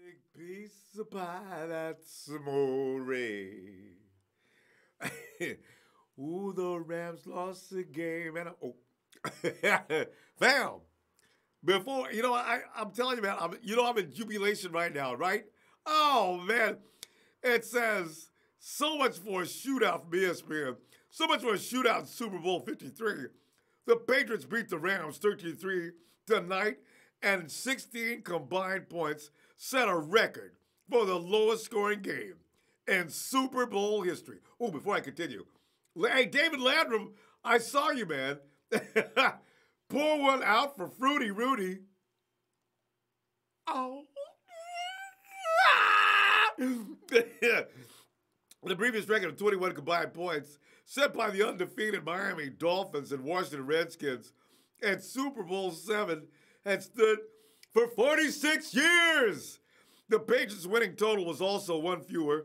Big piece of pie, that's amore. Ooh, the Rams lost the game, and fam. Before I'm telling you, man. I'm in jubilation right now, right? Oh man, it says so much for a shootout from ESPN. So much for a shootout in Super Bowl 53. The Patriots beat the Rams 13-3 tonight, and 16 combined points set a record for the lowest scoring game in Super Bowl history. Oh, before I continue, hey, David Landrum, I saw you, man. Pour one out for Fruity Rudy. Oh. The previous record of 21 combined points set by the undefeated Miami Dolphins and Washington Redskins at Super Bowl VII had stood for 46 years. The Patriots' winning total was also one fewer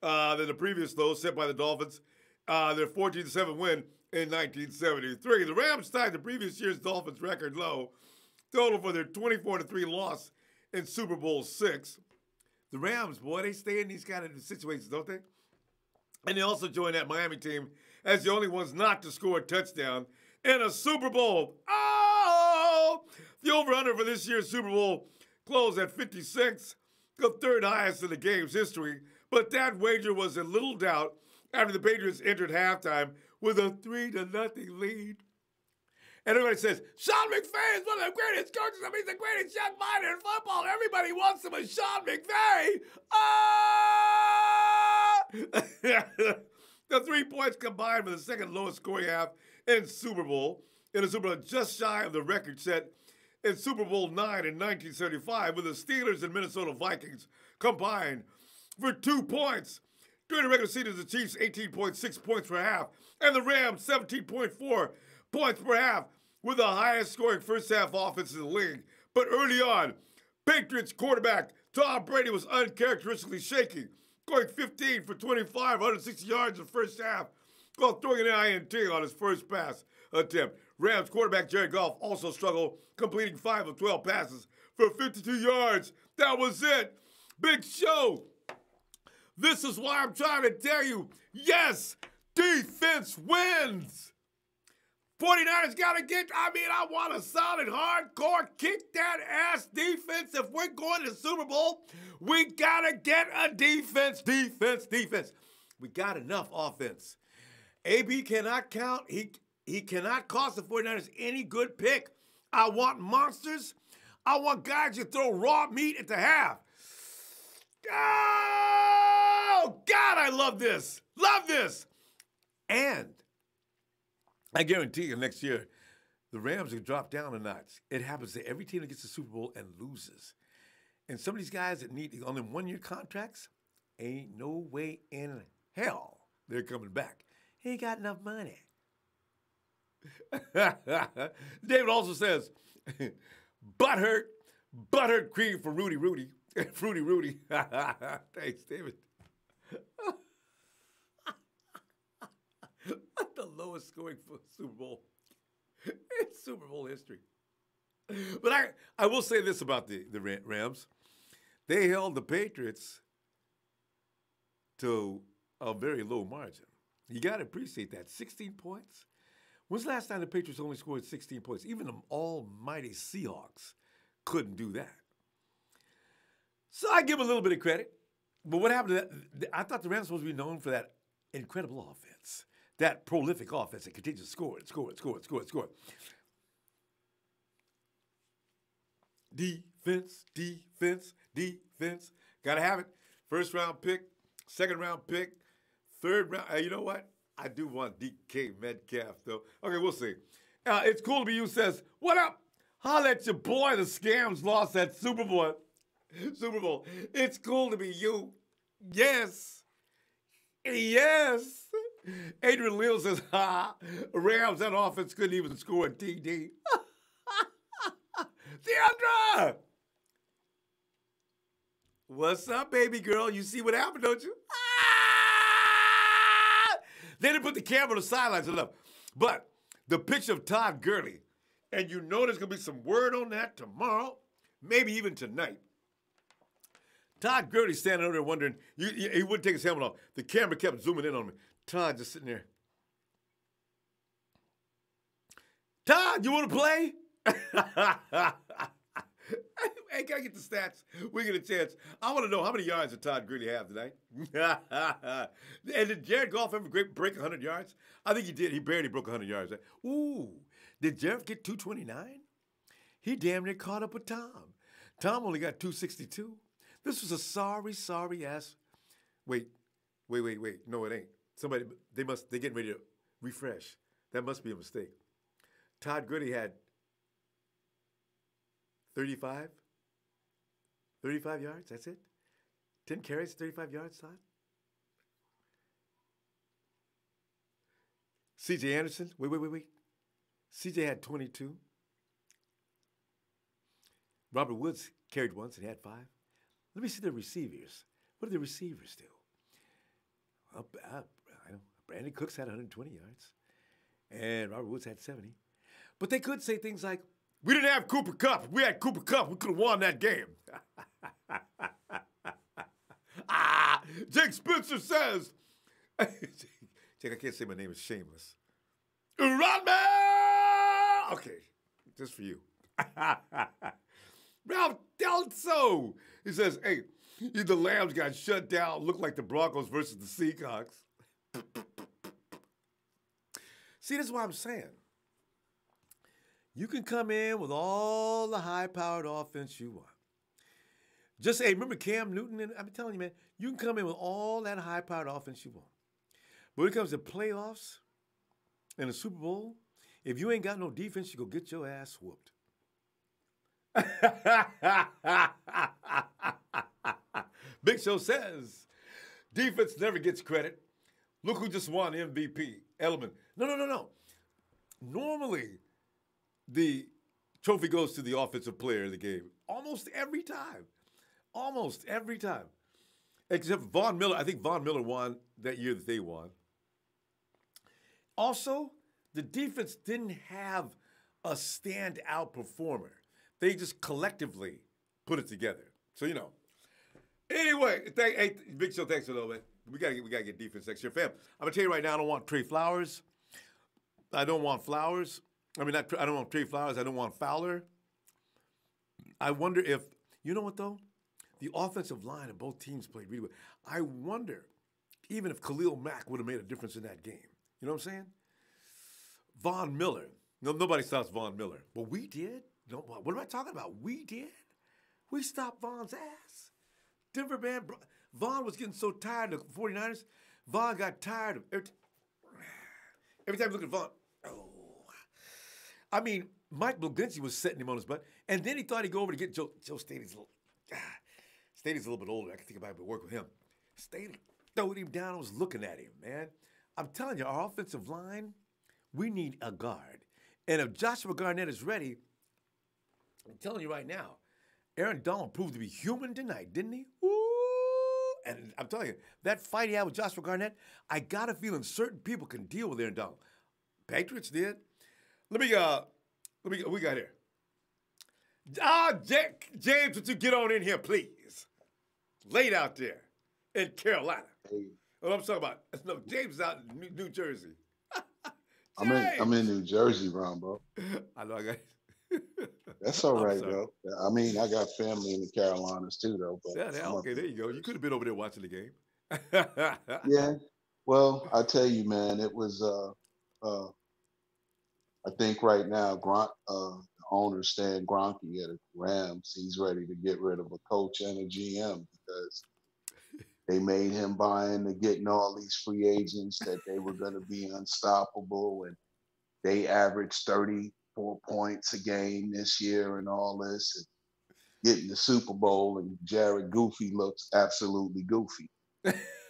than the previous low set by the Dolphins, their 14-7 win in 1973. The Rams tied the previous year's Dolphins record low total for their 24-3 loss in Super Bowl VI. The Rams, boy, they stay in these kind of situations, don't they? And they also joined that Miami team as the only ones not to score a touchdown in a Super Bowl. Oh! The over-under for this year's Super Bowl closed at 56, the third highest in the game's history. But that wager was in little doubt after the Patriots entered halftime with a 3-0 lead. And everybody says, Sean McVay is one of the greatest coaches. I mean, he's the greatest young mind in football. Everybody wants him as Sean McVay. The 3 points combined for the second lowest scoring half in Super Bowl. In a Super Bowl just shy of the record set in Super Bowl IX in 1975, with the Steelers and Minnesota Vikings combined for 2 points. During the regular season, the Chiefs 18.6 points per half, and the Rams 17.4 points per half, with the highest scoring first half offense in the league. But early on, Patriots quarterback Tom Brady was uncharacteristically shaky, going 15 for 25, 160 yards in the first half, while throwing an INT on his first pass attempt. Rams quarterback Jared Goff also struggled, completing 5 of 12 passes for 52 yards. That was it. Big show. This is why I'm trying to tell you, yes, defense wins. 49ers got to I want a solid, hardcore, kick that ass defense. If we're going to the Super Bowl, we got to get a defense. We got enough offense. AB cannot count. He cannot cost the 49ers any good pick. I want monsters. I want guys who throw raw meat at the half. Oh, God, I love this. Love this. And I guarantee you next year, the Rams will drop down a notch. It happens to every team that gets the Super Bowl and loses. And some of these guys that need on them one-year contracts, ain't no way in hell they're coming back. He ain't got enough money. David also says, butthurt cream for Rudy. Fruity Rudy. Thanks, David. The lowest scoring for Super Bowl in Super Bowl history. But I will say this about the Rams. They held the Patriots to a very low margin. You got to appreciate that. 16 points. When's the last time the Patriots only scored 16 points? Even the almighty Seahawks couldn't do that. So I give them a little bit of credit. But what happened to that? I thought the Rams were supposed to be known for that incredible offense, that prolific offense that continues to score. Defense. Got to have it. First round pick, second round pick, third round. You know what? I do want DK Metcalf, though. Okay, we'll see. It's cool to be you says, what up? Holla at your boy. The Scams lost that Super Bowl. It's cool to be you. Yes. Adrian Leal says, Rams, that offense couldn't even score a TD. Deandra! What's up, baby girl? You see what happened, don't you? They didn't put the camera on the sidelines enough. But the picture of Todd Gurley, and you know there's going to be some word on that tomorrow, maybe even tonight. Todd Gurley standing over there wondering. He wouldn't take his helmet off. The camera kept zooming in on me. Todd just sitting there. Todd, you want to play? Hey, can I get the stats? We get a chance. I want to know how many yards did Todd Gurley have tonight? And did Jared Goff ever break 100 yards? I think he did. He barely broke 100 yards. Ooh, did Jared get 229? He damn near caught up with Tom. Tom only got 262. This was a sorry ass. Wait. No, it ain't. They're getting ready to refresh. That must be a mistake. Todd Gurley had 35 yards, that's it? 10 carries, 35 yards, Todd? C.J. Anderson, wait. C.J. had 22. Robert Woods carried once and had 5. Let me see the receivers. What did the receivers do? I know. Brandon Cooks had 120 yards, and Robert Woods had 70. But they could say things like, we didn't have Cooper Kupp. If we had Cooper Kupp, we could have won that game. Jake Spencer says, Jake, I can't say my name is shameless. Ronbo! Okay, just for you. Ralph Delso. He says, hey, the Lambs got shut down. Looked like the Broncos versus the Seahawks. See, this is what I'm saying. You can come in with all the high-powered offense you want. Just say, remember Cam Newton? And I'm telling you, man, you can come in with all that high-powered offense you want. But when it comes to playoffs and the Super Bowl, if you ain't got no defense, you go get your ass whooped. Big Show says, defense never gets credit. Look who just won MVP, Edelman. No. Normally, the trophy goes to the offensive player of the game. Almost every time. Except Von Miller. I think Von Miller won that year that they won. Also, the defense didn't have a standout performer. They just collectively put it together. So, you know. Anyway, hey, Big Show, thanks a little bit. We gotta get defense next year. Fam, I'm going to tell you right now, I don't want Trey Flowers. I don't want Flowers. I don't want Trey Flowers. I don't want Fowler. I wonder if, you know what, though? The offensive line of both teams played really well. I wonder even if Khalil Mack would have made a difference in that game. You know what I'm saying? Von Miller. No, nobody stops Von Miller. But we did. No, what am I talking about? We did. We stopped Von's ass. Denver, man. Von was getting so tired of the 49ers. Von got tired of every time you look at Von. Oh. I mean, Mike Bluginski was setting him on his butt. And then he thought he'd go over to get Joe Staley's a little bit older. I can think about it, but work with him. Staley throwed him down. I was looking at him, man. I'm telling you, our offensive line, we need a guard. And if Joshua Garnett is ready, I'm telling you right now, Aaron Donald proved to be human tonight, didn't he? Woo! And I'm telling you, that fight he had with Joshua Garnett, I got a feeling certain people can deal with Aaron Donald. Patriots did. Let me, we got here. James, would you get on in here, please? Late out there in Carolina. Hey. What I'm talking about. No, James is out in New Jersey. I'm in New Jersey, Ronbo. I know I got That's all right, bro. I mean, I got family in the Carolinas too, though. But okay, there you go. You could have been over there watching the game. Yeah. Well, I tell you, man, it was. I think right now, the owner Stan Kroenke at the Rams, he's ready to get rid of a coach and a GM because they made him buy into getting all these free agents that they were going to be unstoppable, and they averaged 34 points a game this year and all this, and getting the Super Bowl, and Jared Goofy looks absolutely goofy.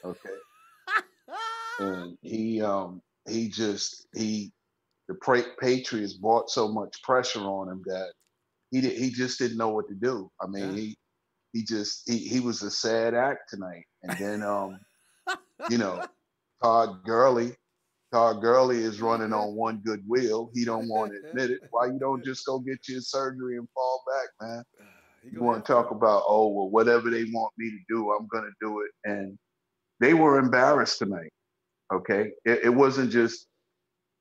Okay. And the Patriots brought so much pressure on him that he just didn't know what to do. I mean, he was a sad act tonight. And then Todd Gurley is running on one good wheel. He don't want to admit it. Why you don't just go get your surgery and fall back, man? You want to talk about, oh, well, whatever they want me to do, I'm going to do it. And they were embarrassed tonight. Okay. It wasn't just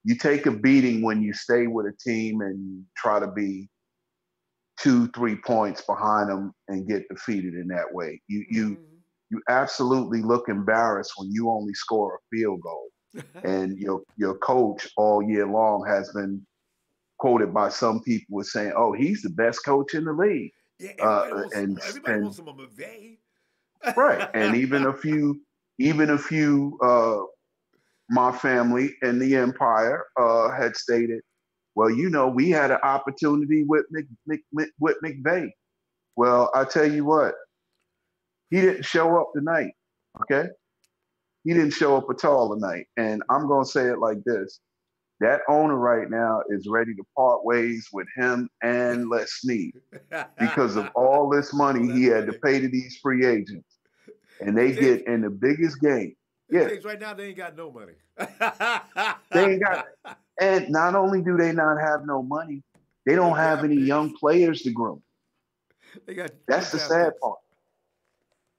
you take a beating when you stay with a team and you try to be 2-3 points behind them and get defeated in that way. You absolutely look embarrassed when you only score a field goal. And your coach all year long has been quoted by some people as saying, "Oh, he's the best coach in the league." Yeah, everybody wants some of McVay. Right, and even a few, my family in the Empire had stated, "Well, we had an opportunity with with McVay." Well, I tell you what, he didn't show up tonight. Okay, he didn't show up at all tonight, and I'm gonna say it like this: that owner right now is ready to part ways with him and Les Snead because of all this money he had to pay to these free agents. And they get in the biggest game. Yeah. James, right now, they ain't got no money. They ain't got, and not only do they not have no money, they don't have any young players to groom. That's the sad part.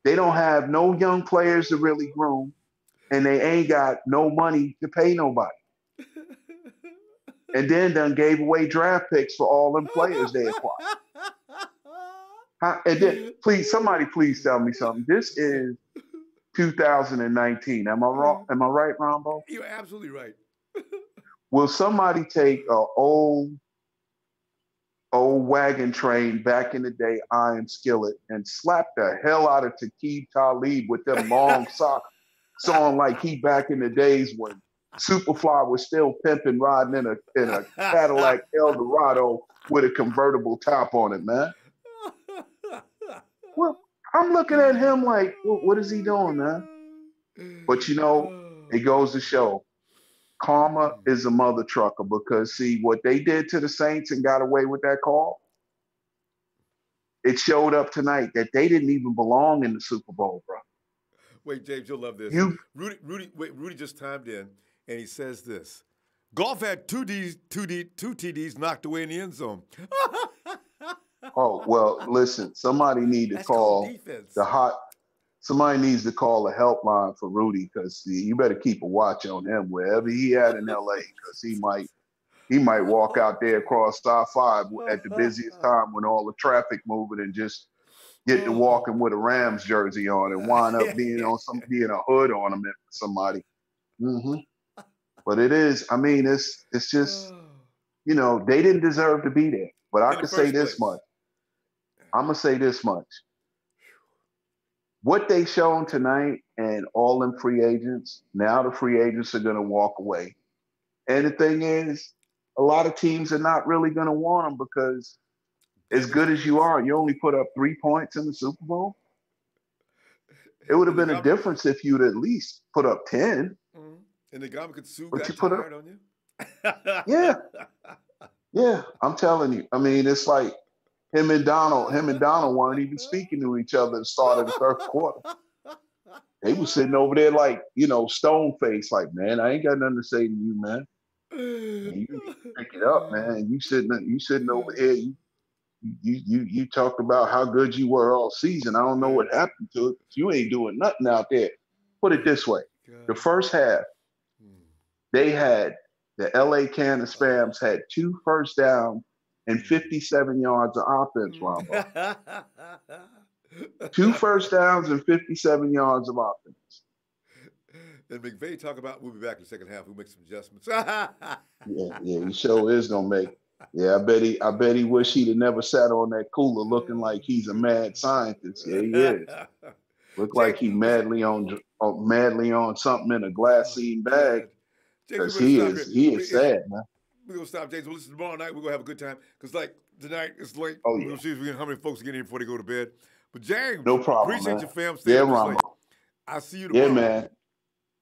They don't have no young players to really groom, and they ain't got no money to pay nobody. And then done gave away draft picks for all them players they acquired. And then, somebody please tell me something. This is 2019. Am I wrong? Am I right, Ronbo? You're absolutely right. Will somebody take an old wagon train back in the day, iron skillet, and slap the hell out of Taqib Talib with them long socks, song like he back in the days when Superfly was still pimping, riding in a Cadillac Eldorado with a convertible top on it, man? Well, I'm looking at him like, what is he doing, man? But it goes to show, karma is a mother trucker, because see what they did to the Saints and got away with that call. It showed up tonight that they didn't even belong in the Super Bowl, bro. Wait, James, you'll love this. Rudy just chimed in, and he says this: Golf had two TDs knocked away in the end zone. Oh, well, listen, somebody needs to call somebody needs to call a helpline for Rudy, because you better keep a watch on him wherever he at in LA, because he might walk out there across I-5 at the busiest time when all the traffic moving and just get to walking with a Rams jersey on and wind up being a hood on him for somebody. But it is, I mean, it's just, they didn't deserve to be there. But I can say this much. I'm going to say this much. What they shown tonight and all them free agents, now the free agents are going to walk away. And the thing is, a lot of teams are not really going to want them, because as good as you are, you only put up 3 points in the Super Bowl. It would have been a difference if you'd at least put up 10. And the guy could sue, but got you put tired up, on you? Yeah, I'm telling you. I mean, it's like him and Donald weren't even speaking to each other at the start of the third quarter. They were sitting over there like, stone faced, like, man, I ain't got nothing to say to you, man. You pick it up, man. You sitting over here. You talked about how good you were all season. I don't know what happened to it. You ain't doing nothing out there. Put it this way: the first half, they had the LA Cannon Spams had 2 first downs and 57 yards of offense, Ronbo. 2 first downs and 57 yards of offense. And McVay talk about, we'll be back in the second half. We'll make some adjustments. Yeah, he sure is gonna make. Yeah, I bet he wish he'd have never sat on that cooler looking like he's a mad scientist. Yeah, he is. Look like he madly on something in a glassine bag. Because he is sad, man. We're gonna stop, James. We'll listen tomorrow night. We're gonna have a good time. Because tonight it's late. Oh, yeah. We're gonna see how many folks get in before they go to bed. But James, no problem, appreciate man. your fam. Stay up late. I'll see you tomorrow. Yeah, man.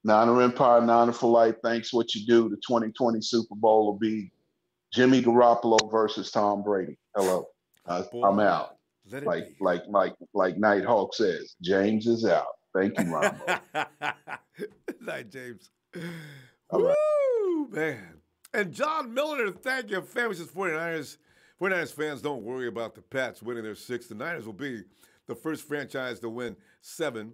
Niner Empire, Niner for life. Thanks for what you do. The 2020 Super Bowl will be Jimmy Garoppolo versus Tom Brady. Hello. I'm out. Like Nighthawk says, James is out. Thank you, Ronbo. Night, James. All right. Woo, man. And John Miller, thank you, Famous 49ers, 49ers fans, don't worry about the Pats winning their 6th. The Niners will be the first franchise to win 7.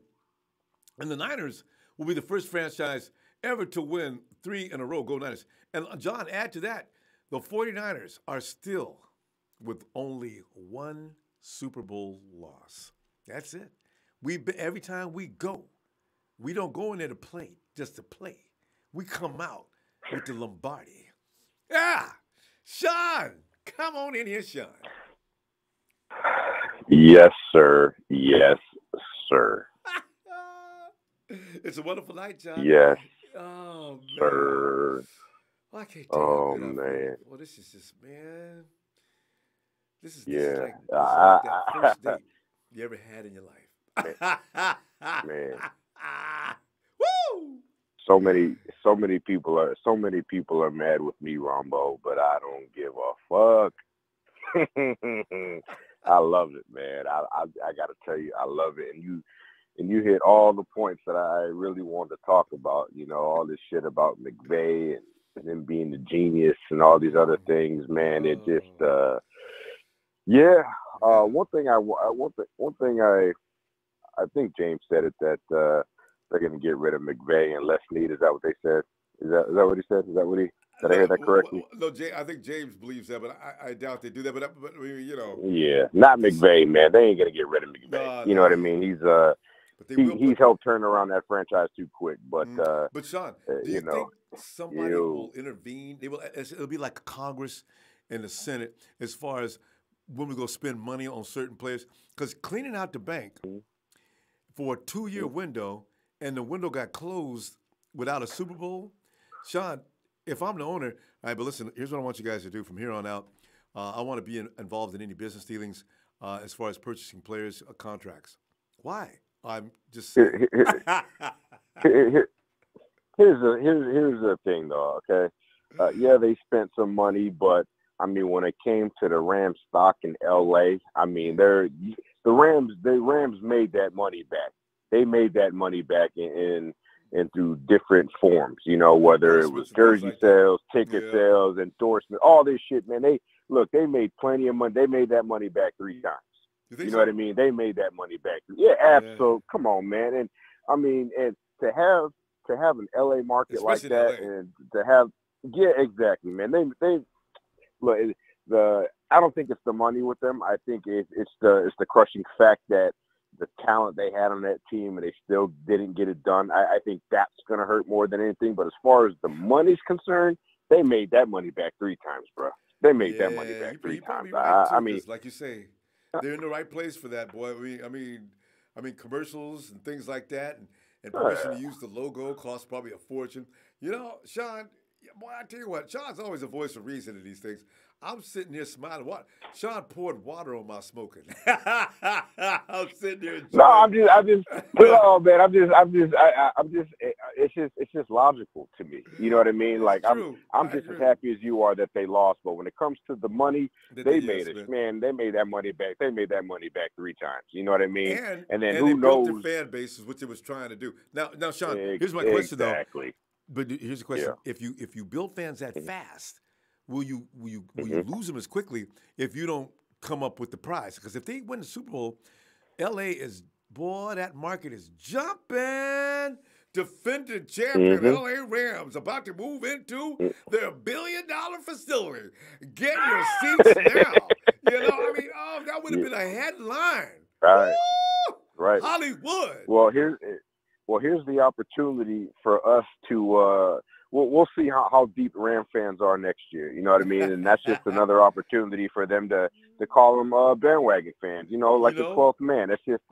And the Niners will be the first franchise ever to win 3 in a row. Go Niners. And John, add to that, the 49ers are still with only 1 Super Bowl loss. That's it. Every time we go, we don't go in there to play, just to play. We come out with the Lombardi. Yeah! Sean! Come on in here, Sean. Yes, sir. Yes, sir. It's a wonderful night, John. Yes, oh, man. sir. Well, I can't tell you Oh, how good I man. feel. Well, this is just, man. This is like that first date you ever had in your life. Man. Woo! So many people are mad with me, Ronbo, but I don't give a fuck. I love it, man. I gotta tell you, I love it. And you hit all the points that I really wanted to talk about. You know, all this shit about McVay and him being the genius and all these other things, man. It just one thing I think James said it, that they're going to get rid of McVay and less need. Is that what they said? Is that what he said? Did I hear that correctly? No, I think James believes that, but I doubt they do that. But you know. Yeah, not McVay, man. They ain't going to get rid of McVay. You know what I mean? He's helped turn around that franchise too quick. But Sean, do you think somebody will intervene? It'll be like Congress and the Senate as far as when we go spend money on certain players, because cleaning out the bank for a 2-year window, and the window got closed without a Super Bowl. Sean, if I'm the owner, all right, but listen, here's what I want you guys to do from here on out. I want to be involved in any business dealings as far as purchasing players' contracts. Why? I'm just saying. Here's the thing, though. Okay, yeah, they spent some money, but I mean, when it came to the Rams stock in LA, I mean, the Rams made that money back. They made that money back in through different forms, you know, whether it was jersey sales, ticket sales, endorsement, all this shit, man. They made plenty of money. They made that money back 3 times. You know what I mean? They made that money back. Yeah, absolutely. Come on, man. And I mean, and to have an LA market especially like that, and to have, exactly, man. They look, I don't think it's the money with them. I think it's the crushing fact that the talent they had on that team and they still didn't get it done. I think that's going to hurt more than anything. But as far as the money's concerned, they made that money back 3 times, bro. They made that money back 3 times. Right too, I mean, like you say, they're in the right place for that, boy. I mean, commercials and things like that, and permission to use the logo costs probably a fortune. You know, Sean, boy, I tell you what, Sean's always a voice of reason in these things. I'm sitting here smiling. Sean poured water on my smoking. I'm sitting there enjoying. No, I'm just. Oh man, it's just logical to me. You know what I mean? Like I'm just as happy as you are that they lost, but when it comes to the money, they made it. Man, they made that money back. They made that money back 3 times. You know what I mean? And then who knows? Built their fan base is what they was trying to do. Now, Sean, here's my question though. Exactly. But here's the question: If you build fans that fast, will you lose them as quickly if you don't come up with the prize? Because if they win the Super Bowl, LA that market is jumping. Defending champion LA Rams about to move into their $1 billion facility. Get your seats now. You know, I mean, that would have been a headline. Right. Woo! Right. Hollywood. Well, here's the opportunity for us to we'll see how deep Ram fans are next year. You know what I mean? And that's just another opportunity for them to call them bandwagon fans. You know, like the 12th man. That's just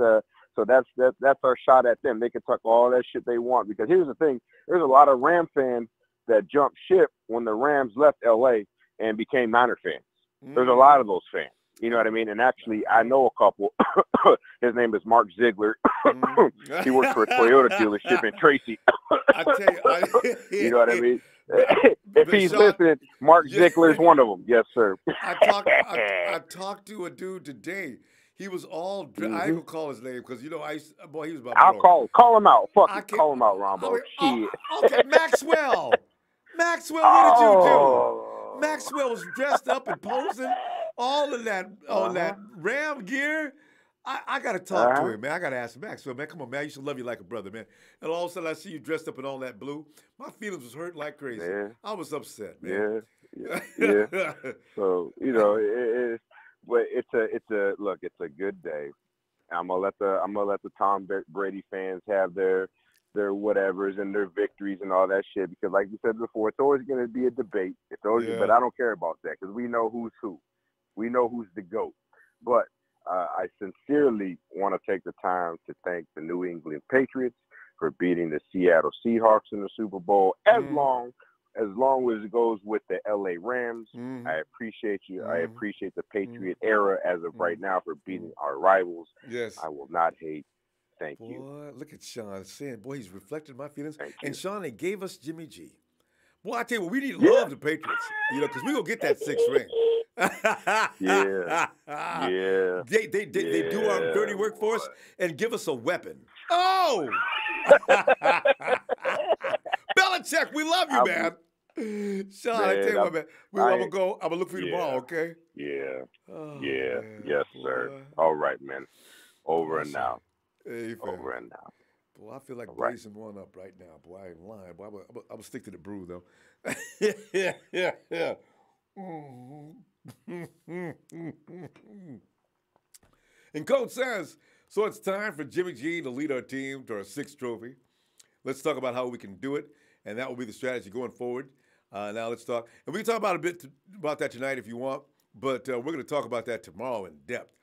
so that's our shot at them. They can talk all that shit they want, because here's the thing: there's a lot of Ram fans that jumped ship when the Rams left LA and became Niner fans. There's a lot of those fans. You know what I mean? And actually, I know a couple. His name is Mark Ziegler. He works for a Toyota dealership in Tracy. I tell you, you know what I mean? If he's listening, Mark Ziegler is one of them. Yes, sir. I talked to a dude today. He was all I ain't gonna call his name because he was about. I'll call him out. Call him out, Ronbo. Okay, Maxwell. Maxwell, what did you do? Maxwell was dressed up and posing. all of that, Ram gear. I got to talk to him, man. I got to ask him back. So, man, come on, man. I used to love you like a brother, man. And all of a sudden, I see you dressed up in all that blue. My feelings was hurt like crazy. Yeah. I was upset, man. Yeah. So it's a good day. I'm gonna let the Tom Brady fans have their whatevers and their victories and all that shit, because like you said before, it's always going to be a debate. But I don't care about that, because we know who's who. We know who's the GOAT. But I sincerely want to take the time to thank the New England Patriots for beating the Seattle Seahawks in the Super Bowl. As long as it goes with the LA Rams, I appreciate you. I appreciate the Patriot era as of right now for beating our rivals. Yes. I will not hate. Thank you. Look at Sean saying, boy, he's reflected my feelings. Thank and you. Sean, they gave us Jimmy G. Boy, I tell you what, we need to love the Patriots, because we gonna get that 6th ring. They do our dirty work for us and give us a weapon. Oh, Belichick, we love you, man. Sean, I tell you what, man. I'm gonna look for you tomorrow, okay? Yeah. Oh, yeah. Man, yes, boy. sir. All right, man. Over and out. Hey, Over and out. Boy, I feel like right. blazing one up right now. Boy, I ain't lying. Boy, I'm gonna stick to the brew though. yeah. And Coach says, so it's time for Jimmy G to lead our team to our 6th trophy. Let's talk about how we can do it, and that will be the strategy going forward. Now let's talk, and we can talk about a bit about that tonight if you want, but we're going to talk about that tomorrow in depth.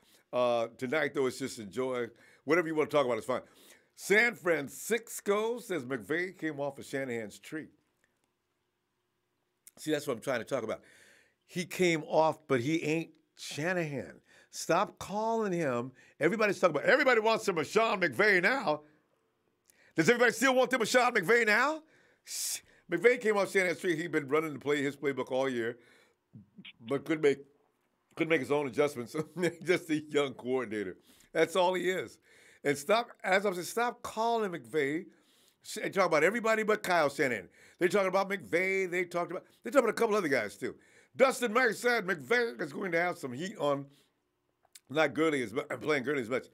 Tonight, though, it's just enjoy whatever you want to talk about. It's fine. San Francisco says McVay came off of Shanahan's tree. See, that's what I'm trying to talk about. He came off, but he ain't Shanahan. Stop calling him. Everybody's talking about, everybody wants them a Sean McVay now. Does everybody still want them a Sean McVay now? McVay came off Shanahan's tree. He'd been running his playbook all year, but couldn't make his own adjustments. Just a young coordinator. That's all he is. And stop calling him McVay. They talk about everybody but Kyle Shanahan. They're talking about McVay. They're talking about a couple other guys too. Dustin Mack said McVay is going to have some heat on, not Gurley playing Gurley as much.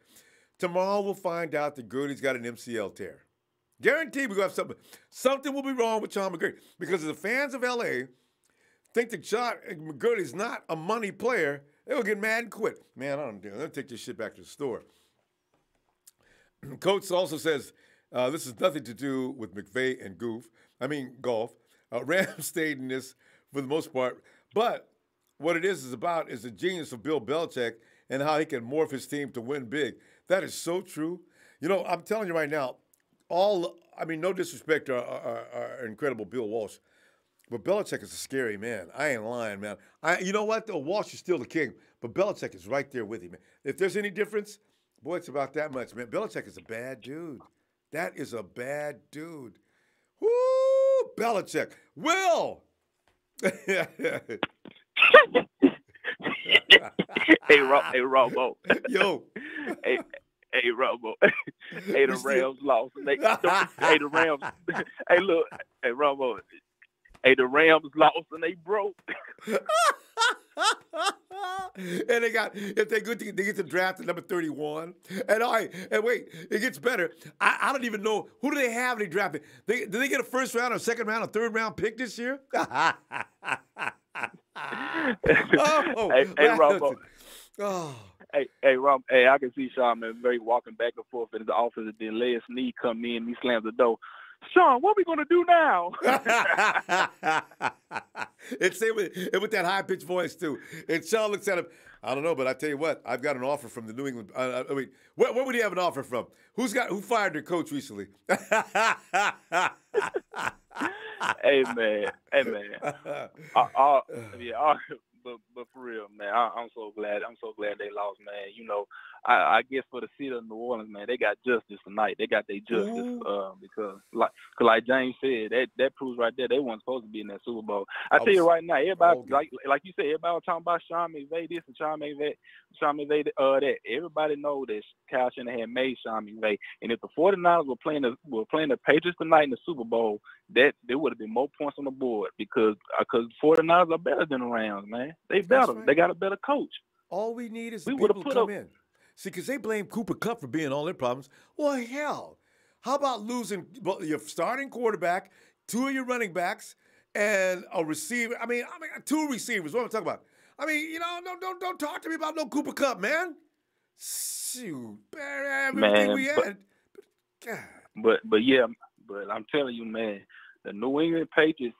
Tomorrow we'll find out that Gurley's got an MCL tear. Guaranteed we're going to have something. Something will be wrong with Sean McVay, because the fans of LA think that Sean Gurley's not a money player. They'll get mad and quit. Man, I don't do it. They'll take this shit back to the store. Coach also says this has nothing to do with McVay and golf. Rams stayed in this for the most part. But what it is about is the genius of Bill Belichick and how he can morph his team to win big. That is so true. I'm telling you right now, no disrespect to our incredible Bill Walsh, but Belichick is a scary man. I ain't lying, man. You know what, though? Walsh is still the king, but Belichick is right there with him, man. If there's any difference, boy, it's about that much, man. Belichick is a bad dude. That is a bad dude. Woo! Belichick. Will! Hey, Ronbo. Yo. Hey, Ronbo. Hey, the Rams lost. Hey, the Rams. Hey, look. Hey, Ronbo. Hey, the Rams lost and they broke. And if they get to draft at number 31. And wait, it gets better. I don't even know, who do they have they drafted? Did they get a first round, or second round, or third round pick this year? Hey, Ronbo. Oh. Hey, Ron. Hey, I can see Sean McVay walking back and forth in his office, and then Last knee come in, he slams the door. Sean, what are we gonna do now? It's with that high pitched voice too. And Sean looks at him. I don't know, but I tell you what, I've got an offer from the New England. Where would he have an offer from? Who fired their coach recently? Hey man. But for real, man, I'm so glad they lost, man. I guess for the city of New Orleans, man, they got justice tonight. They got their justice because like James said, that proves right there they weren't supposed to be in that Super Bowl. I tell you right now, everybody like you said, everybody was talking about Sean McVay this and Sean McVay that. Everybody know that Kyle Shanahan made Sean McVay, and if the 49ers were playing the Patriots tonight in the Super Bowl, that there would have been more points on the board because the 49ers are better than the Rams, man. man. They better. Right. They got a better coach. All we need is We the would have people to put come up. in. See, because they blame Cooper Kupp for being all their problems. Well, hell, how about losing your starting quarterback, 2 of your running backs, and a receiver? I mean, 2 receivers. What am I talking about? I mean, don't talk to me about no Cooper Kupp, man. Shoot, everything Man, we had. God. but I'm telling you, man, the New England Patriots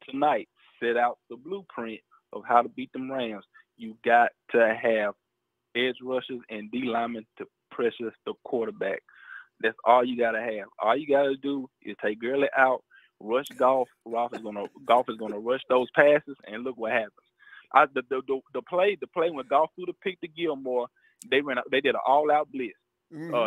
tonight set out the blueprint of how to beat them Rams. You got to have edge rushers and D linemen to pressure the quarterback. That's all you got to have. All you got to do is take Gurley out, rush Goff. Goff is gonna rush those passes, and look what happens. The play when Goff threw the pick to Gilmore, they did an all-out blitz.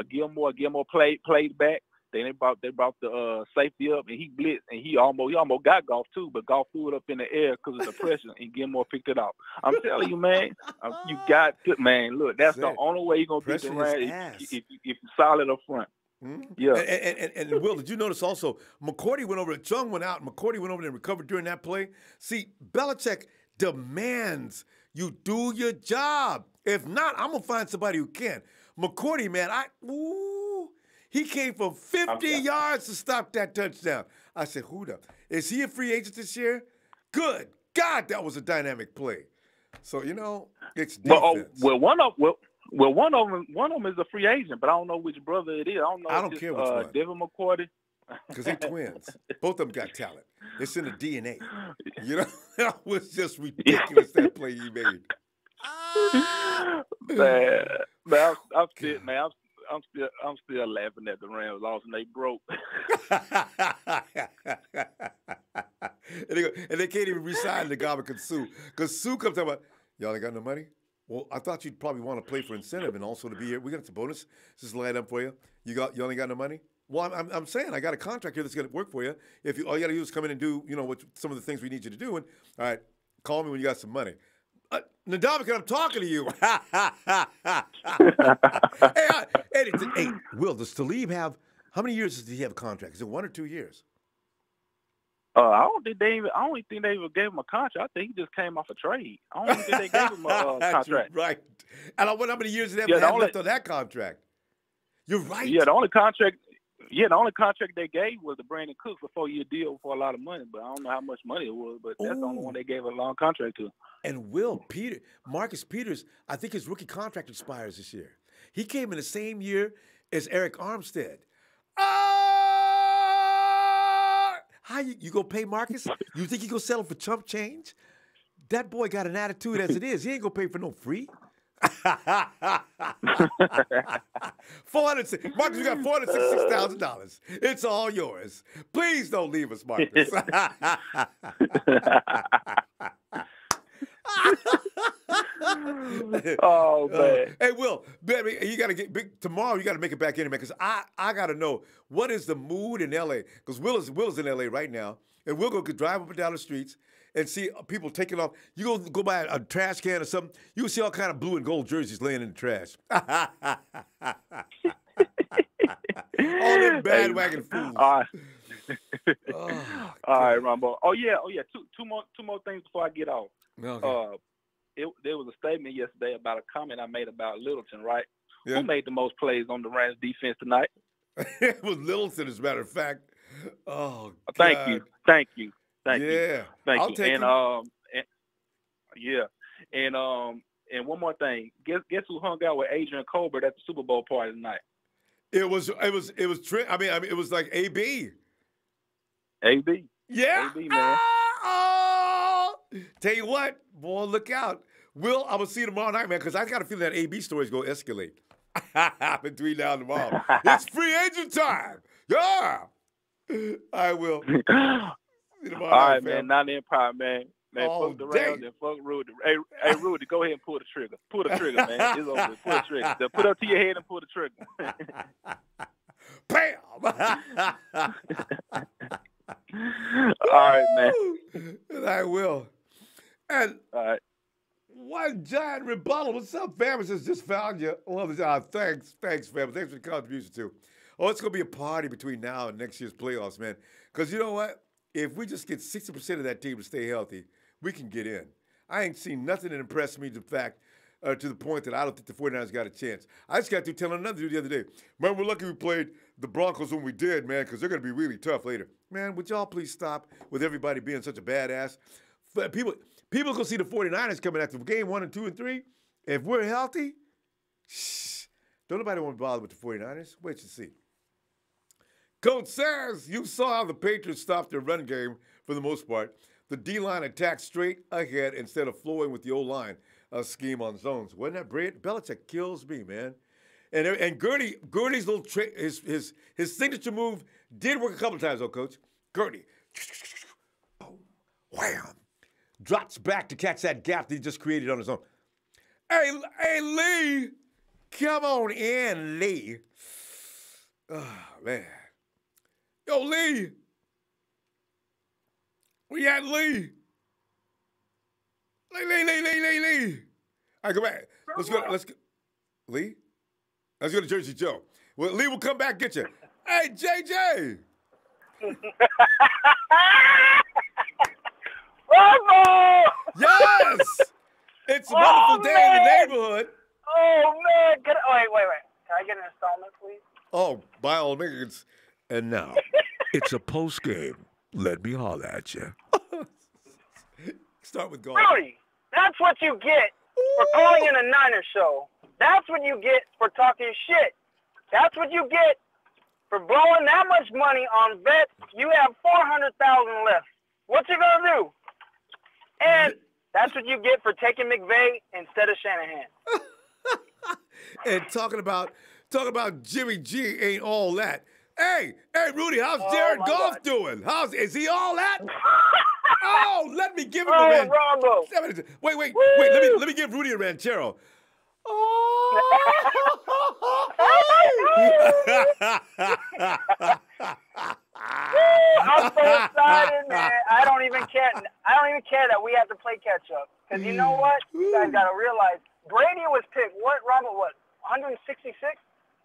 Gilmore played back. Then they brought the safety up, and he blitzed, and he almost got Goff too, but Goff threw it up in the air because of the pressure, and Gilmore picked it off. I'm telling you, man, you got to, man. Look, that's the only way you're gonna beat the Rams if you're solid up front. Yeah. And Will, did you notice also McCourty went over? Chung went out, and McCourty went over and recovered during that play. See, Belichick demands you do your job. If not, I'm gonna find somebody who can. McCourty, man, he came from 50 yards to stop that touchdown. I said, who the? Is he a free agent this year? Good God, that was a dynamic play. So, it's defense. One of them is a free agent, but I don't know which brother it is. I don't care which one. Devin McCourty. Because they're twins. Both of them got talent. It's in the DNA. That was just ridiculous, that play he made. Man, I'm still laughing at the Rams lost and they broke. and they can't even re-sign the guy because Sue comes up about, y'all ain't got no money? Well, I thought you'd probably want to play for incentive and also to be here. We got some bonus. Just line up for you. You only got no money? Well, I'm saying I got a contract here that's going to work for you. If all you got to do is come in and do, what some of the things we need you to do. And all right, call me when you got some money. Ndamukong, I'm talking to you. Hey, Will, does Talib have, how many years does he have a contract? Is it 1 or 2 years? I don't think they even gave him a contract. I think he just came off a trade. I don't think they gave him a contract. Right. And I wonder how many years they have left on that contract. You're right. Yeah, the only contract they gave was the Brandon Cooks, a 4-year deal for a lot of money. But I don't know how much money it was. But that's the only one they gave a long contract to. And Marcus Peters, I think his rookie contract expires this year. He came in the same year as Eric Armstead. How you gonna pay Marcus? You think he gonna settle for chump change? That boy got an attitude as it is. He ain't gonna pay for no free. Marcus, you got $466,000. It's all yours. Please don't leave us, Marcus. Oh man! Hey, Will, baby, you got to get big tomorrow. You got to make it back in, man, because I got to know what is the mood in L.A. Because Will's in L.A. right now, and we'll go drive up and down the streets and see people taking off. You go by a trash can or something, you will see all kind of blue and gold jerseys laying in the trash. All them bandwagon fools. All right, Ronbo. Oh yeah. Two more things before I get off. Okay. There was a statement yesterday about a comment I made about Littleton, right? Yeah. Who made the most plays on the Rams defense tonight? It was Littleton, as a matter of fact. Oh, Thank God. you. Yeah, Thank I'll you. take And him. and one more thing. Guess who hung out with Adrian Colbert at the Super Bowl party tonight? It was Trent. I mean, it was like AB. AB. Yeah. AB, man. Tell you what, boy, look out. Will, I'm going to see you tomorrow night, man, because I got a feeling that AB story is going to escalate between now and tomorrow. It's free agent time. Yeah. I will. See you tomorrow All night, right, man. Not the Empire, man. Man, fuck the Rams and fuck Rudy. Hey, Rudy, go ahead and pull the trigger. Pull the trigger, man. It's over. Pull the trigger. So put it up to your head and pull the trigger. Bam! All right, man. And I will. And all right. One giant rebuttal. What's up, fam? It says, just found you. Love the job. Thanks, fam. Thanks for the contribution, too. Oh, it's going to be a party between now and next year's playoffs, man. Because you know what? If we just get 60% of that team to stay healthy, we can get in. I ain't seen nothing that impressed me to the point that I don't think the 49ers got a chance. I just got through telling another dude the other day, man, we're lucky we played the Broncos when we did, man, because they're going to be really tough later. Man, would y'all please stop with everybody being such a badass? People go see the 49ers coming after game 1 and 2 and 3. If we're healthy, don't nobody want to bother with the 49ers. Wait and see. Coach says, you saw how the Patriots stopped their run game for the most part. The D-line attacked straight ahead instead of flowing with the O-line scheme on zones. Wasn't that brilliant? Belichick kills me, man. And Gertie's little trick, his signature move did work a couple times, though, Coach. Gertie, boom, wham, drops back to catch that gap that he just created on his own. Hey, Lee, come on in, Lee. Oh, man. Yo, Lee. Where you at, Lee? Lee. All right, come back. Let's go. Lee? Let's go to Jersey Joe. Well, Lee will come back and get you. Hey, JJ. Ronbo! Yes! It's a wonderful day in the neighborhood. Oh, man. Wait. Can I get an installment, please? Oh, by all means. And now, it's a post game. Let me holler at you. Start with golf. Rudy, that's what you get for calling in a Niners show. That's what you get for talking shit. That's what you get for blowing that much money on bets. You have $400,000 left. What you gonna do? And that's what you get for taking McVay instead of Shanahan. And talking about Jimmy G ain't all that. Hey, Rudy, how's Jared Goff doing? Is he all that? Oh, let me give him a ranchero. Ronbo. Wait. Let me give Rudy a ranchero. Oh. I'm so excited, man. I don't even care that we have to play catch up. Because you know what? You guys got to realize Brady was picked. What, Ronbo? What? 166?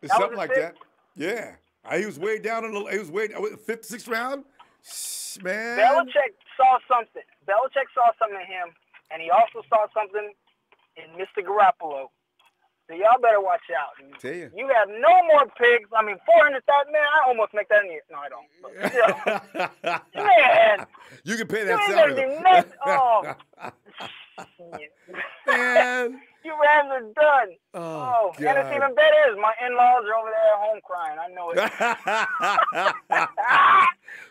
Something like that. Yeah. He was way down in the fifth, sixth round. Man. Belichick saw something. Belichick saw something in him, and he also saw something in Mr. Garoppolo. So y'all better watch out. Tell you. You have no more picks. I mean, 400,000. Man, I almost make that in a year. No, I don't. But still. Man. You can pay that salary. Oh. Man. You Rams are done. Oh, God. And it's even better is my in-laws are over there at home crying. I know it.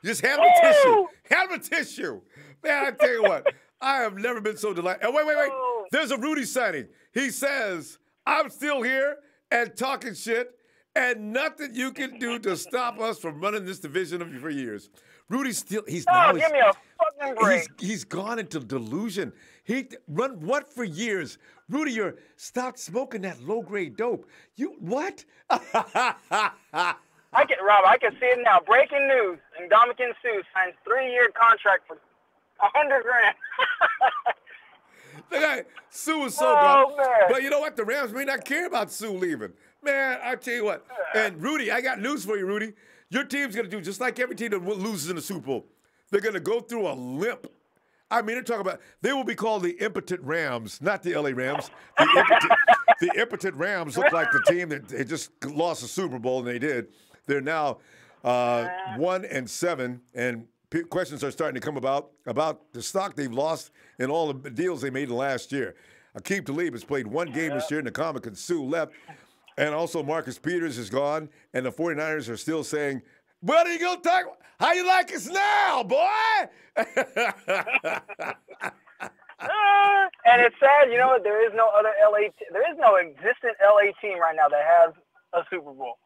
Just have a tissue. Have a tissue. Man, I tell you what, I have never been so delighted. And wait. There's a Rudy sighting. He says, I'm still here and talking shit, and nothing you can do to stop us from running this division for years. Rudy's still, give me a fucking break. He's gone into delusion. He run what for years? Rudy, stop smoking that low-grade dope. You, what? Rob, I can see it now. Breaking news. Ndamukong Suh signs 3-year contract for $100,000. The guy, Suh is so Oh, dumb. man. But you know what? The Rams may not care about Suh leaving. Man, I tell you what. And Rudy, I got news for you, Rudy. Your team's going to do just like every team that loses in the Super Bowl. They're going to go through a limp. I mean, they're talking about, they will be called the impotent Rams, not the LA Rams. The impotent Rams look like the team that they just lost the Super Bowl, and they did. They're now 1-7, and questions are starting to come about the stock they've lost in all the deals they made in the last year. Aqib Talib has played one game this year, and Ndamukong Suh left. And also Marcus Peters is gone, and the 49ers are still saying, what are you going to talk about? How you like us now, boy? And it's sad, you know, there is no existent LA team right now that has a Super Bowl.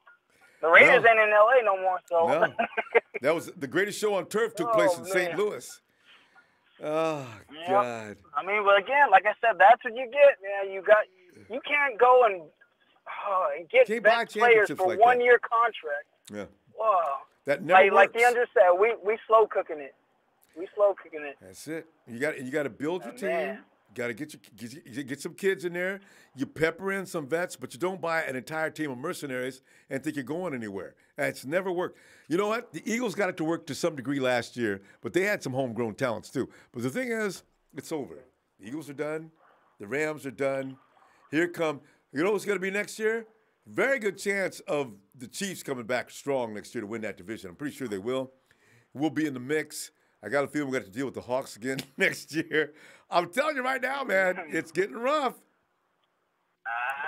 The Raiders ain't in LA no more, so. No. That was the greatest show on turf took place in St. Louis. Oh, yep. God. I mean, but again, like I said, that's what you get, man. You can't go and get best players for like 1 year contract. Yeah. Whoa. That never works. Like DeAndre said, we slow cooking it. That's it. You got to build your team. Man. You got to get some kids in there. You pepper in some vets, but you don't buy an entire team of mercenaries and think you're going anywhere. It's never worked. You know what? The Eagles got it to work to some degree last year, but they had some homegrown talents too. But the thing is, it's over. Eagles are done. The Rams are done. Here come, you know what's going to be next year? Very good chance of the Chiefs coming back strong next year to win that division. I'm pretty sure they will. We'll be in the mix. I got a feeling we're going to have to deal with the Hawks again next year. I'm telling you right now, man, it's getting rough.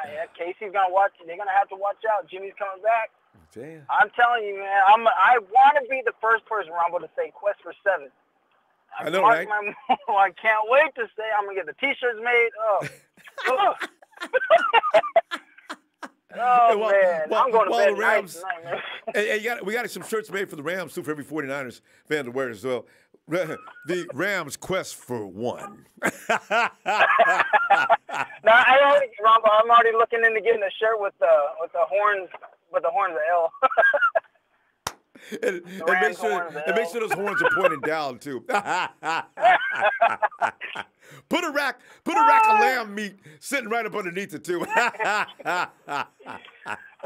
Yeah, Casey's gonna watch. They're gonna have to watch out. Jimmy's coming back. Damn. I'm telling you, man. I want to be the first person, Ronbo, to say Quest for 7. I know, right? I can't wait to say. I'm gonna get the T-shirts made. Man, I'm going to bed the Rams, tonight, man. And we got some shirts made for the Rams too, for every 49ers fan to wear as well. The Rams Quest for 1. Now, Ronbo, I'm already looking into getting a shirt with the horns, of L. and make sure those horns are pointing down too. Put a rack of lamb meat sitting right up underneath it too. Well,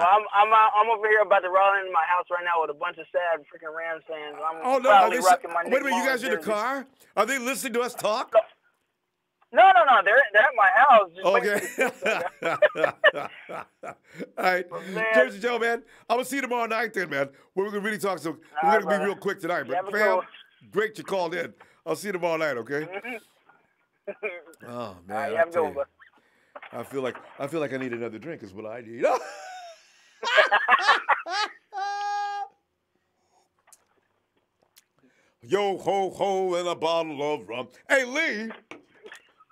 I'm over here about to roll into my house right now with a bunch of sad freaking Rams fans. I'm proudly rocking my wait a minute, you guys in the car? Are they listening to us talk? No. They're at my house. Okay. All right. Jersey Joe, man. I'm going to see you tomorrow night then, man. We're going to really talk. So we're going to be real quick tonight. But, fam, great you called in. I'll see you tomorrow night, okay? Oh, man. Have a good one. I feel like I need another drink is what I need. Yo ho ho and a bottle of rum. Hey Lee.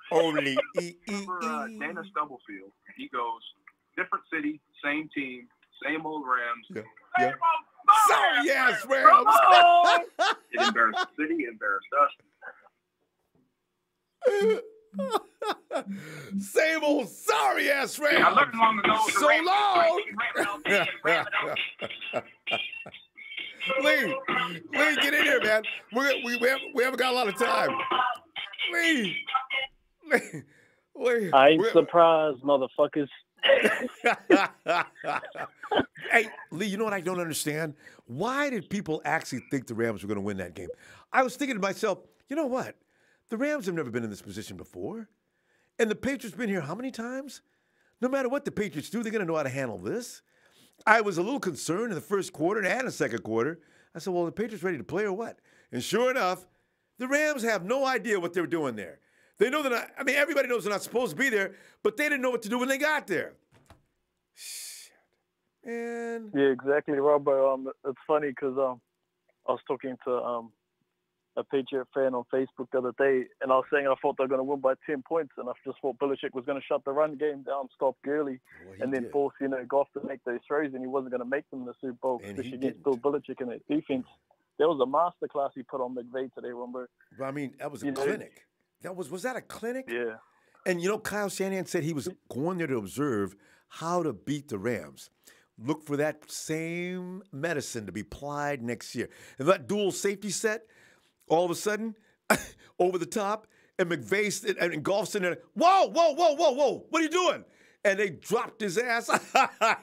Only Dana Stubblefield. He goes, different city, same team, same old Rams. Yeah. Sorry, yes, Rams. It embarrassed the city, it embarrassed us. Same old sorry ass Rams. I learned long ago. So long. Lee, get in here, man. We haven't got a lot of time. Lee. I ain't surprised, motherfuckers. Hey, Lee, you know what I don't understand? Why did people actually think the Rams were going to win that game? I was thinking to myself, you know what? The Rams have never been in this position before. And the Patriots been here how many times? No matter what the Patriots do, they're going to know how to handle this. I was a little concerned in the first quarter and the second quarter. I said, well, the Patriots ready to play or what? And sure enough, the Rams have no idea what they're doing there. They know they're not, everybody knows they're not supposed to be there, but they didn't know what to do when they got there. Shit. Man. Yeah, exactly, Ronbo. It's funny because I was talking to a Patriot fan on Facebook the other day, and I was saying I thought they were going to win by 10 points, and I just thought Belichick was going to shut the run game down, stop Gurley, and then force Goff to make those throws, and he wasn't going to make them in the Super Bowl, especially against Bill Belichick and that defense. There was a masterclass he put on McVay today, Ronbo. That was a clinic. Was that a clinic? Yeah. And Kyle Shanahan said he was going there to observe how to beat the Rams. Look for that same medicine to be applied next year. And that dual safety set, all of a sudden, over the top, and McVay and Goff's in there, whoa, what are you doing? And they dropped his ass.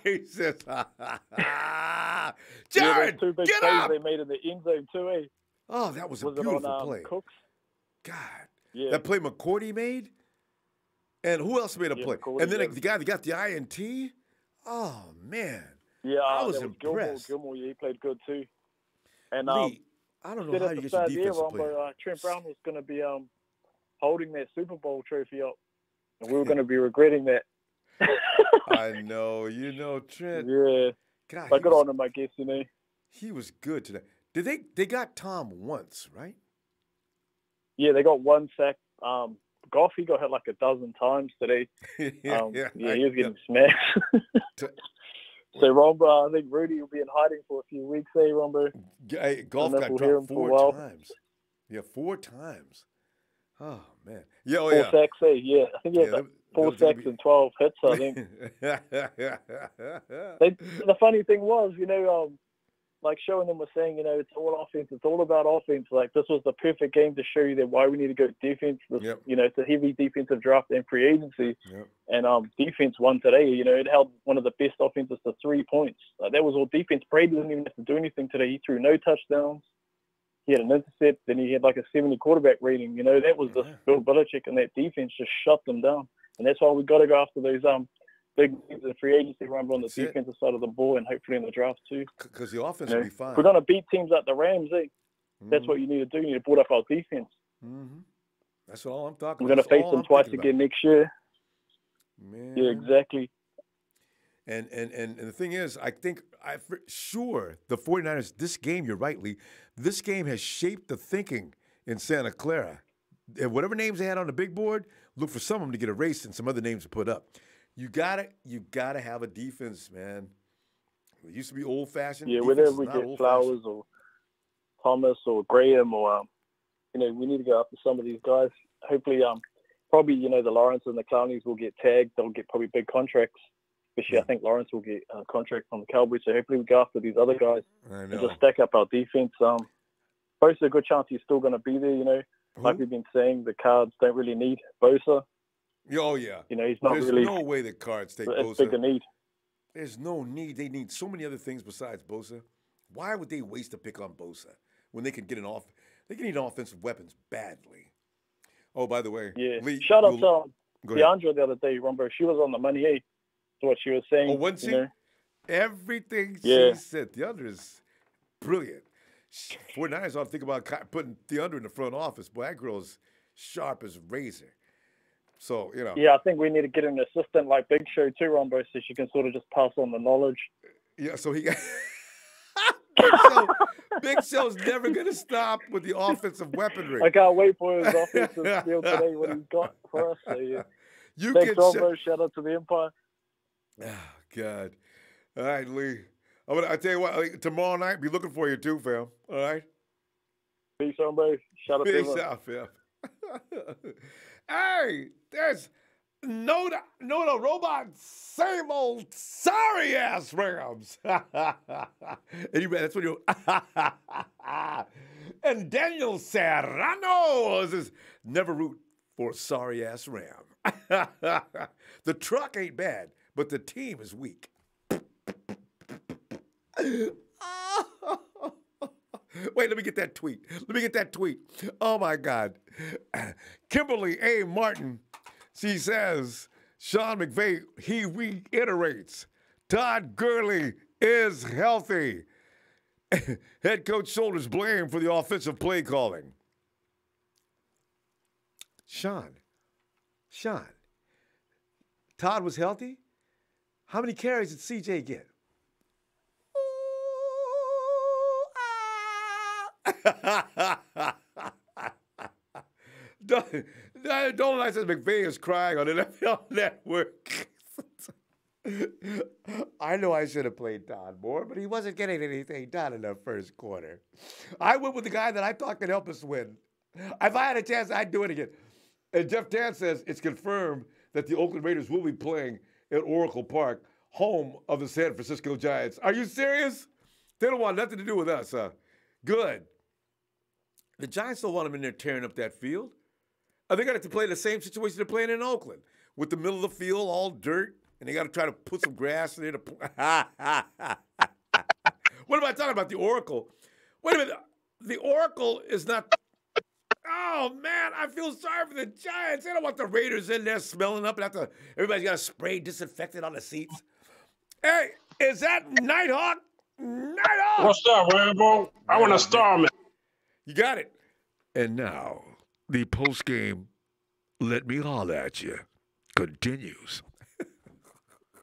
He says, Jared, two big get plays up. they made in the end zone too, eh? Oh, that was a beautiful play. Cooks? God. Yeah. That play McCourty made? And who else made a play? McCourty, and then the guy that got the INT? Oh, man. Yeah, I was impressed. Gilmore, he played good too. And Lee, I don't know how you get your defense to play. Trent Brown was going to be holding that Super Bowl trophy up, and we were going to be regretting that. I know. Trent. Yeah. God, but good on him, I guess, He was good today. They got Tom once, right? Yeah, they got one sack. Goff, he got hit like a dozen times today. He was getting smashed. So, Ronbo, I think Rudy will be in hiding for a few weeks, Ronbo? Hey, Goff got dropped 4 times. Yeah, 4 times. Oh, man. Yeah, 4 sacks, yeah. I think he had 4 sacks and 12 hits, I think. The funny thing was, like showing them was saying, it's all offense. It's all about offense. Like, this was the perfect game to show you that why we need to go defense. It's a heavy defensive draft and free agency. Yep. And defense won today. It held one of the best offenses to 3 points. That was all defense. Brady didn't even have to do anything today. He threw no touchdowns. He had an intercept, then he had like a 70 quarterback rating. You know, that was just Bill Belichick, and that defense just shut them down. And that's why we got to go after those big names in free agency, Ronbo, on the defensive side of the ball, and hopefully in the draft too. Because the offense will be fine. If we're going to beat teams like the Rams, that's what you need to do. You need to build up our defense. That's all I'm talking about. We're going to face them twice again next year. Man. Yeah, exactly. And the thing is, I think, for sure, the 49ers, this game, you're right, Lee, this game has shaped the thinking in Santa Clara. And whatever names they had on the big board, look for some of them to get erased and some other names to put up. You gotta have a defense, man. It used to be old-fashioned. Yeah, whether we get Flowers or Thomas or Graham or, we need to go after some of these guys. Hopefully, probably, the Lawrence and the Clownies will get tagged. They'll get probably big contracts. Especially, I think Lawrence will get a contract from the Cowboys. So hopefully we go after these other guys and just stack up our defense. Bosa's a good chance he's still going to be there, Like we've been saying, the Cards don't really need Bosa. Oh, yeah. He's not There's really... no way the Cards take Bosa. It's big a need. There's no need. They need so many other things besides Bosa. Why would they waste a pick on Bosa when they can get they can need offensive weapons badly? Oh, by the way. Yeah. Lee, shout out to Deandra the other day, Ronbo. She was on the money, what she was saying. Oh, wasn't she? Everything she said. DeAndre is brilliant. 49ers ought to think about putting DeAndre in the front office. Boy, that girl's sharp as a razor. So, Yeah, I think we need to get an assistant like Big Show too, Ronbo, so she can sort of just pass on the knowledge. Yeah, so he got... Big Show's never going to stop with the offensive weaponry. I can't wait for his offensive skill today, what he's got for us. So, yeah. Thanks, Ronbo. Shout out to the Empire. Oh, God. All right, Lee. I tell you what, tomorrow night, be looking for you too, fam. All right? Peace, Ronbo. Shout out to Peace out, fam. Hey, there's no robot, same old sorry-ass Rams. And that's what you... And Daniel Serrano says, never root for a sorry-ass Ram. The truck ain't bad, but the team is weak. Wait, let me get that tweet. Oh, my God. Kimberly A. Martin, she says, Sean McVay, he reiterates, Todd Gurley is healthy. Head coach shoulders blame for the offensive play calling. Sean, Todd was healthy? How many carries did CJ get? Dolan says McVay is crying on NFL Network. I know I should have played Todd more, but he wasn't getting anything done in the first quarter. I went with the guy that I thought could help us win. If I had a chance, I'd do it again. And Jeff Tan says it's confirmed that the Oakland Raiders will be playing at Oracle Park, home of the San Francisco Giants. Are you serious? They don't want nothing to do with us, huh? Good. The Giants don't want them in there tearing up that field. Are they going to have to play the same situation they're playing in Oakland, with the middle of the field all dirt, and they got to try to put some grass in there to What am I talking about, the Oracle? Wait a minute. The Oracle is not... Oh, man, I feel sorry for the Giants. They don't want the Raiders in there smelling up and everybody's got to spray disinfectant on the seats. Hey, is that Nighthawk? Nighthawk! What's up, Ronbo? I want to star me. You got it. And now, the post-game Let Me Holler At You continues.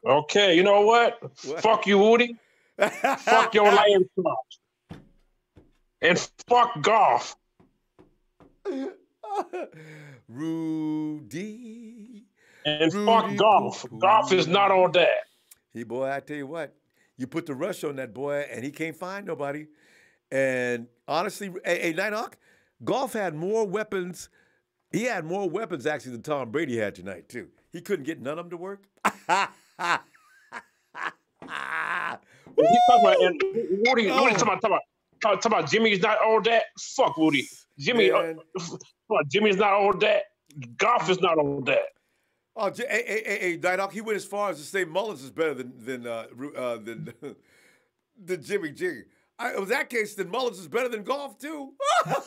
Okay, you know what? Fuck you, Woody. Fuck your land clubs. And fuck golf. Rudy. And fuck golf. Golf is not all that. Hey, boy, I tell you what. You put the rush on that boy, and he can't find nobody. And honestly, hey, Nighthawk, golf had more weapons. He had more weapons, actually, than Tom Brady had tonight, too. He couldn't get none of them to work. Woody talking about Jimmy's not all that. Fuck Woody. Jimmy's not all that. Golf is not all that. Oh, hey, Nighthawk, he went as far as to say Mullins is better than Jimmy G. It was that case, then Mullins is better than Goff, too. Man,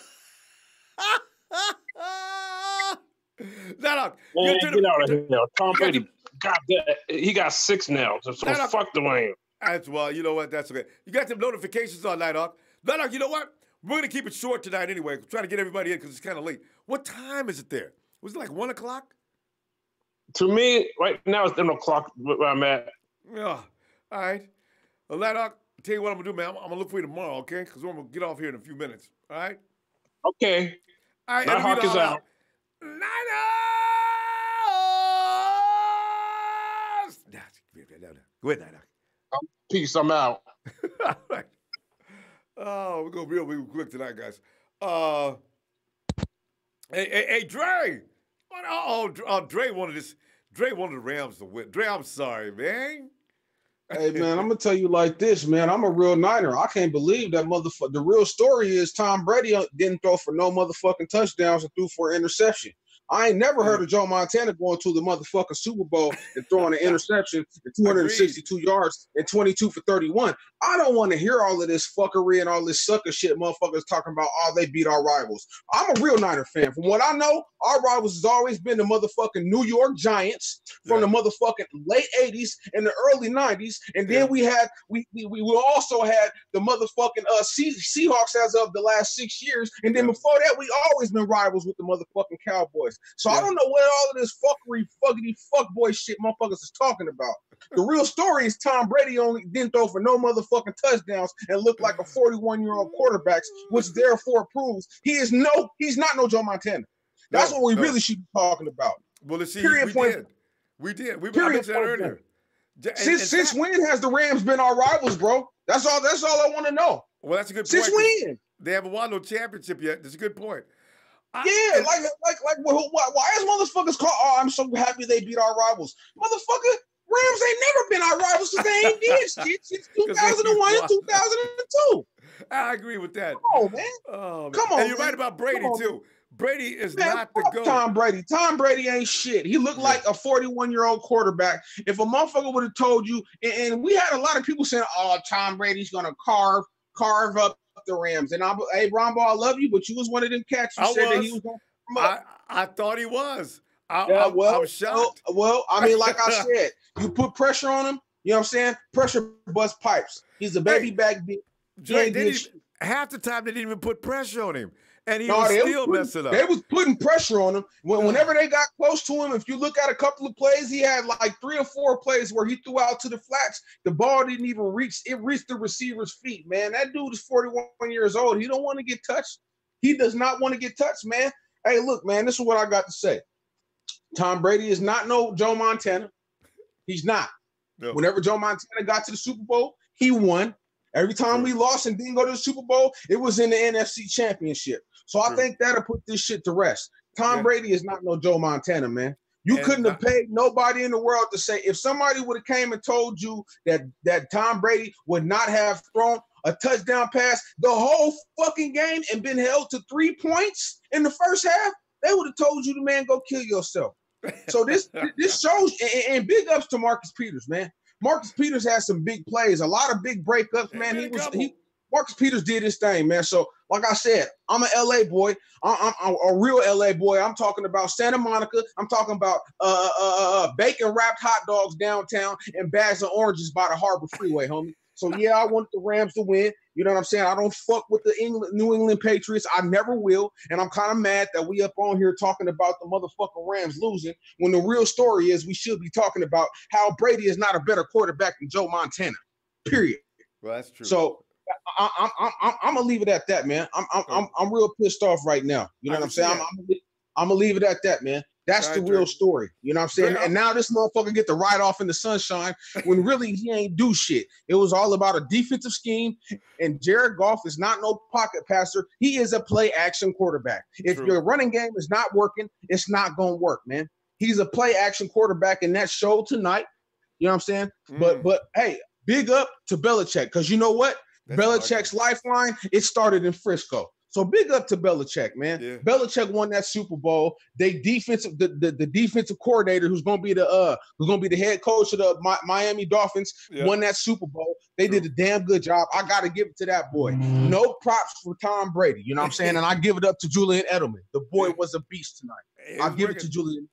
get out of here. Tom Brady got that. He got 6 now. So fuck the Rams. That's, well, you know what? That's okay. You got them notifications on, Nighthawk. Nighthawk, you know what? We're going to keep it short tonight anyway. We're trying to get everybody in because it's kind of late. What time is it there? Was it like 1 o'clock? To me, right now it's 10 o'clock where I'm at. Yeah. All right. Well, Nighthawk, I'll tell you what I'm going to do, man. I'm going to look for you tomorrow, okay? Because we're going to get off here in a few minutes. All right? Okay. All right. Nighthawk is out. Niners! Go ahead, Nighthawk. Peace. I'm out. All right. Oh, we're going to be real quick tonight, guys. Hey, Dre. Dre wanted this. Dre wanted the Rams to win. Dre, I'm sorry, man. Hey, man, I'm going to tell you like this, man. I'm a real Niner. I can't believe that motherfucker. The real story is Tom Brady didn't throw for no motherfucking touchdowns and threw for an interception. I ain't never heard of Joe Montana going to the motherfucking Super Bowl and throwing an interception and 262 yards and 22 for 31. I don't want to hear all of this fuckery and all this sucker shit motherfuckers talking about, they beat our rivals. I'm a real Niner fan. From what I know, our rivals has always been the motherfucking New York Giants from the motherfucking late 80s and the early 90s. And then we also had the motherfucking Seahawks as of the last 6 years. And then before that, we always been rivals with the motherfucking Cowboys. So I don't know what all of this fuckity fuckboy shit motherfuckers is talking about. The real story is Tom Brady only didn't throw for no motherfucking touchdowns and looked like a 41-year-old quarterback, which therefore proves he's not no Joe Montana. That's what we really should be talking about. Well, let's see. We did. We mentioned that earlier. Since when has the Rams been our rivals, bro? That's all I want to know. Well, that's a good point. Since when? They haven't won no championship yet. That's a good point. Why is motherfuckers call? Oh, I'm so happy they beat our rivals. Motherfucker, Rams ain't never been our rivals because they ain't did shit since 2001 and 2002. I agree with that. Come on, man. Come on, and you're right about Brady, too. Brady is not the GOAT. Tom Brady. Tom Brady ain't shit. He looked like a 41-year-old quarterback. If a motherfucker would have told you, and we had a lot of people saying, Tom Brady's going to carve up the Rams. And hey, Ronbo, I love you, but you was one of them cats who said that he was going to come up. I thought he was. I'm shocked. Well, I mean, like I said, you put pressure on him, you know what I'm saying? Pressure bust pipes. He's a baby back bitch. Half the time they didn't even put pressure on him. And he was still messing up. They was putting pressure on him. Whenever they got close to him, if you look at a couple of plays, he had like 3 or 4 plays where he threw out to the flats. The ball didn't even reach. It reached the receiver's feet, man. That dude is 41 years old. He don't want to get touched. He does not want to get touched, man. Hey, look, man, this is what I got to say. Tom Brady is not no Joe Montana. He's not. No. Whenever Joe Montana got to the Super Bowl, he won. Every time we lost and didn't go to the Super Bowl, it was in the NFC Championship. So I think that'll put this shit to rest. Tom Brady is not no Joe Montana, man. You couldn't have paid nobody in the world to say, if somebody would have came and told you that Tom Brady would not have thrown a touchdown pass the whole fucking game and been held to 3 points in the first half, they would have told you, the man, go kill yourself. So this shows, and big ups to Marcus Peters, man. Marcus Peters had some big plays, a lot of big breakups, man. Marcus Peters did his thing, man. So, like I said, I'm an LA boy. I'm a real LA boy. I'm talking about Santa Monica. I'm talking about bacon wrapped hot dogs downtown and bags of oranges by the Harbor Freeway, homie. So yeah, I want the Rams to win. You know what I'm saying? I don't fuck with the New England Patriots. I never will. And I'm kind of mad that we up on here talking about the motherfucking Rams losing when the real story is we should be talking about how Brady is not a better quarterback than Joe Montana. Period. Well, that's true. So I'm gonna leave it at that, man. I'm real pissed off right now. You know what I'm saying? I'm gonna leave it at that, man. That's the real story. You know what I'm saying? And now this motherfucker get to ride off in the sunshine when really he ain't do shit. It was all about a defensive scheme, and Jared Goff is not no pocket passer. He is a play-action quarterback. If your running game is not working, it's not going to work, man. He's a play-action quarterback, and that showed tonight. You know what I'm saying? But hey, big up to Belichick, because you know what? Belichick's lifeline, it started in Frisco. So big up to Belichick, man. Yeah. Belichick won that Super Bowl. The defensive coordinator who's gonna be the head coach of the Miami Dolphins won that Super Bowl. They did a damn good job. I gotta give it to that boy. No props for Tom Brady. You know what I'm saying? And I give it up to Julian Edelman. The boy was a beast tonight. I'll give it to Julian.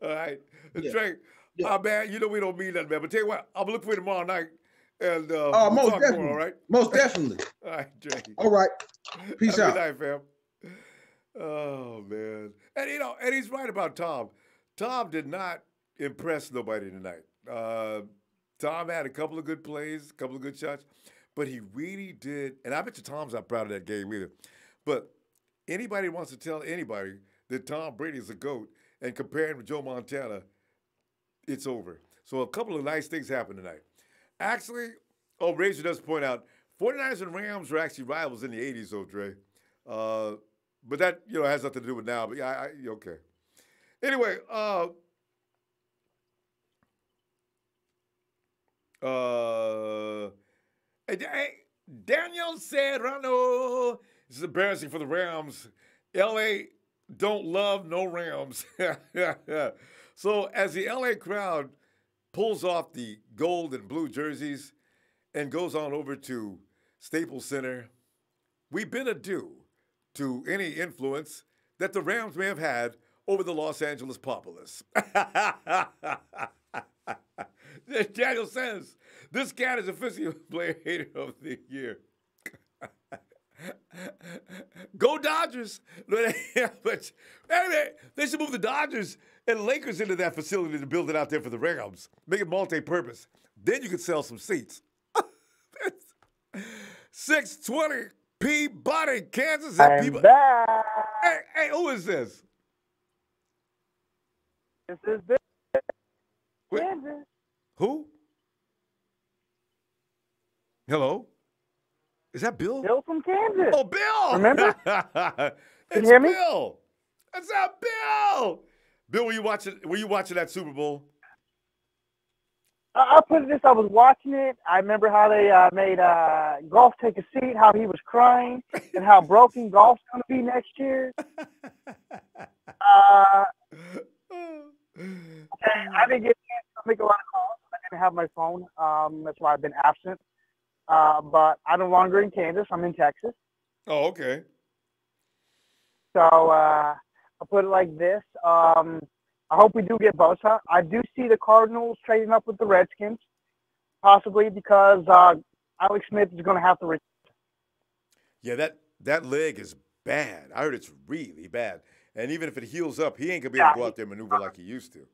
All right. Drake, man, you know we don't mean that, man. But tell you what, I'm gonna look for you tomorrow night. And we'll talk more, all right? Most definitely. All right, Drake. All right. Peace out. Good night, fam. Oh, man. And, you know, and he's right about Tom. Tom did not impress nobody tonight. Tom had a couple of good plays, a couple of good shots, but he really did. And I bet you Tom's not proud of that game either. But anybody wants to tell anybody that Tom Brady is a GOAT and compare him to Joe Montana, it's over. So a couple of nice things happened tonight. Actually, Razor does point out, 49ers and Rams were actually rivals in the 80s, though, Dre. But that, you know, has nothing to do with now. But, yeah, okay. Anyway, Daniel Serrano. This is embarrassing for the Rams. L.A. don't love no Rams. So as the L.A. crowd pulls off the gold and blue jerseys and goes on over to Staples Center, we bid adieu to any influence that the Rams may have had over the Los Angeles populace. Daniel says, this cat is officially player hater of the year. Go Dodgers. But anyway, they should move the Dodgers and Lakers into that facility to build it out there for the Rams. Make it multi-purpose. Then you could sell some seats. 620 Peabody, Kansas. I'm back. Hey, who is this? This is Bill. Kansas. Who? Hello? Is that Bill? Bill from Kansas. Oh, Bill! Remember? It's you hear me? Bill. It's not Bill. Bill, were you watching that Super Bowl? I'll put it this: I was watching it. I remember how they made Golf take a seat, how he was crying, and how broken Golf's going to be next year. I didn't get a chance to make a lot of calls. I didn't have my phone. That's why I've been absent. But I'm no longer in Kansas. I'm in Texas. Oh, okay. So I'll put it like this. I hope we do get Bosa. I do see the Cardinals trading up with the Redskins, possibly because Alex Smith is going to have to retire. Yeah, that leg is bad. I heard it's really bad. And even if it heals up, he ain't going to be able to go out there and maneuver like he used to.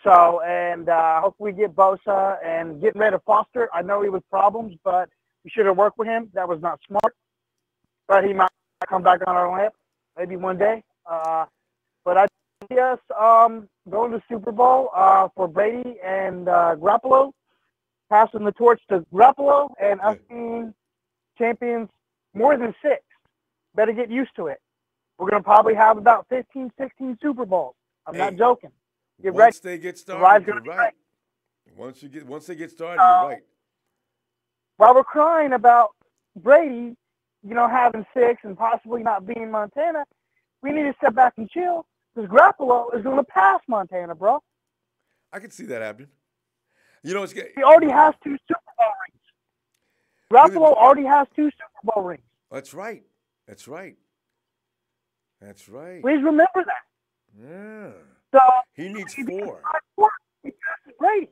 So, and I hope we get Bosa and get rid of Foster. I know he was problems, but we should have worked with him. That was not smart. But he might come back on our lap maybe one day. But I see us going to Super Bowl for Brady and Garoppolo, passing the torch to Garoppolo, and us being champions more than 6. Better get used to it. We're going to probably have about 15, 16 Super Bowls. I'm not joking. Get ready. Once they get started, you're right. Once they get started, you're right. While we're crying about Brady, having 6 and possibly not being Montana, we need to step back and chill because Garoppolo is going to pass Montana, bro. I can see that happening. He already has 2 Super Bowl rings. Garoppolo already has 2 Super Bowl rings. That's right. That's right. That's right. Please remember that. Yeah. So he needs 4. Brady.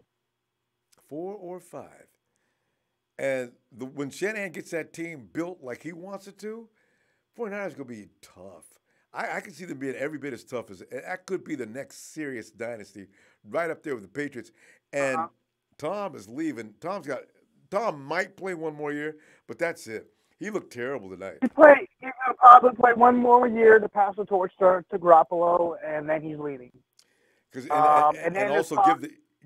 4 or 5. And when Shanahan gets that team built like he wants it to, 49ers is going to be tough. I can see them being every bit as tough as – that could be the next serious dynasty right up there with the Patriots. And Tom is leaving. Tom might play one more year, but that's it. He looked terrible tonight. He's going to probably play one more year to pass the torch to Garoppolo, and then he's leaving. And also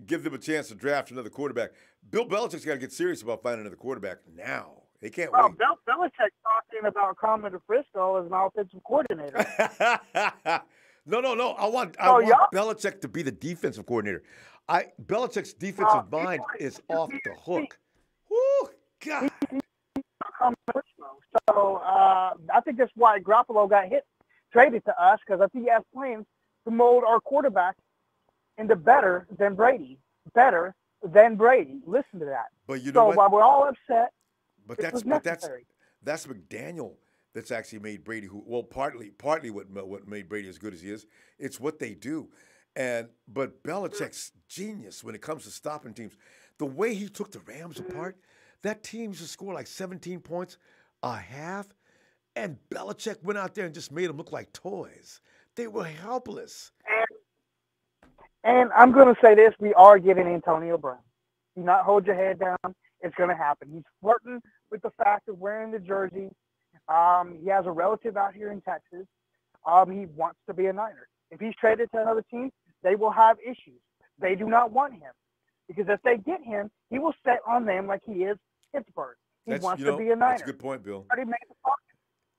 give them a chance to draft another quarterback. Bill Belichick's got to get serious about finding another quarterback now. They can't wait. Bill Belichick talking about coming to Frisco as an offensive coordinator. No. I want Belichick to be the defensive coordinator. Belichick's defensive mind is off the hook. Woo, God. So I think that's why Garoppolo got traded to us, because I think he has plans to mold our quarterback into better than Brady. Better than Brady. Listen to that. But you know what? While we're all upset, But it was that's necessary. that's McDaniel that's actually made Brady partly what made Brady as good as he is. It's what they do. But Belichick's genius when it comes to stopping teams. The way he took the Rams apart, that team used to score like 17 points a half, and Belichick went out there and just made them look like toys. They were helpless. And I'm going to say this, we are getting Antonio Brown. Do not hold your head down. It's going to happen. He's flirting with the fact of wearing the jersey. He has a relative out here in Texas. He wants to be a Niner. If he's traded to another team, they will have issues. They do not want him. Because if they get him, he will set on them like he is Pittsburgh. He wants to be a Niner. That's a good point, Bill.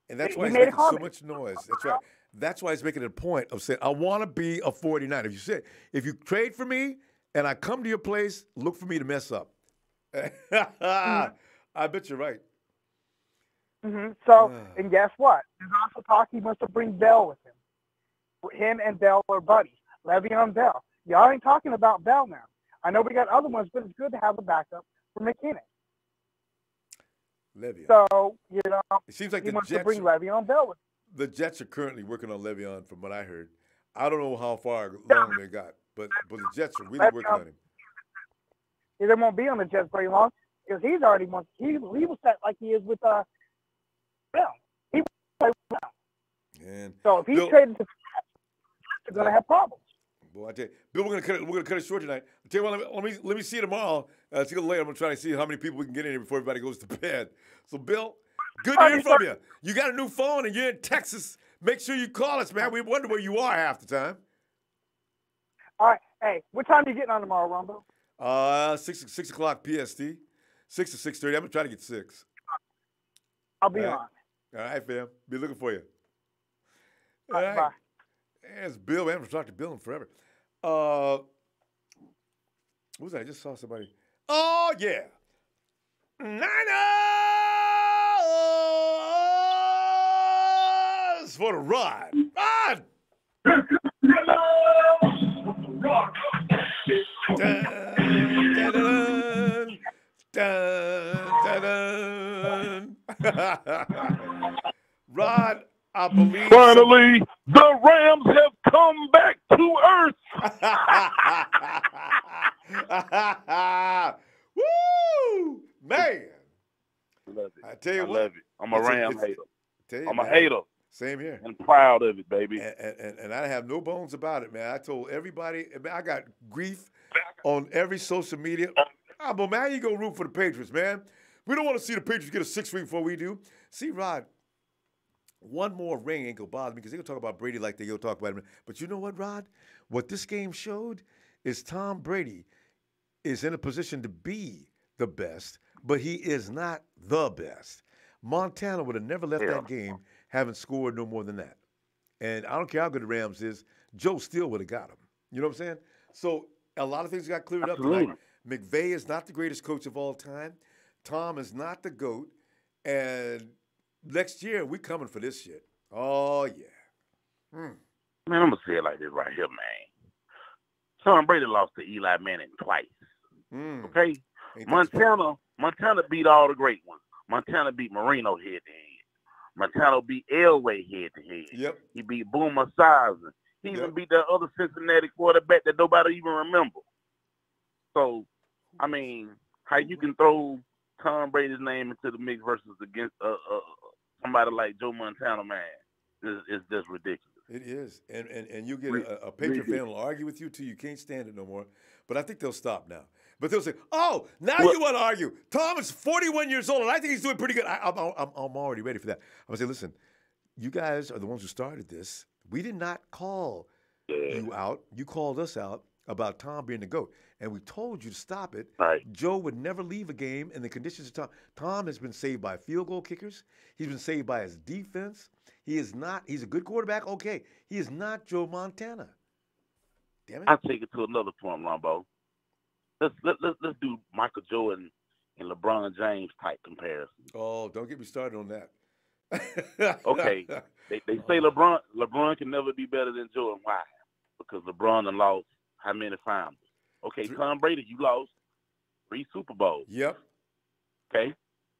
And that's why he's made making so much noise. That's right. That's why he's making a point of saying, I want to be a 49er. If you trade for me and I come to your place, look for me to mess up. I bet you're right. Mm-hmm. So, and guess what? There's also talk he wants to bring Bell with him. Him and Bell are buddies. Le'Veon Bell. Y'all ain't talking about Bell now. I know we got other ones, but it's good to have a backup for McKinnon. Le'Veon. So, it seems like he wants Jets, to bring Le'Veon Bell with him. The Jets are currently working on Le'Veon, from what I heard. I don't know how far along they got, but the Jets are really working on him. He won't be on the Jets very long because he's already he was set like he is with Bell. He was with Bell. And so if he's traded to the Jets, they're going to have problems. Boy, I tell you, Bill, we're gonna cut it short tonight. I tell you what, let me see you tomorrow. See you later. I'm gonna try to see how many people we can get in here before everybody goes to bed. So, Bill, good to hear from you. You got a new phone and you're in Texas. Make sure you call us, man. We wonder where you are half the time. All right. Hey, what time are you getting on tomorrow, Ronbo? 6 o'clock PST. 6 to 6:30. I'm gonna try to get 6. I'll be on. All right, fam. Be looking for you. All right. Bye. It's Bill. We haven't talked to Bill in forever. What was that? I just saw somebody. Oh, yeah. Niners for the ride. Ride! Dun, dun, dun, dun, dun. Rod, I believe. Finally, the Rams have come back to earth. Woo! Man. Love it. I tell you what. Love it. I'm a Ram hater. I'm a man, hater. Same here. And proud of it, baby. And I have no bones about it, man. I told everybody, man, I got grief on every social media. But man, how you go root for the Patriots, man? We don't want to see the Patriots get a 6th ring before we do. See, Rod, one more ring ain't gonna bother me because they're gonna talk about Brady like they go talk about him. But you know what, Rod? What this game showed is Tom Brady is in a position to be the best, but he is not the best. Montana would have never left that game having scored no more than that. And I don't care how good the Rams is, Joe still would have got him. You know what I'm saying? So a lot of things got cleared up tonight. McVay is not the greatest coach of all time. Tom is not the GOAT. And next year, we coming for this shit. Oh, yeah. Man, I'm going to say it like this right here, man. Tom Brady lost to Eli Manning twice. Okay? Montana beat all the great ones. Montana beat Marino head-to-head. Montana beat Elway head-to-head. Yep. He beat Boomer Esiason. He even beat that other Cincinnati quarterback that nobody even remember. So, I mean, how you can throw Tom Brady's name into the mix versus against somebody like Joe Montana, man, is just ridiculous. It is. And you get a Patriot fan will argue with you till you can't stand it no more. But I think they'll stop now. But they'll say, oh, now you want to argue. Tom is 41 years old, and I think he's doing pretty good. I'm already ready for that. I'm going to say, listen, you guys are the ones who started this. We did not call you out. You called us out about Tom being the GOAT. And we told you to stop it. Right. Joe would never leave a game in the conditions of Tom. Tom has been saved by field goal kickers. He's been saved by his defense. He's a good quarterback, okay. He is not Joe Montana. Damn it. I'll take it to another point, Ronbo. Let's do Michael Jordan and LeBron James type comparison. Oh, don't get me started on that. Okay, they say LeBron can never be better than Jordan. Why? Because LeBron done lost how many finals? Okay, Tom Brady, you lost 3 Super Bowls. Yep. Okay,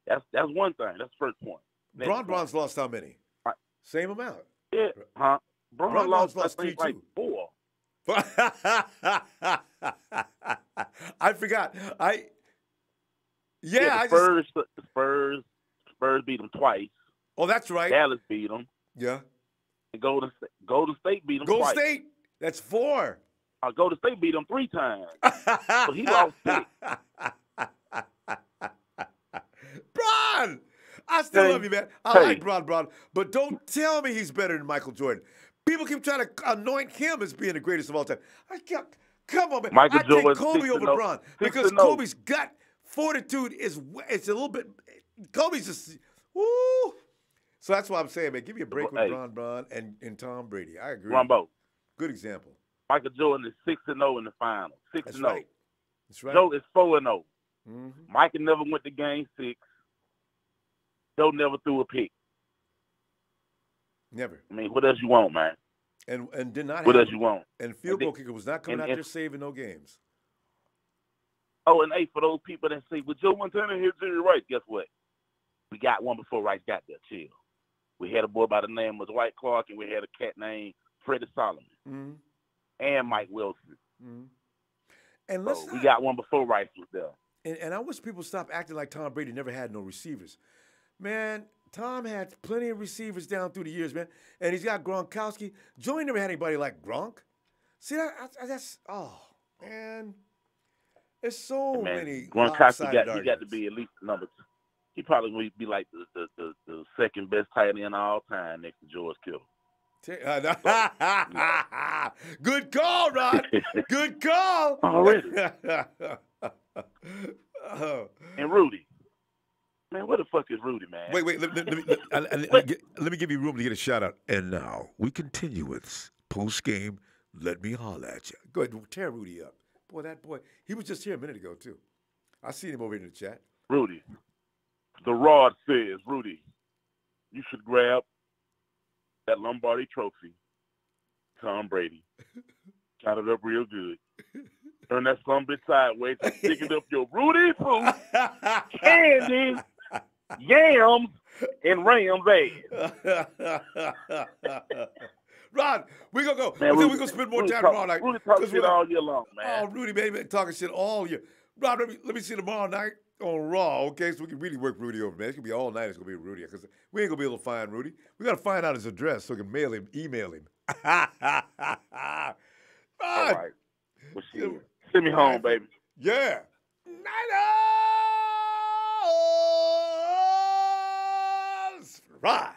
that's one thing. That's the first point. Bron's lost how many? Right. Same amount. Yeah, huh? Bron lost 3 like too. 4. I forgot. Spurs beat them twice. Oh, that's right. Dallas beat them. Yeah. And Golden State beat them Golden twice. State. That's 4. Golden State beat them 3 times. So he lost 6. Bron! I still love you, man. I like Bron, but don't tell me he's better than Michael Jordan. People keep trying to anoint him as being the greatest of all time. Come on, man. I take Kobe over Bron because Kobe's gut fortitude is a little bit. Kobe's just woo. So that's why I'm saying, man, give me a break with Bron and Tom Brady. I agree. Ronbo. Good example. Michael Jordan is 6-0 in the final. 6-0. That's right. That's right. Joe is 4-0. Mm-hmm. Michael never went to game 6. Joe never threw a pick. Never. I mean, what else you want, man? And did not. What else you want? And field goal kicker was not coming out there saving no games. Oh, and for those people that say, well, Joe Montana here, Jerry Rice, guess what? We got one before Rice got there. Chill. We had a boy by the name of Dwight Clark, and we had a cat named Freddie Solomon. Mm-hmm. And Mike Wilson. Mm-hmm. And we got one before Rice was there. And I wish people stop acting like Tom Brady never had no receivers. Man, Tom had plenty of receivers down through the years, man. And he's got Gronkowski. Joey never had anybody like Gronk. See, that's, man. There's so many Gronkowski got to be at least number 2. He probably would be like the second best tight end of all time next to George Kittle. Good call, Ron. Good call. Already. And Rudy. Man, where the fuck is Rudy, man? Wait. Let me give you room to get a shout out. And now we continue with Postgame. Let me holler at you. Go ahead, tear Rudy up. Boy, that boy. He was just here a minute ago, too. I seen him over here in the chat. Rudy. The Rod says, Rudy, you should grab that Lombardi trophy, Tom Brady. Count it up real good. Turn that sumbitch sideways and stick it up your Rudy food, candy, yams, and Rams ass. Ron, we're going to go. Man, we're going to spend more time tomorrow night. Rudy talking shit all year long, man. Oh, Rudy, baby, talking shit all year. Ron, let me see you tomorrow night on Raw, okay? So we can really work Rudy over, man. It's going to be all night. It's going to be Rudy because we ain't going to be able to find Rudy. We got to find out his address so we can email him. Ron. All right. Well, shit. Send me home, baby. Yeah. Niners ride.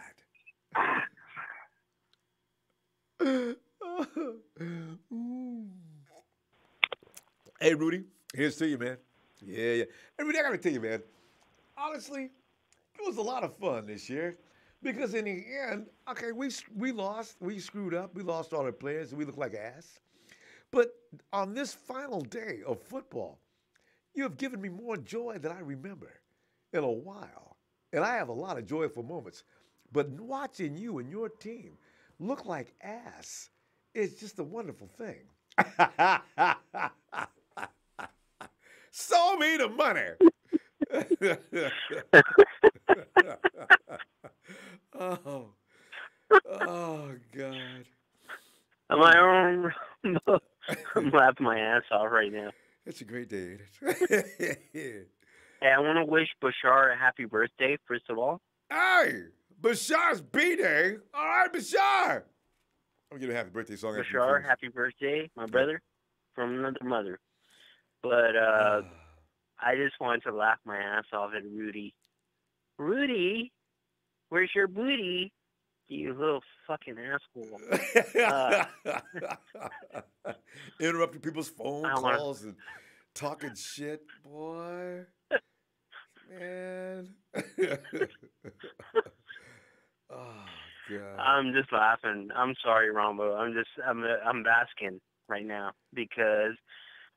Hey, Rudy. Here's to you, man. Yeah. Hey, Rudy, I got to tell you, man. Honestly, it was a lot of fun this year because in the end, okay, we lost. We screwed up. We lost all our players, and we looked like ass. But on this final day of football, you have given me more joy than I remember in a while. And I have a lot of joyful moments. But watching you and your team look like ass is just a wonderful thing. Sow me the money. Oh, God. I'm laughing my ass off right now. It's a great day, ain't it? Hey, I want to wish Bashar a happy birthday, first of all. Hey, Bashar's B-Day. All right, Bashar. I'm going to give a happy birthday song. Bashar, happy birthday, my brother, from another mother. But I just wanted to laugh my ass off at Rudy. Rudy, where's your booty? You little fucking asshole. Interrupting people's phone calls and talking shit, boy. Man. Oh, God. I'm just laughing. I'm sorry, Ronbo. I'm basking right now because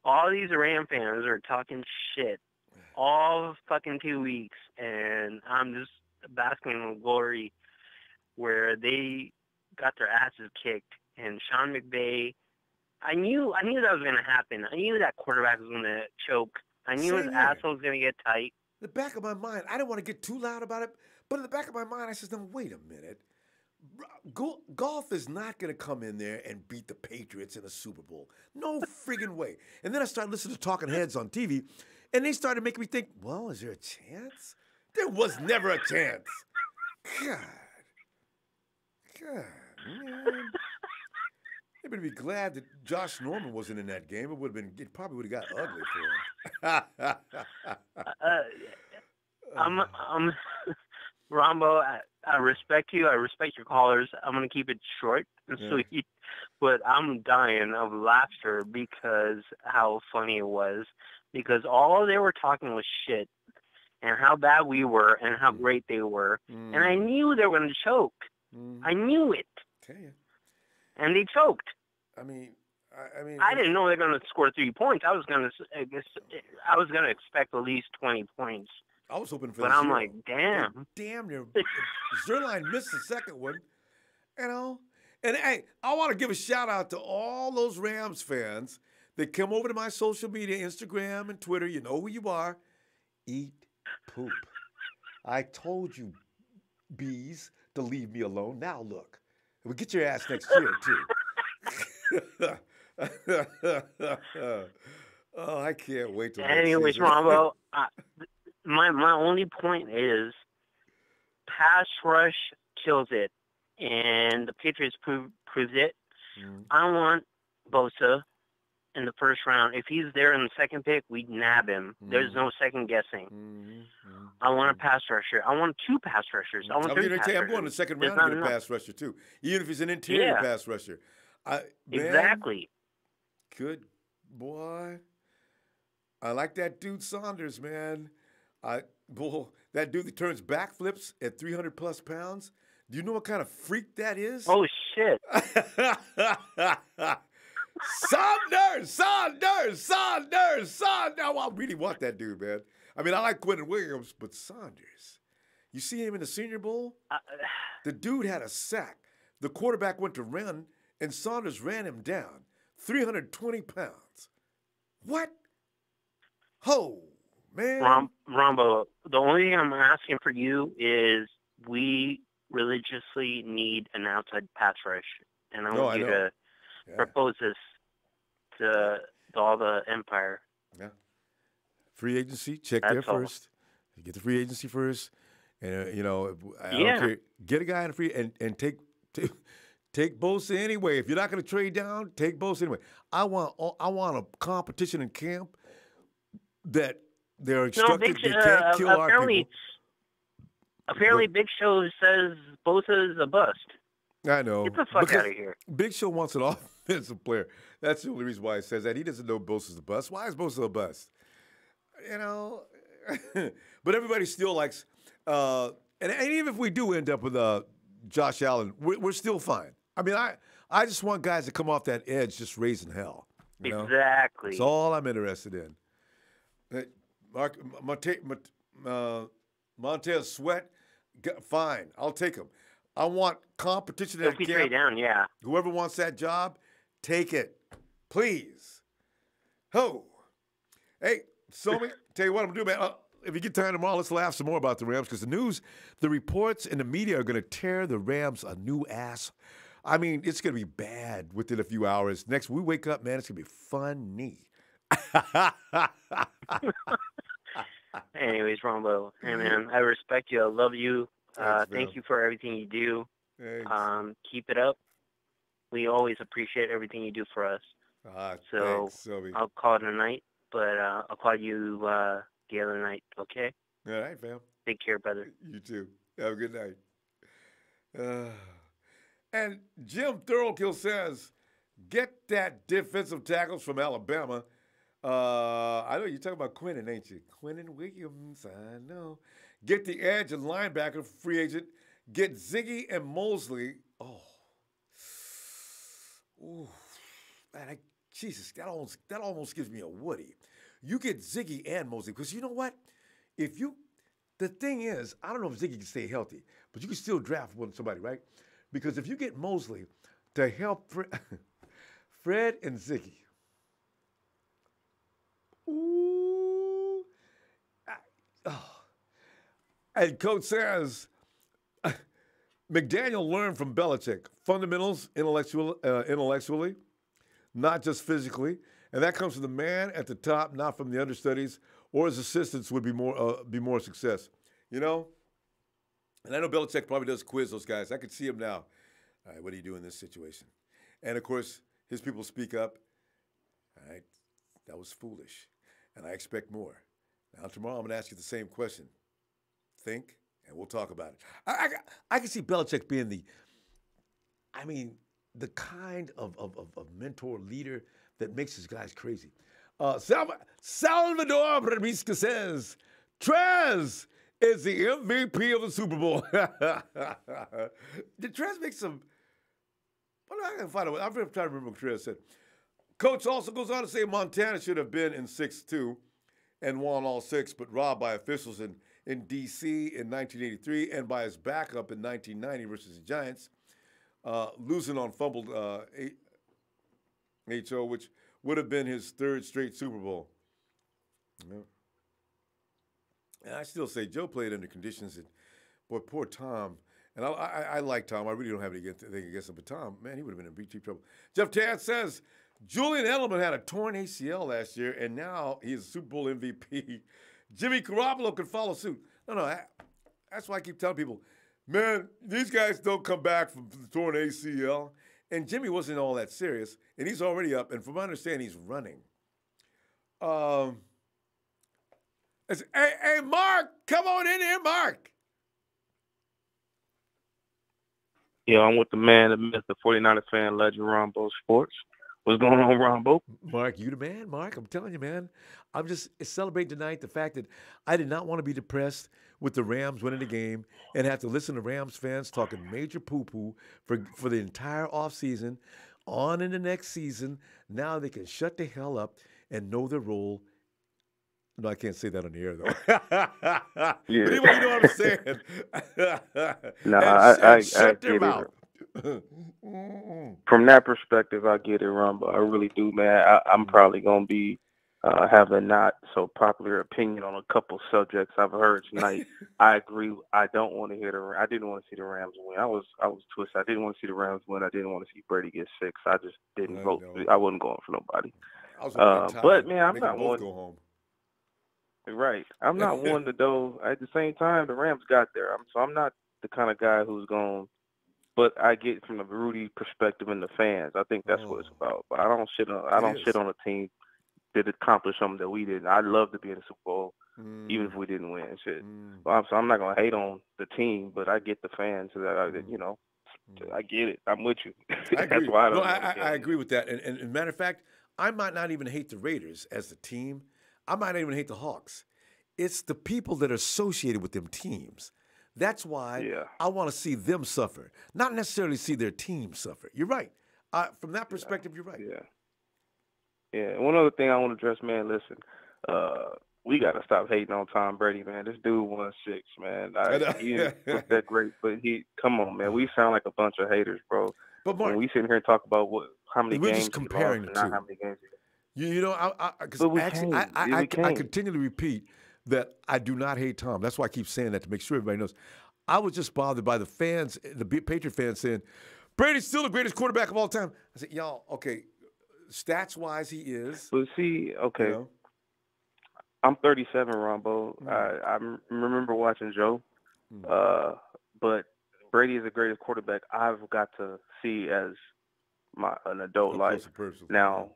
all these Ram fans are talking shit all fucking 2 weeks, and I'm just basking in glory where they got their asses kicked, and Sean McVay. I knew that was going to happen. I knew that quarterback was going to choke. I knew his asshole was going to get tight. In the back of my mind, I didn't want to get too loud about it, but in the back of my mind, I said, no, wait a minute. Golf is not going to come in there and beat the Patriots in a Super Bowl. No friggin' way. And then I started listening to Talking Heads on TV, and they started making me think, well, is there a chance? There was never a chance. God, man. They better be glad that Josh Norman wasn't in that game. It probably would have got ugly for him. I'm Ronbo. I respect you. I respect your callers. I'm gonna keep it short and sweet, but I'm dying of laughter because how funny it was. Because all they were talking was shit and how bad we were and how great they were, and I knew they were gonna choke. I knew it. Tell you. And they choked. I mean, I didn't know they were going to score 3 points. I was going to expect at least 20 points. I was hoping for but I'm like, damn. Damn near. Zerline missed the second one, you know. And hey, I want to give a shout out to all those Rams fans that come over to my social media, Instagram and Twitter. You know who you are. Eat poop. I told you, bees, to leave me alone. Now look. We'll get your ass next year, too. Oh, I can't wait till anyways, Ronbo, my only point is pass rush kills it, and the Patriots proves it. I want Bosa in the first round. If he's there in the second pick, we nab him. There's no second guessing. I want a pass rusher. I want 2 pass rushers. I want 3 pass rushers. I'm going in the second round to get a pass rusher, too. Even if he's an interior pass rusher. Exactly. Good boy. I like that dude Saunders, man. That dude that turns backflips at 300-plus pounds. Do you know what kind of freak that is? Oh, shit. Saunders! I really want that dude, man. I mean, I like Quentin Williams, but Saunders. You see him in the Senior Bowl? The dude had a sack. The quarterback went to run, and Saunders ran him down. 320 pounds. What? Ho, man. Ronbo, the only thing I'm asking for you is we religiously need an outside pass rush. And I want you to propose this to all the empire. Yeah. Free agency, check there first. You get the free agency first. And, I don't care. Get a guy in a free and take Bosa anyway. If you're not going to trade down, take Bosa anyway. I want a competition in camp that they're instructed they can't kill our people. Apparently, Big Show says Bosa is a bust. I know. Get the fuck out of here. Big Show wants an offensive player. That's the only reason why he says that. He doesn't know Bosa's a bust. Why is Bosa a bust? But everybody still likes, and even if we do end up with Josh Allen, we're still fine. I mean, I just want guys to come off that edge just raising hell. Exactly. That's all I'm interested in. Montez Sweat, fine. I'll take him. I want competition at camp. Trade down, yeah. Whoever wants that job, take it. Please. Ho. Hey, Somi, tell you what I'm going to do, man. If you get time tomorrow, let's laugh some more about the Rams because the reports and the media are going to tear the Rams a new ass. I mean, it's going to be bad within a few hours. Next, we wake up, man, it's going to be funny. Anyways, Ronbo, hey, man, I respect you. I love you. Thank you for everything you do. Keep it up. We always appreciate everything you do for us. Thanks, I'll call it a night, but I'll call you the other night, okay? All right, fam. Take care, brother. You too. Have a good night. And Jim Thorokill says, get that defensive tackles from Alabama. I know you're talking about Quinnen, ain't you? Quinnen Williams, I know. Get the edge and linebacker free agent. Get Ziggy and Mosley. Oh. Ooh. Man, Jesus, that almost gives me a Woody. you get Ziggy and Mosley. Because you know what? The thing is, I don't know if Ziggy can stay healthy, but you can still draft somebody, right? Because if you get Mosley to help Fred and Ziggy, ooh, and Coach says, McDaniel learned from Belichick fundamentals intellectually, not just physically, and that comes from the man at the top, not from the understudies or his assistants would be more success. You know? And I know Belichick probably does quiz those guys. I could see him now. All right, what do you do in this situation? And, of course, his people speak up. All right, that was foolish, and I expect more. Now, tomorrow I'm going to ask you the same question. Think, and we'll talk about it. I can see Belichick being the kind of mentor leader that makes his guys crazy. Salvador Bremisca says, Trez is the MVP of the Super Bowl. Did Trez make some? Well, I can find out. I'm trying to remember what Trez said. Coach also goes on to say Montana should have been in 6-2 and won all 6, but robbed by officials in D.C. in 1983 and by his backup in 1990 versus the Giants, losing on fumbled HO, which would have been his 3rd straight Super Bowl. Yeah. And I still say Joe played under conditions that, boy, poor Tom. And I like Tom. I really don't have anything against him. But Tom, man, he would have been in deep trouble. Jeff Tan says, Julian Edelman had a torn ACL last year, and now he's a Super Bowl MVP. Jimmy Garoppolo could follow suit. No, that's why I keep telling people, man, these guys don't come back from the torn ACL. And Jimmy wasn't all that serious, and he's already up. And from my understanding, he's running. Hey, Mark, come on in here, Mark. Yeah, I'm with the man, the myth, the 49er fan, legend, Ronbo Sports. What's going on, Ronbo? Mark, you the man, Mark. I'm telling you, man. I'm just celebrating tonight the fact that I did not want to be depressed with the Rams winning the game and have to listen to Rams fans talking major poo-poo for the entire offseason, on in the next season. Now they can shut the hell up and know their role. No, I can't say that on the air, though. Yeah. But anyway, you know what I'm saying. No, I shut their get mouth. From that perspective, I get it, Rumble. I really do, man. I'm probably going to be have a not so popular opinion on a couple subjects I've heard tonight. I agree. I don't want to hear I didn't want to see the Rams win. I was twisted. I didn't want to see the Rams win. I didn't want to see Brady get 6. I just didn't vote. I wasn't going for nobody. But man, I'm not one. Go home. Right. I'm not one to though. At the same time, the Rams got there. So I'm not the kind of guy who's going. But I get from the Rudy perspective and the fans. I think that's what it's about. But I don't shit on a team that accomplished something that we didn't. I'd love to be in the Super Bowl, even if we didn't win and shit. So I'm not gonna hate on the team, but I get the fans. I get it. I'm with you. I agree. That's why I agree with that. And matter of fact, I might not even hate the Raiders as the team. I might not even hate the Hawks. It's the people that are associated with them teams. That's why I want to see them suffer, not necessarily see their team suffer. You're right. From that perspective, you're right. Yeah. One other thing I want to address, man, listen, we got to stop hating on Tom Brady, man. This dude won 6, man. He was that great, but come on, man. We sound like a bunch of haters, bro. But Mark, when we sit here and talk about how many we're games just comparing he lost, the two. not how many games he lost. You know, I continue to repeat that I do not hate Tom. That's why I keep saying that, to make sure everybody knows. I was just bothered by the fans, the Patriot fans saying, Brady's still the greatest quarterback of all time. I said, y'all, okay, stats-wise he is. But see, okay, you know? I'm 37, Ronbo. I remember watching Joe, but Brady is the greatest quarterback I've got to see as an adult life. Now,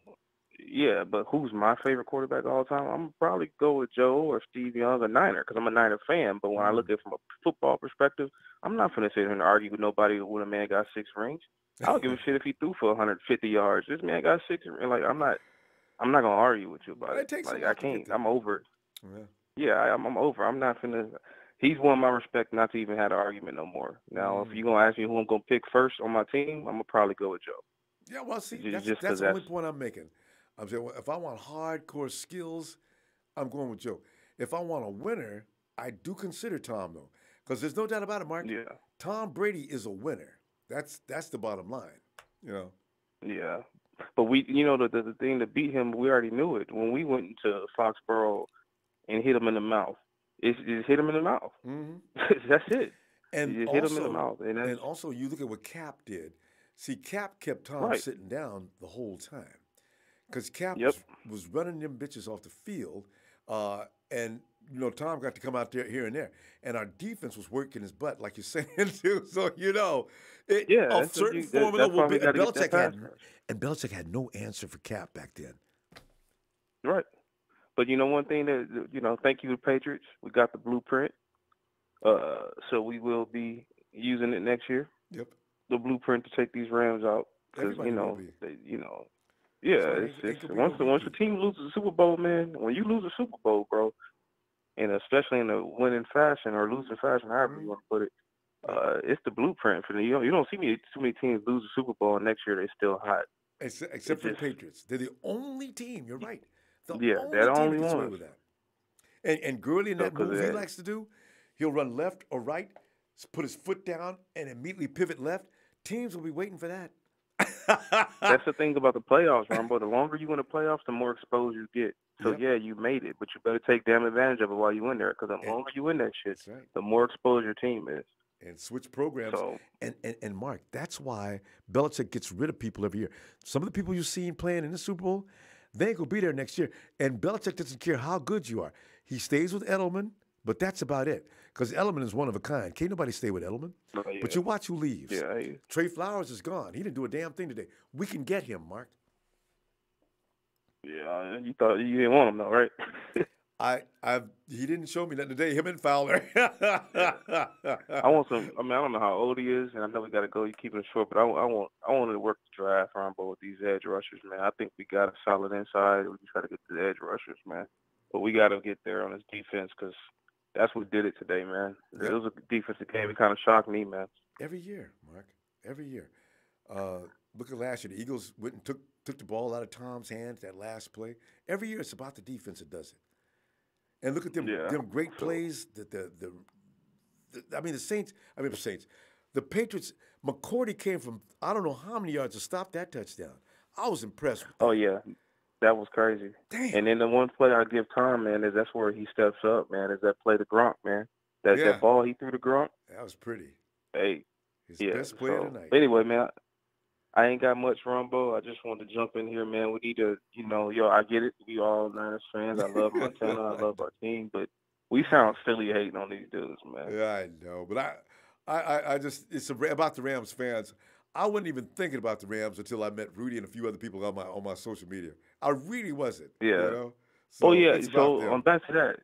yeah, but who's my favorite quarterback of all time? I'm going to probably go with Joe or Steve Young or Niner because I'm a Niner fan. But when I look at it from a football perspective, I'm not going to sit here and argue with nobody when a man got 6 rings. I don't give a shit if he threw for 150 yards. This man got 6 rings. Like, I'm not going to argue with you about it. Like, I can't. I'm over it. I'm over. I'm not going to. He's won my respect not to even have an argument no more. Now, if you're going to ask me who I'm going to pick first on my team, I'm going to probably go with Joe. Yeah, well, see, that's the only point I'm making. I'm saying, if I want hardcore skills, I'm going with Joe. If I want a winner, I do consider Tom, though. Because there's no doubt about it, Mark. Yeah. Tom Brady is a winner. That's the bottom line, you know. Yeah. But the thing to beat him, we already knew it. When we went into Foxborough and hit him in the mouth, it's hit him in the mouth. Mm-hmm. That's it. And you also, hit him in the mouth. And also, you look at what Cap did. See, Cap kept Tom sitting down the whole time. Because Cap was running them bitches off the field. And, Tom got to come out there here and there. And our defense was working his butt, like you're saying, too. So, a certain formula will be. And Belichick had no answer for Cap back then. Right. But, one thing that, thank you to Patriots. We got the blueprint. So we will be using it next year. Yep. The blueprint to take these Rams out. Because, it's once the team loses the Super Bowl, man, when you lose a Super Bowl, bro, and especially in a winning fashion or losing fashion, however you want to put it, it's the blueprint for the. You don't see too many teams lose the Super Bowl and next year they still hot. Except for the Patriots, they're the only team. You're right. They're the only one. One. With that. And Gurley in that move he likes to do, he'll run left or right, put his foot down, and immediately pivot left. Teams will be waiting for that. That's the thing about the playoffs, Ronbo. The longer you win the playoffs, the more exposed you get. So, you made it, but you better take damn advantage of it while you in there, because the longer you win that shit, the more exposed your team is. And switch programs. So, and Mark, that's why Belichick gets rid of people every year. Some of the people you see playing in the Super Bowl, they ain't going to be there next year. And Belichick doesn't care how good you are. He stays with Edelman, but that's about it. Because Edelman is one of a kind. Can't nobody stay with Edelman. Oh, yeah. But you watch who leaves. Yeah, Trey Flowers is gone. He didn't do a damn thing today. We can get him, Mark. Yeah, you thought you didn't want him though, right? He didn't show me that today. Him and Fowler. I want some. I mean, I don't know how old he is, and I know we got to go. You keep it short, but I wanted to work the draft, Ronbo, with these edge rushers, man. I think we got a solid inside. We just got to get to the edge rushers, man. But we got to get there on this defense because that's what did it today, man. It was a defensive game. It kind of shocked me, man. Every year, Mark. Every year. Look at last year. The Eagles went and took the ball out of Tom's hands, that last play. Every year it's about the defense that does it. And look at them great plays. The Saints. The Patriots, McCourty came from I don't know how many yards to stop that touchdown. I was impressed with that. Oh, yeah. That was crazy. Damn. And then the one play I give Tom, man, is that's where he steps up, man, is that play to Gronk, man. That ball he threw to Gronk. That was pretty. Hey. His best play of the night. Anyway, man, I ain't got much, Ronbo. I just wanted to jump in here, man. We need to, I get it. We all Niners fans. I love Montana. I love our team. But we sound silly hating on these dudes, man. Yeah, I know. But I just, it's about the Rams fans. I wasn't even thinking about the Rams until I met Rudy and a few other people on my social media. I really wasn't. Yeah. So on back to that,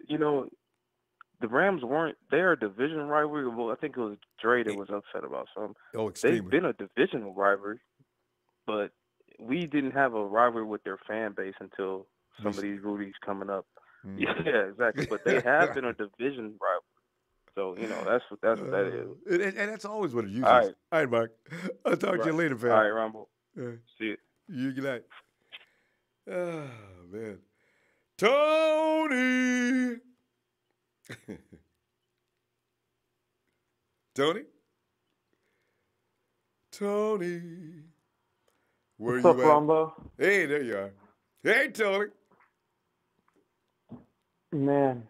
the Rams they're a division rivalry. Well, I think it was Dre that was upset about something. Oh, extremely. They've been a divisional rivalry, but we didn't have a rivalry with their fan base until some of these Rudies coming up. Mm. Yeah, exactly. But they have been a division rivalry. So, that's what that is. And that's always what it uses. All right, Mark. I'll talk to you later, fam. All right, Ronbo. See you. Good night. Oh, man. Tony! Tony. Where What's up, you at? Ronbo? Hey, there you are. Hey, Tony. Man.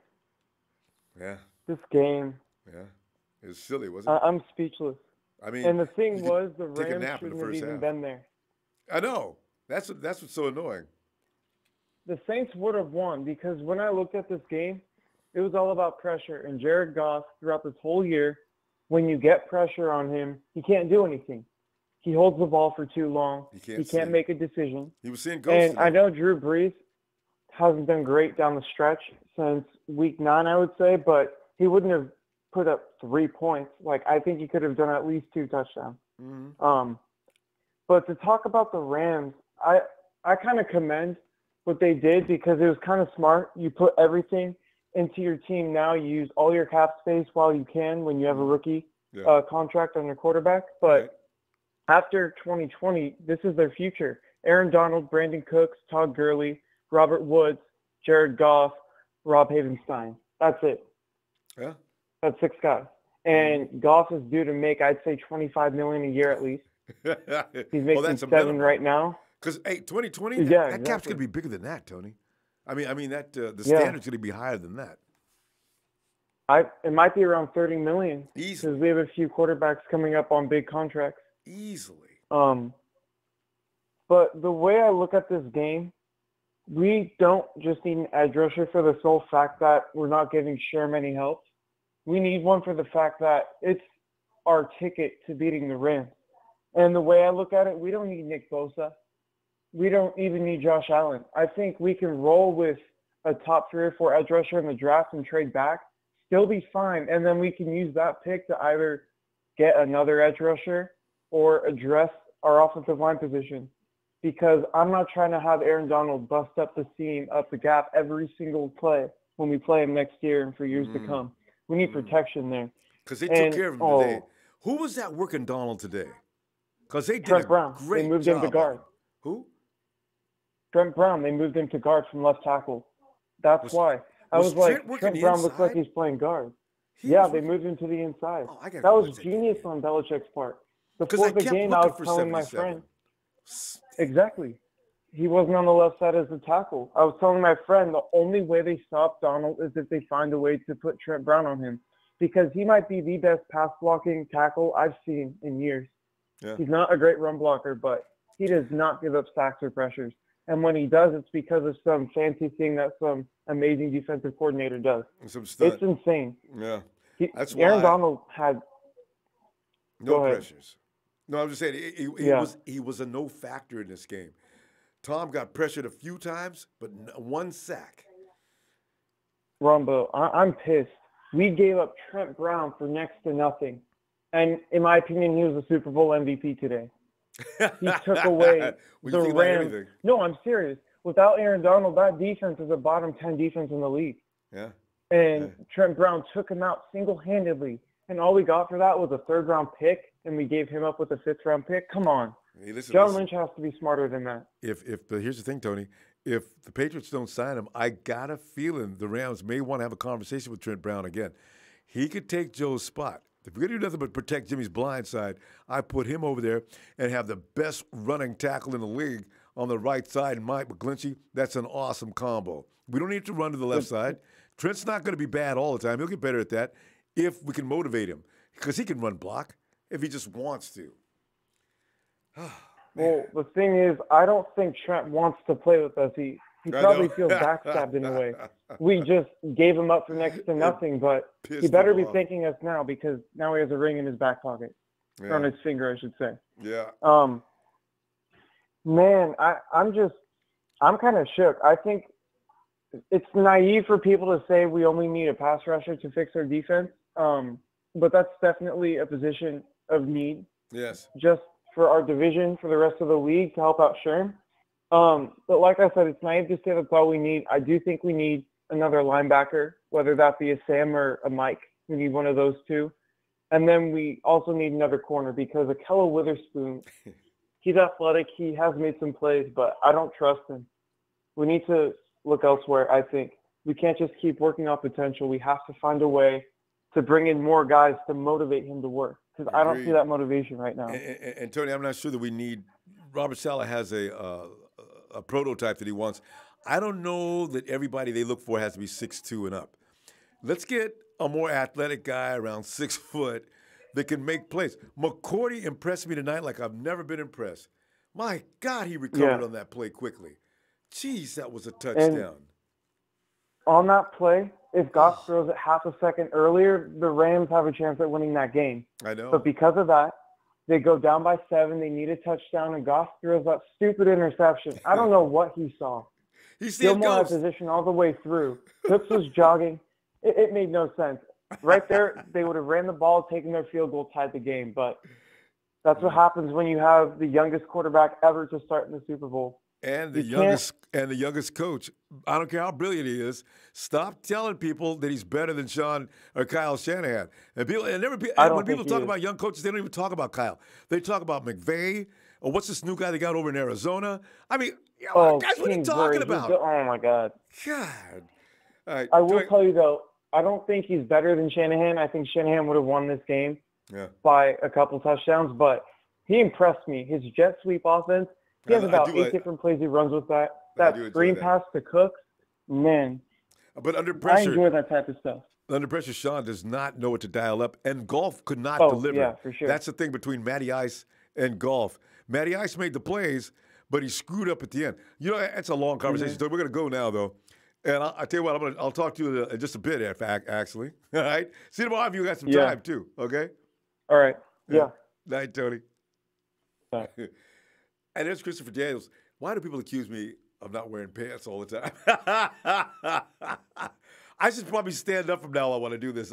Yeah. This game. Yeah. It was silly, wasn't it? I'm speechless. I mean, and the thing was, the take a Rams nap in the shouldn't have first even half. been there. I know. That's what's so annoying. The Saints would have won because when I looked at this game, it was all about pressure. And Jared Goff, throughout this whole year, when you get pressure on him, he can't do anything. He holds the ball for too long. He can't make a decision. He was seeing ghosts. And I know Drew Brees hasn't been great down the stretch since week 9, I would say, but he wouldn't have put up 3 points. I think he could have done at least 2 touchdowns. Mm-hmm. But to talk about the Rams, I kind of commend what they did because it was kind of smart. You put everything into your team now. You use all your cap space while you can when you have a rookie contract on your quarterback. But after 2020, this is their future. Aaron Donald, Brandon Cooks, Todd Gurley, Robert Woods, Jared Goff, Rob Havenstein. That's it. Yeah. That's 6 guys. And Goff is due to make, I'd say, $25 million a year at least. He's making 7 right now. Because 2020, yeah, that cap's going to be bigger than that, Tony. I mean that the standard's going to be higher than that. It might be around $30 million. Easily. Because we have a few quarterbacks coming up on big contracts. Easily. But the way I look at this game, we don't just need an edge rusher for the sole fact that we're not giving Sherm any help. We need one for the fact that it's our ticket to beating the Rams. And the way I look at it, we don't need Nick Bosa. We don't even need Josh Allen. I think we can roll with a top 3 or 4 edge rusher in the draft and trade back, still be fine, and then we can use that pick to either get another edge rusher or address our offensive line position. Because I'm not trying to have Aaron Donald bust up the seam, up the gap every single play when we play him next year and for years to come. We need protection there. Because they took care of him today. Who was that working Donald today? Because they did Trent Brown. Great they moved job him to guard. Who? Trent Brown. They moved him to guard from left tackle. That's why. I was like, Trent Brown looks like he's playing guard. They moved him to the inside. That was genius on Belichick's part. Before the game, I was telling my friend. Exactly. He wasn't on the left side as a tackle. I was telling my friend the only way they stop Donald is if they find a way to put Trent Brown on him, because he might be the best pass blocking tackle I've seen in years. Yeah. He's not a great run blocker, but he does not give up sacks or pressures. And when he does, it's because of some fancy thing that some amazing defensive coordinator does. It's insane. Yeah. That's Aaron why Donald had no pressures. No, I'm just saying he was a no factor in this game. Tom got pressured a few times, but 1 sack. Ronbo, I'm pissed. We gave up Trent Brown for next to nothing. And in my opinion, he was a Super Bowl MVP today. He took away the Rams. No, I'm serious. Without Aaron Donald, that defense is a bottom 10 defense in the league. Yeah. And Trent Brown took him out single-handedly. And all we got for that was a 3rd-round pick, and we gave him up with a 5th-round pick. Come on. Hey, John Lynch has to be smarter than that. But here's the thing, Tony. If the Patriots don't sign him, I got a feeling the Rams may want to have a conversation with Trent Brown again. He could take Joe's spot. If we're going to do nothing but protect Jimmy's blind side, I put him over there and have the best running tackle in the league on the right side, Mike McGlinchey. That's an awesome combo. We don't need to run to the left side. Trent's not going to be bad all the time. He'll get better at that if we can motivate him, because he can run block if he just wants to. Well, the thing is, I don't think Trent wants to play with us. He probably feels backstabbed in a way. We just gave him up for next to nothing, but he better be thanking us now, because now he has a ring in his back pocket. Yeah. Or on his finger, I should say. Yeah. Man, I'm kind of shook. I think it's naive for people to say we only need a pass rusher to fix our defense. But that's definitely a position of need. Yes. Just for our division, for the rest of the league, to help out Sherm. But like I said, it's naive to say that's all we need. I do think we need another linebacker, whether that be a Sam or a Mike. We need one of those two. And then we also need another corner, because Ahkello Witherspoon, he's athletic. He has made some plays, but I don't trust him. We need to look elsewhere, I think. We can't just keep working on potential. We have to find a way to bring in more guys to motivate him to work, because I don't see that motivation right now. And Tony, I'm not sure that we need – Robert Saleh has a prototype that he wants. I don't know that everybody they look for has to be 6'2" and up. Let's get a more athletic guy around 6 foot that can make plays. McCourty impressed me tonight like I've never been impressed. My God, he recovered on that play quickly. Jeez, that was a touchdown. And on that play, if Goff throws it half a second earlier, the Rams have a chance at winning that game. I know. But because of that, they go down by 7. They need a touchdown, and Goff throws that stupid interception. I don't know what he saw. He Gilmore had position all the way through. Cooks was jogging. It made no sense. Right there, they would have ran the ball, taken their field goal, tied the game. But that's what happens when you have the youngest quarterback ever to start in the Super Bowl. And the youngest coach. I don't care how brilliant he is. Stop telling people that he's better than Sean or Kyle Shanahan. And when people talk about young coaches, they don't even talk about Kyle. They talk about McVay or what's this new guy they got over in Arizona. I mean, guys, what are you talking about? Oh my God. God. All right. I will tell you, though, I don't think he's better than Shanahan. I think Shanahan would have won this game by a couple touchdowns, but he impressed me. His jet sweep offense, he has about 8 different plays he runs with that. That screen pass to Cooks, man. But under pressure, I enjoy that type of stuff. Under pressure, Sean does not know what to dial up, and Golf could not deliver. Yeah, for sure. That's the thing between Matty Ice and Golf. Matty Ice made the plays, but he screwed up at the end. You know, it's a long conversation. So we're going to go now, though. And I'll tell you what, I'll talk to you in just a bit, in fact, actually. All right? See you tomorrow if you got some time, too, okay? All right. Yeah. Night, Tony. Bye. And there's Christopher Daniels. Why do people accuse me of not wearing pants all the time? I should probably stand up from now on when I do this.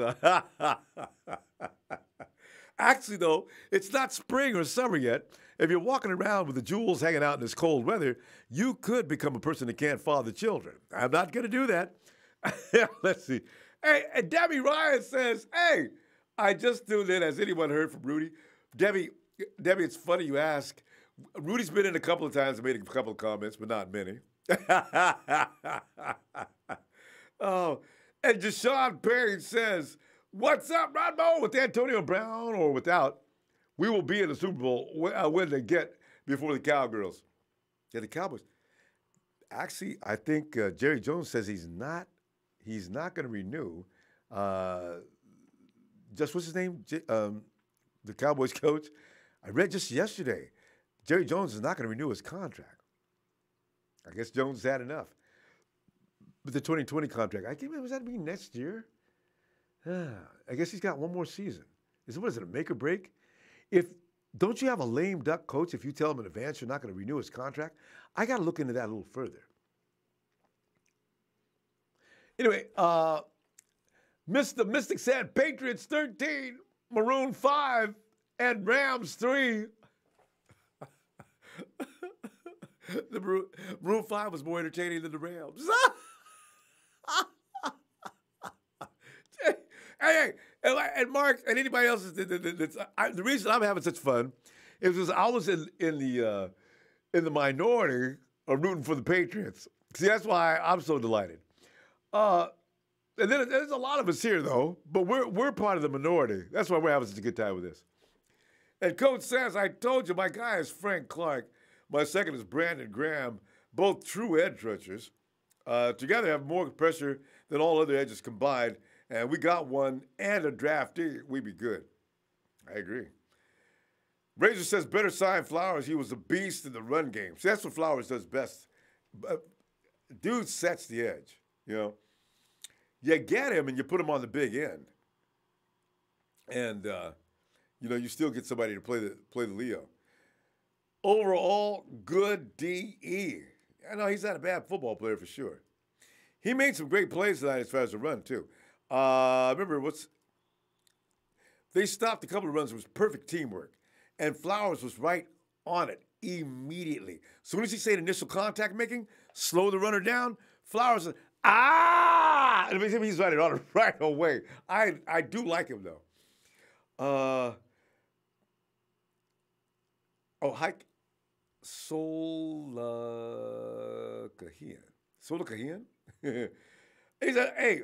Actually, though, it's not spring or summer yet. If you're walking around with the jewels hanging out in this cold weather, you could become a person that can't father children. I'm not going to do that. Let's see. Hey, and Debbie Ryan says, hey, I just tuned in. Has anyone heard from Rudy? Debbie, it's funny you ask. Rudy's been in a couple of times and made a couple of comments, but not many. Oh, and Deshaun Perry says, what's up, Ronbo? With Antonio Brown or without, we will be in the Super Bowl when they get before the Cowgirls. Yeah, the Cowboys. Actually, I think Jerry Jones says he's not going to renew. Just what's his name? The Cowboys coach. I read just yesterday, Jerry Jones is not going to renew his contract. I guess Jones had enough. But the 2020 contract, I think, was that be next year? I guess he's got one more season. What is it, a make or break? Don't you have a lame duck coach if you tell him in advance you're not going to renew his contract? I got to look into that a little further. Anyway, Mr. Mystic said Patriots 13, Maroon 5, and Rams 3. The Maroon 5 was more entertaining than the Rams. Hey, and Mark and anybody else, the reason I'm having such fun is because I was in the minority of rooting for the Patriots. See, that's why I'm so delighted. And then there's a lot of us here, though, but we're part of the minority. That's why we're having such a good time with this. And Coach says, I told you, my guy is Frank Clark. My second is Brandon Graham, both true edge rushers. Together have more pressure than all other edges combined. And we got one and a draftee, we'd be good. I agree. Razor says, better sign Flowers. He was a beast in the run game. See, that's what Flowers does best. Dude sets the edge, you know. You get him and you put him on the big end. And, you still get somebody to play the Leo. Overall, good DE. I know he's not a bad football player for sure. He made some great plays tonight as far as the run, too. Remember, they stopped a couple of runs. It was perfect teamwork. And Flowers was right on it immediately. As soon as he said initial contact making, slow the runner down, Flowers said, and he's right on it right away. I do like him, though. Hike Solakahian? He said, hey,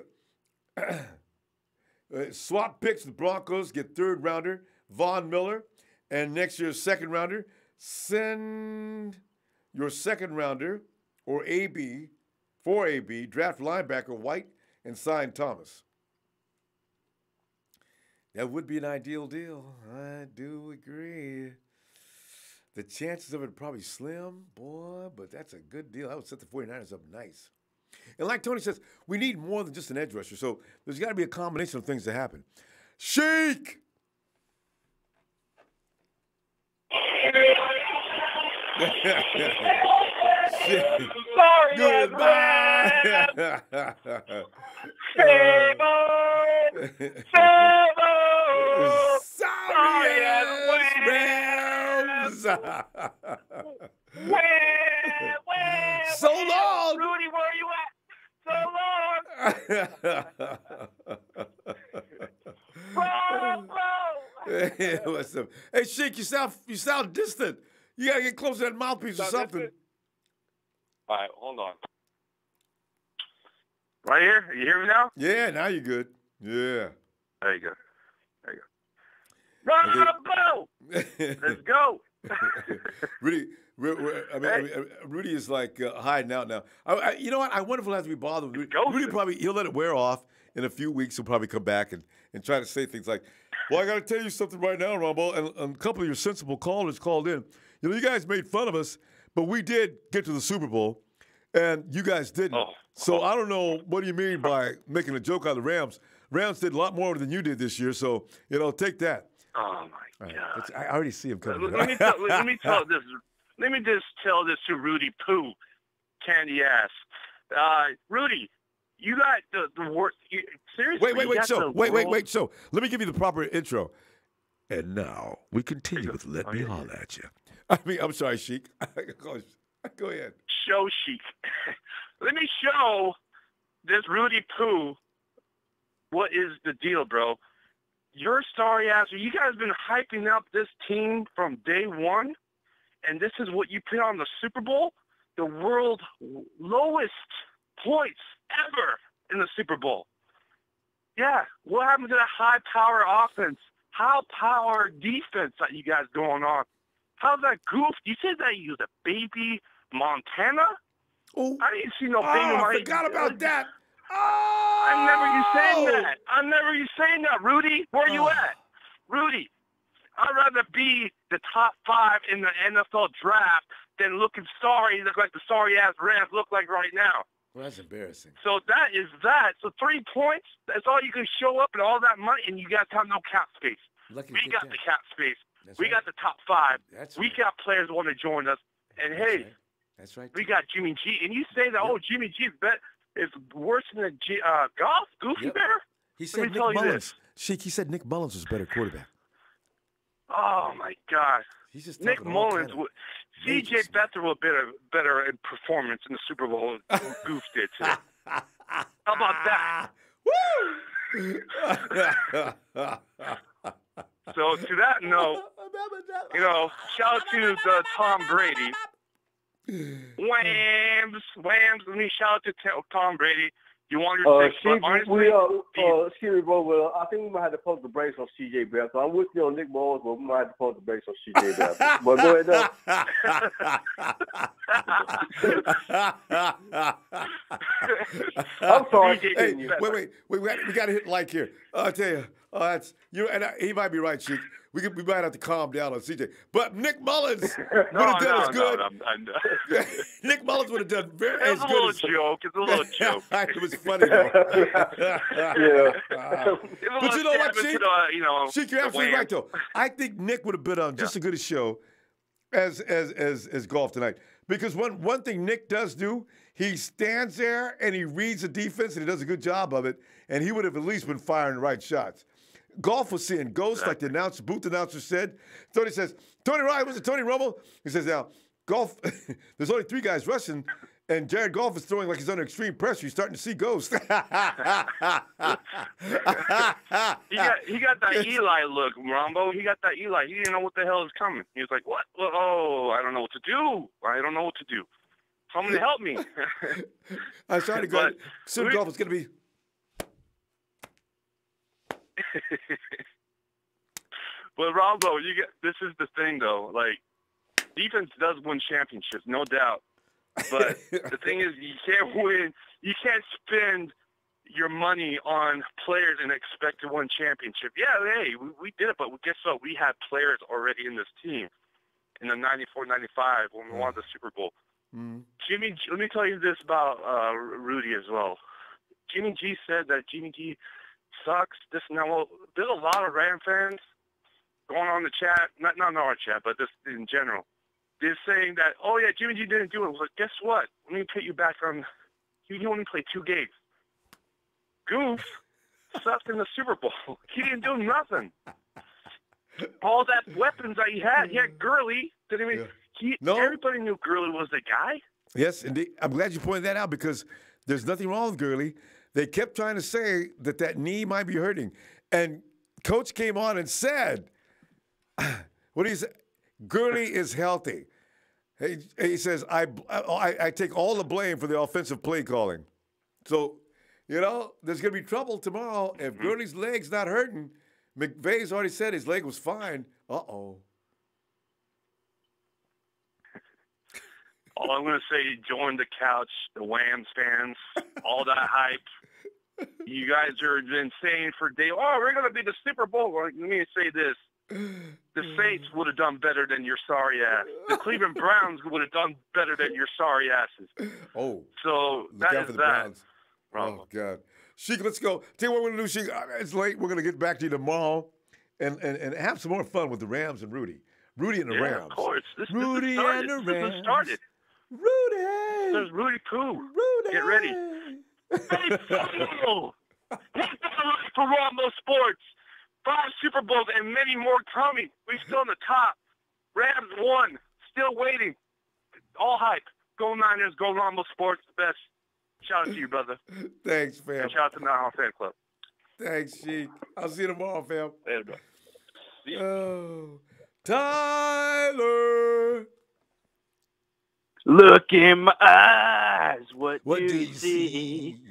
swap picks with Broncos, get third rounder, Von Miller, and next year's second rounder. Send your second rounder or AB, for AB, draft linebacker White, and sign Thomas. That would be an ideal deal. I do agree. The chances of it are probably slim, boy, but that's a good deal. I would set the 49ers up nice. And like Tony says, we need more than just an edge rusher, so there's got to be a combination of things to happen. Sheik! Sorry, goodbye. Sorry, Rams. So long, Rudy. Where you at? So long. Bro. What's up? Hey, Sheik, you sound distant. You gotta get closer to that mouthpiece or something. All right, hold on. Right here? You hear me now? Yeah, now you're good. Yeah. There you go. There you go. Ronbo! Let's go. Rudy, Rudy is like hiding out now. You know what? I wonder if he'll have to be bothered with Rudy. He'll let it wear off in a few weeks. He'll probably come back and try to say things like, well, I got to tell you something right now, Ronbo. And a couple of your sensible callers called in. You know, you guys made fun of us, but we did get to the Super Bowl, and you guys didn't. So I don't know, what do you mean by making a joke out of the Rams? Rams did a lot more than you did this year, so, you know, take that. Oh, my God. I already see him coming. Let me just tell this to Rudy Poo, candy ass. Rudy, you got the worst. Seriously? Wait. So let me give you the proper intro. And now we continue with Let Me Holler at You. I'm sorry, Sheik. Go ahead. Show Sheik. Let me show this Rudy Poo what is the deal, bro. Your sorry ass, you guys been hyping up this team from day one, and this is what you put on the Super Bowl? The world's lowest points ever in the Super Bowl. Yeah, what happened to that high-power offense, high-power defense that you guys going on? How's that goof? You said that you used a baby Montana? Oh, I didn't see no baby Montana. I forgot about that. I remember you saying that. Rudy, where you at? Rudy, I'd rather be the top 5 in the NFL draft than look like the sorry-ass Rams look like right now. Well, that's embarrassing. So that is that. So 3 points, that's all you can show up and all that money, and you guys have no cap space. We got the cap space. We got the top 5. We got players want to join us. And hey, that's right. We got Jimmy G. And you say that, Jimmy G is worse than the golf Goofy Bear? He said Nick Mullins. Sheik, he said Nick Mullins was a better quarterback. Oh, my God. He's just Nick Mullins would. C.J. Beathard was better in performance in the Super Bowl than Goof did, too. How about that? Woo! So, to that note, shout out to Tom Brady. Whams. Let me shout out to Tom Brady. You want your six, but honestly, excuse me, bro. I think we might have to post the brakes on C.J. Beathard. I'm with you on Nick Mullins, but we might have to post the brakes on C.J. Beathard. But go ahead, I'm sorry. Hey, wait. We got to hit like here. I'll tell you. That's you, and he might be right, Chief. We might have to calm down on CJ. But Nick Mullins would have done as good. Nick Mullins would have done as good. It's a little joke. It was funny though. But you know what, Chief? Chief, you're absolutely right though. I think Nick would have been on just as good a show as golf tonight. Because one thing Nick does do, he stands there and he reads the defense and he does a good job of it. And he would have at least been firing the right shots. Golf was seeing ghosts, like the booth announcer said. Tony says, Tony Ryan, was it Tony Romo? He says, now, golf, there's only 3 guys rushing, and Jared Goff is throwing like he's under extreme pressure. He's starting to see ghosts. He got that Eli look, Ronbo. He got that Eli. He didn't know what the hell is coming. He was like, what? Oh, I don't know what to do. Someone to help me. I was trying to go. Soon golf is going to be. But Ronbo, this is the thing though. Like, defense does win championships, no doubt. But the thing is, you can't win. You can't spend your money on players and expect to win championship. Yeah, hey, we did it, but guess what? We had players already in this team in the 94-95 when we won the Super Bowl. Mm. Jimmy, let me tell you this about Rudy as well. Jimmy G said that Jimmy G sucks. This and that. Well, there's a lot of Ram fans going on the chat, not our chat, but just in general. They're saying that, oh yeah, Jimmy G didn't do it. Well, guess what? Let me put you back on. He only played 2 games. Goof sucked in the Super Bowl. He didn't do nothing. All that weapons that he had Gurley. Everybody knew Gurley was the guy. Yes, indeed. I'm glad you pointed that out because there's nothing wrong with Gurley. They kept trying to say that knee might be hurting. And Coach came on and said, what do you say? Gurley is healthy. He says, I take all the blame for the offensive play calling. So You know, there's going to be trouble tomorrow. If Gurley's leg's not hurting, McVay's already said his leg was fine. Uh-oh. All I'm going to say, join the couch, the Lambs fans, all that hype. You guys are been saying for days, oh, we're going to be the Super Bowl. Well, let me say this. The Saints would have done better than your sorry ass. The Cleveland Browns would have done better than your sorry asses. Oh. So Look that out is for the that. Browns. Oh, God. Sheik, let's go. Tell you what we're going to do, Sheik. It's late. We're going to get back to you tomorrow and have some more fun with the Rams and Rudy. Rudy and the Rams. Of course. Rudy this and the Rams. This started. Rudy. There's Rudy Poo. Rudy. Get ready. Hey, Poo. For Ronbo Sports. 5 Super Bowls and many more coming. We're still on the top. Rams won. Still waiting. All hype. Go Niners. Go Ronbo Sports. The best. Shout out to you, brother. Thanks, fam. And shout out to the Nile Fan Club. Thanks, Sheik. I'll see you tomorrow, fam. Later, bro. Oh, Tyler. Look in my eyes. What do you see?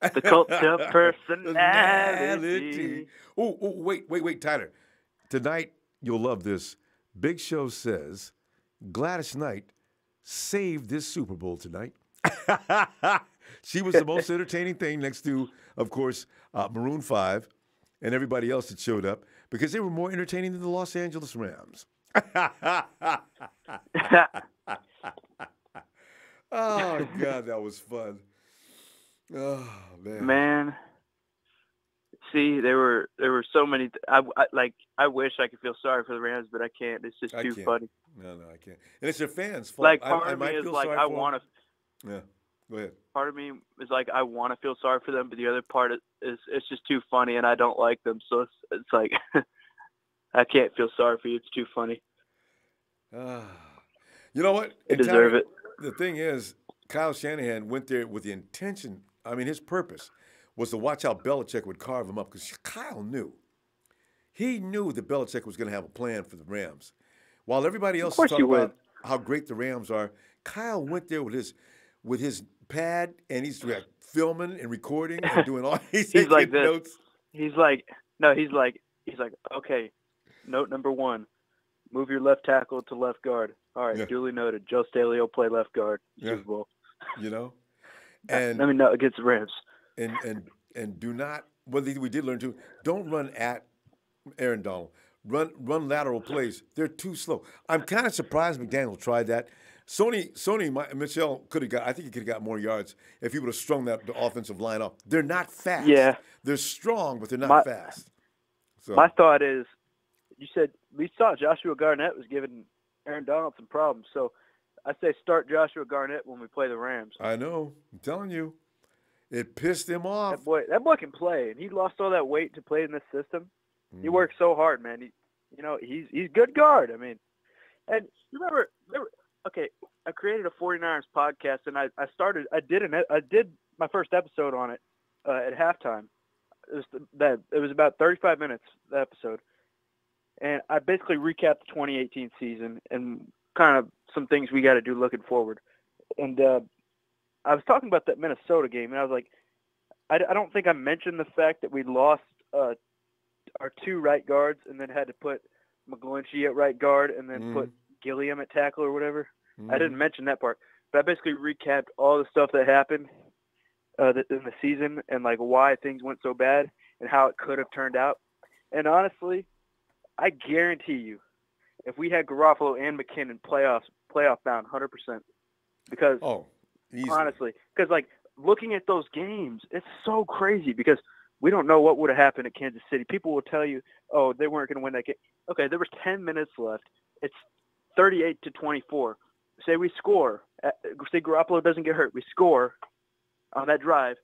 The cult of personality. Oh, wait, Tyler. Tonight, you'll love this. Big Show says Gladys Knight saved this Super Bowl tonight. She was the most entertaining thing next to, of course, Maroon 5 and everybody else that showed up because they were more entertaining than the Los Angeles Rams. Oh, God, that was fun. Oh, man. Man. See, there were so many. I wish I could feel sorry for the Rams, but I can't. It's just too funny. No, I can't. And it's their fans' fault. Like part of me is like I want to. Yeah, go ahead. Part of me is like I want to feel sorry for them, but the other part is it's just too funny, and I don't like them. So it's like I can't feel sorry for you. It's too funny. You know what? They deserve it. The thing is, Kyle Shanahan went there with the intention. I mean, his purpose was to watch how Belichick would carve him up because Kyle knew. He knew that Belichick was going to have a plan for the Rams. While everybody else was talking about how great the Rams are, Kyle went there with his pad and he's like filming and recording and doing all he's like this. Notes. He's like, okay, note number 1, move your left tackle to left guard. All right, duly noted. Joe Staley will play left guard. Super Bowl. You know? And I mean, no, against the Rams. And do not, what we did learn too, don't run at Aaron Donald. Run lateral plays. They're too slow. I'm kind of surprised McDaniel tried that. Michelle could have got, I think he could have got more yards if he would have strung the offensive line up. They're not fast. Yeah. They're strong, but they're not fast. So. My thought is, you said we saw Joshua Garnett was giving Aaron Donald some problems. So I say start Joshua Garnett when we play the Rams. I know. I'm telling you. It pissed him off. That boy can play, and he lost all that weight to play in this system. He works so hard, man. He's good guard. I mean, and you remember, okay, I created a 49ers podcast, and I did my first episode on it at halftime. It was about 35 minutes, the episode, and I basically recapped the 2018 season and kind of some things we got to do looking forward. And I was talking about that Minnesota game, and I was like, I don't think I mentioned the fact that we lost our 2 right guards and then had to put McGlinchey at right guard and then put Gilliam at tackle or whatever. I didn't mention that part, but I basically recapped all the stuff that happened in the season and like why things went so bad and how it could have turned out. And honestly, I guarantee you, if we had Garoppolo and McKinnon playoff bound 100%, because honestly, because like looking at those games, it's so crazy because we don't know what would have happened at Kansas City. People will tell you, oh, they weren't going to win that game. Okay, there was 10 minutes left. It's 38-24. Say we score. Say Garoppolo doesn't get hurt. We score on that drive.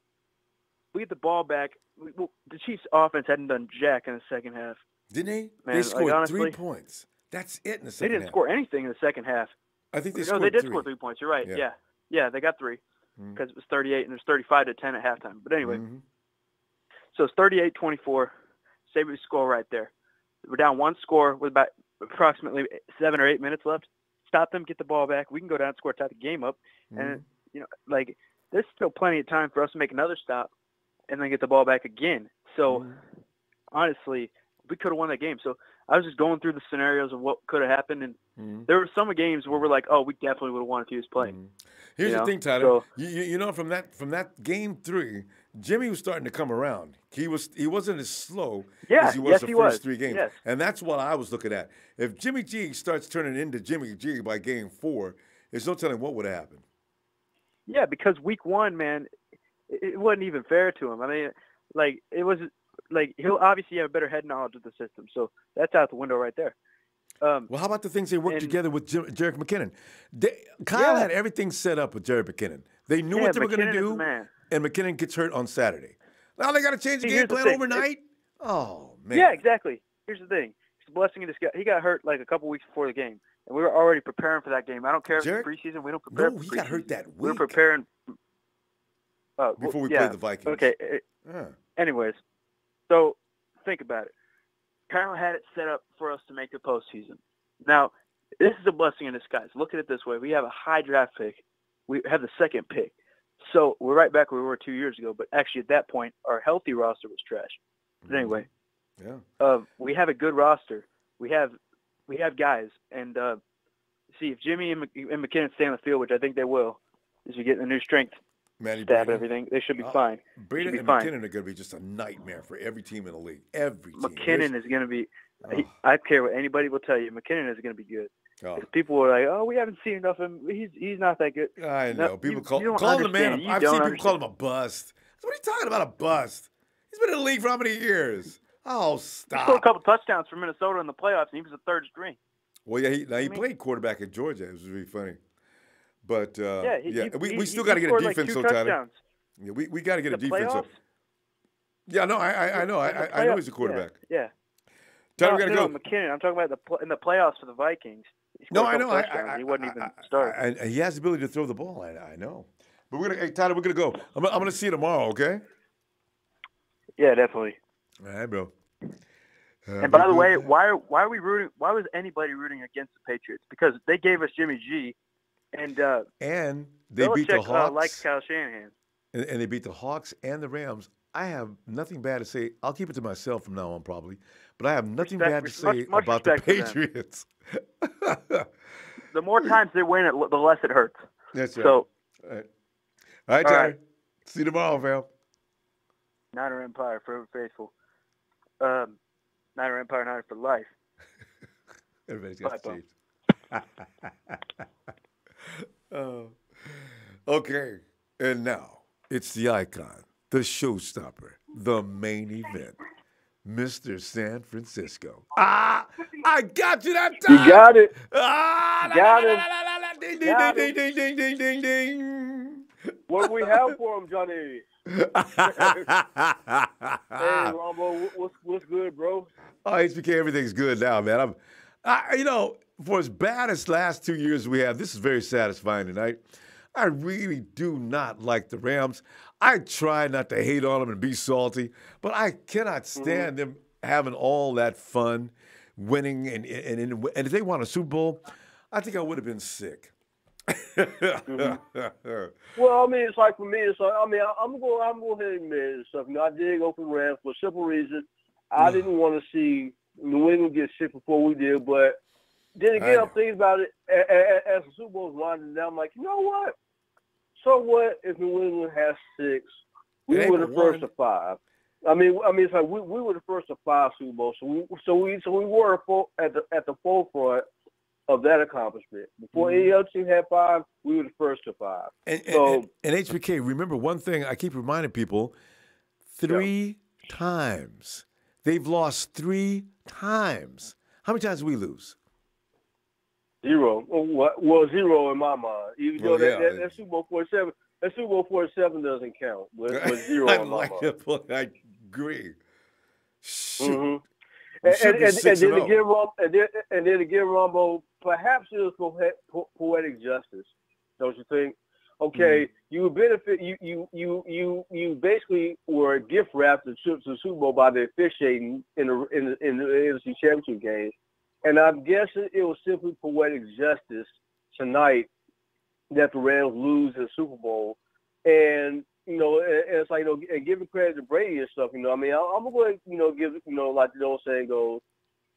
We get the ball back. The Chiefs' offense hadn't done jack in the second half. Didn't they? Man, they scored honestly, 3 points. That's it in the second half. They didn't score anything in the second half. I think they scored 3. scored No, they did 3. score 3 points. You're right. Yeah, they got 3 because it was 38 and it was 35-10 at halftime. But anyway, so it's 38-24. Say we score right there. We're down 1 score with about approximately 7 or 8 minutes left. Stop them, get the ball back. We can go down and score, tie the game up. And, like, there's still plenty of time for us to make another stop and then get the ball back again. So honestly, we could have won that game. So I was just going through the scenarios of what could have happened, and there were some games where we're like, oh, we definitely would have won if he was playing. Here's You the know? thing, Tyler. So, You know, from that game 3, Jimmy was starting to come around. He wasn't as slow as he was the first 3 games. Yes. And that's what I was looking at. If Jimmy G starts turning into Jimmy G by game 4, there's no telling what would have happened. Yeah, because week 1, man, it wasn't even fair to him. I mean, like, it was like he'll obviously have a better head knowledge of the system. So that's out the window right there. Well, how about the things they worked together with Jerick McKinnon? Kyle had everything set up with Jerick McKinnon. They knew what they were going to do, and McKinnon gets hurt on Saturday. Now they got to change the game plan overnight? Oh, man. Yeah, exactly. Here's the thing. It's a blessing in disguise. He got hurt like a couple weeks before the game, and we were already preparing for that game. I don't care if it's preseason. We don't prepare for preseason. No, he got hurt that week. We were preparing. Before we played the Vikings. Okay. Anyways, so think about it. Kyle had it set up for us to make the postseason. Now, this is a blessing in disguise. Look at it this way. We have a high draft pick. We have the 2nd pick. So we're right back where we were 2 years ago. But actually, at that point, our healthy roster was trash. But anyway, we have a good roster. We have guys. And see, if Jimmy and McKinnon stay on the field, which I think they will, as we get the new strength staff and everything, they should be fine. Brady and McKinnon are going to be just a nightmare for every team in the league. Every team. McKinnon is going to be I care what anybody will tell you. McKinnon is going to be good. People are like, oh, we haven't seen enough of him. He's not that good. I know. No, people you don't call him a man. I've seen people call him a bust. What are you talking about, a bust? He's been in the league for how many years? Oh, stop. He scored a couple touchdowns for Minnesota in the playoffs, and he was the 3rd string. Well, yeah, he played quarterback at Georgia. It was really funny. But, we still got to get a defense, like 2 Tyler. Yeah, we got to get a defense. Yeah, no, I know. I know he's a quarterback. Yeah. Tyler, we got to go. McKinnon. I'm talking about in the playoffs for the Vikings. No, I know. He wasn't even started. And he has the ability to throw the ball. I know. But Tyler, we're gonna go. I'm gonna see you tomorrow. Okay. Yeah, definitely. All right, bro. And by the way, why are we rooting? Why was anybody rooting against the Patriots? Because they gave us Jimmy G, and they beat the Hawks. Likes Kyle Shanahan. And they beat the Hawks and the Rams. I have nothing bad to say. I'll keep it to myself from now on, probably. But I have nothing bad to say about the Patriots. The more times they win, the less it hurts. That's right. So, all right, Tyler. Right. See you tomorrow, fam. Niner Empire, forever faithful. Niner Empire, Niner for life. Everybody's got to change. Okay, and now it's the icon, the showstopper, the main event, Mr. San Francisco. I got you that time. You got it. Got it. Ding, ding, ding, ding, ding, ding, ding, ding. What do we have for him, Johnny? Hey, Ronbo, what's good, bro? Oh, HBK, everything's good now, man. For as bad as last 2 years we have, this is very satisfying tonight. I really do not like the Rams. I try not to hate on them and be salty, but I cannot stand them having all that fun, winning, and if they won a Super Bowl, I think I would have been sick. Well, I mean, it's like for me, it's like I'm going to ahead and admit it. So, I did go for Rams for a simple reason. I didn't want to see New England get sick before we did, but then again, I'm thinking about it as the Super Bowl's winding down. I'm like, you know what? So what if New England has 6? We were the first of 5. I mean, it's like we were the first of 5 Super Bowls. So we were at the forefront of that accomplishment. Before any other team had 5, we were the first of 5. And HBK, remember one thing I keep reminding people: 3 times they've lost 3 times. How many times did we lose? 0. Well, 0 in my mind. Even though that Super Bowl 47, that Super Bowl 47 doesn't count. But 0 in my mind. I agree. Shoot. Mm-hmm. And then again, Ronbo, perhaps it was poetic justice. Don't you think? Okay, you benefit. You basically were gift wrapped the trip to the Super Bowl by the officiating in the NFC Championship game. And I'm guessing it was simply poetic justice tonight that the Rams lose the Super Bowl. And and it's like, and giving credit to Brady and stuff, I mean, I'm gonna go ahead, give, like the old saying goes,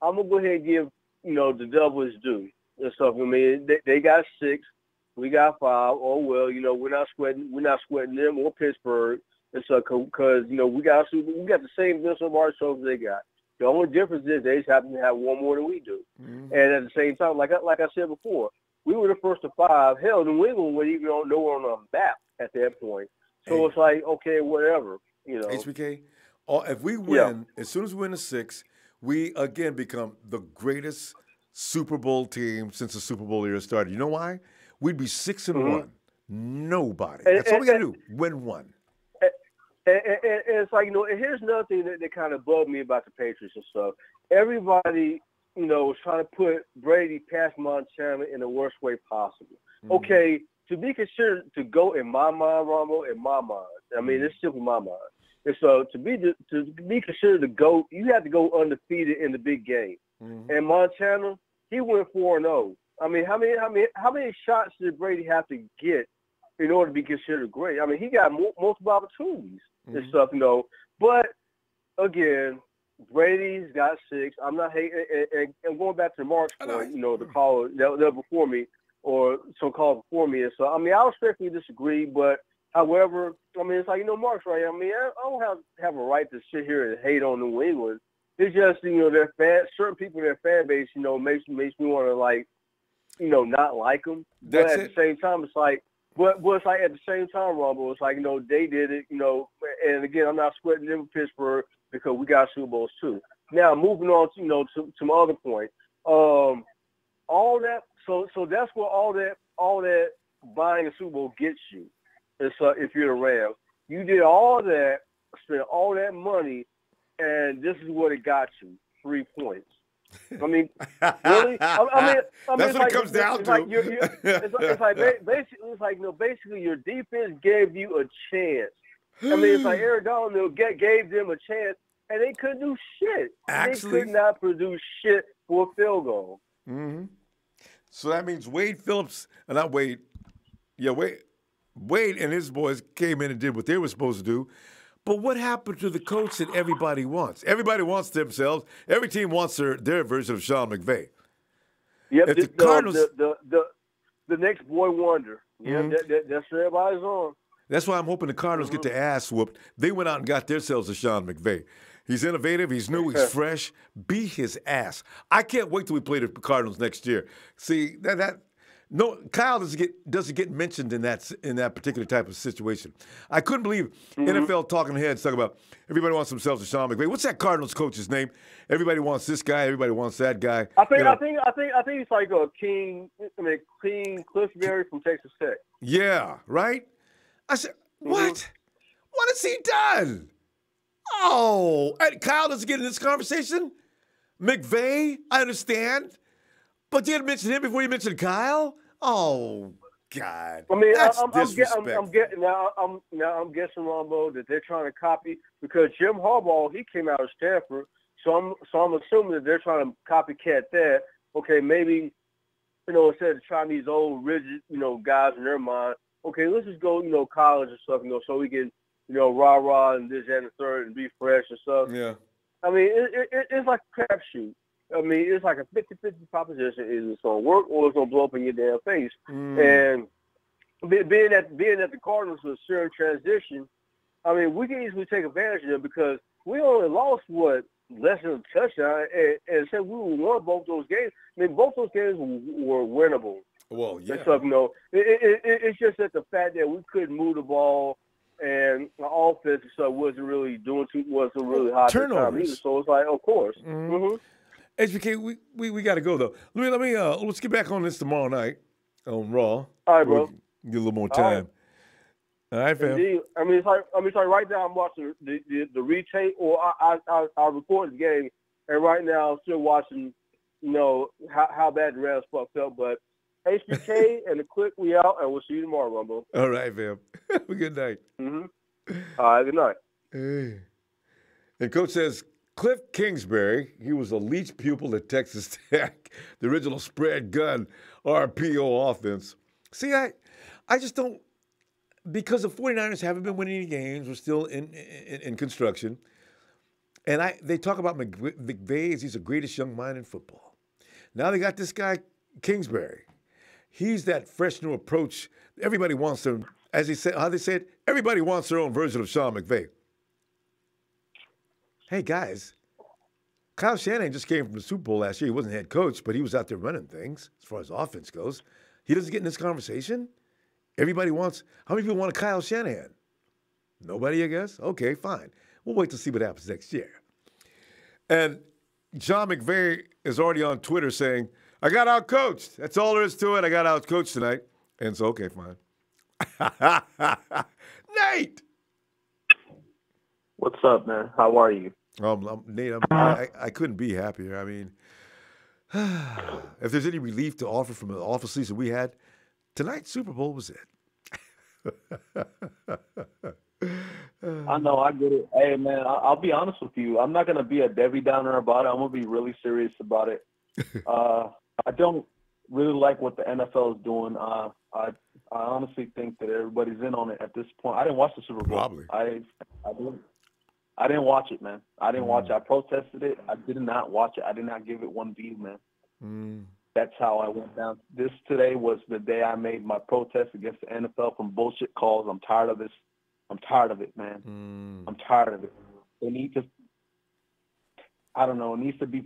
I'm gonna go ahead and give, the double his due and stuff. I mean, they got 6, we got 5. Oh well, we're not sweating them or Pittsburgh and stuff because we got the same list of our trophies they got. The only difference is they just happen to have one more than we do. Mm-hmm. And at the same time, like I said before, we were the first to 5. Hell, New England would even nowhere on the map at that point. So it's like, okay, whatever, HBK, if we win, as soon as we win the 6, we again become the greatest Super Bowl team since the Super Bowl era started. You know why? We'd be 6-1. Nobody. That's all we got to do. Win one. And it's like, and here's another thing that kind of bugged me about the Patriots and stuff. Everybody, was trying to put Brady past Montana in the worst way possible. Mm-hmm. Okay, to be considered to go in my mind, Ronbo, in my mind, I mean, it's simply my mind. And so to be considered the GOAT, you have to go undefeated in the big game. Mm-hmm. And Montana, he went 4-0. I mean, how many shots did Brady have to get in order to be considered great? I mean, he got multiple opportunities and stuff, But again, Brady's got 6. I'm not hating. And going back to Mark's point, the caller that before me or so-called before me. And so, I mean, I respectfully disagree, but however, I mean, it's like, Mark's right. I mean, I don't have a right to sit here and hate on New England. It's just, their certain people in their fan base, makes me want to, like, not like them. But at the same time, it's like, but it's like at the same time, Ronbo, it's like, they did it, and again, I'm not sweating them with Pittsburgh because we got Super Bowls too. Now, moving on to my other point, all that, so that's what all that buying a Super Bowl gets you. It's if you're the Rams, you did all that, spent all that money, and this is what it got you: 3 points. I mean, really? I mean, that's what it comes down to. It's like basically your defense gave you a chance. I mean, it's like Aaron Donald gave them a chance, and they couldn't do shit. Actually, they could not produce shit for a field goal. Mm-hmm. So that means Wade and his boys came in and did what they were supposed to do. But what happened to the coach that everybody wants? Everybody wants themselves. Every team wants their version of Sean McVay. Yep, the next boy wonder. Yeah, that's what everybody's on. That's why I'm hoping the Cardinals get their ass whooped. They went out and got themselves a Sean McVay. He's innovative. He's new. He's fresh. Beat his ass. I can't wait till we play the Cardinals next year. See No, Kyle doesn't get mentioned in that particular type of situation. I couldn't believe NFL talking heads talking about everybody wants themselves a Sean McVay. What's that Cardinals coach's name? Everybody wants this guy. Everybody wants that guy. I think it's like a King Cliffberry from Texas Tech. Yeah, right. I said, what? What has he done? Oh, and Kyle doesn't get in this conversation. McVay, I understand. But you didn't mention him before you mentioned Kyle? Oh, God. I mean, that's I'm guessing, Ronbo, that they're trying to copy because Jim Harbaugh, he came out of Stanford, so I'm assuming that they're trying to copycat that. Okay, maybe, instead of trying these old rigid, guys in their mind, okay, let's just go, college and stuff, so we can, rah-rah and this and the third and be fresh and stuff. Yeah. I mean, it's like a crapshoot. I mean, it's like a 50-50 proposition. Is it's going to work or it's going to blow up in your damn face? And being at the Cardinals with a certain transition, I mean, we can easily take advantage of it because we only lost, less than a touchdown. And since we won both those games, I mean, both those games were winnable. Well, yeah. And stuff, it's just that the fact that we couldn't move the ball and the offense and stuff wasn't really hot. Turnovers. Either, so it's like, of course. Mm-hmm. HBK, we got to go though. Let me let's get back on this tomorrow night on Raw. All right, bro. Get a little more time. All right, fam. Indeed. I mean, it's like right now I'm watching the retake, or I record the game, and right now I'm still watching, how bad the Rams fucked up. But HBK and the Click, we out, and we'll see you tomorrow, Ronbo. All right, fam. Have a good night. Mm-hmm. All right, good night. Hey. And Coach says, Cliff Kingsbury, he was a Leach pupil at Texas Tech, the original spread gun RPO offense. See, I just don't. because the 49ers haven't been winning any games. We're still in construction. And they talk about McVay as he's the greatest young mind in football. Now they got this guy, Kingsbury. He's that fresh new approach. Everybody wants them, as they said, how they said, everybody wants their own version of Sean McVay. Hey, guys, Kyle Shanahan just came from the Super Bowl last year. He wasn't head coach, but he was out there running things as far as offense goes. He doesn't get in this conversation. Everybody wants, how many people want a Kyle Shanahan? Nobody, I guess? Okay, fine. We'll wait to see what happens next year. And Sean McVay is already on Twitter saying, I got outcoached. That's all there is to it. I got outcoached tonight. And so, okay, fine. Nate! What's up, man? How are you? Nate, I couldn't be happier. I mean, if there's any relief to offer from the awful season we had, tonight's Super Bowl was it. I know, I get it. Hey, man, I'll be honest with you. I'm not going to be a Debbie Downer about it. I'm going to be really serious about it. I don't really like what the NFL is doing. I honestly think that everybody's in on it at this point. I didn't watch the Super Bowl. Probably. I didn't watch it, man. I didn't watch it. I protested it. I did not watch it. I did not give it one view, man. That's how I went down. This today was the day I made my protest against the NFL from bullshit calls. I'm tired of this. I'm tired of it, man. I'm tired of it. They need to, I don't know, it needs to be,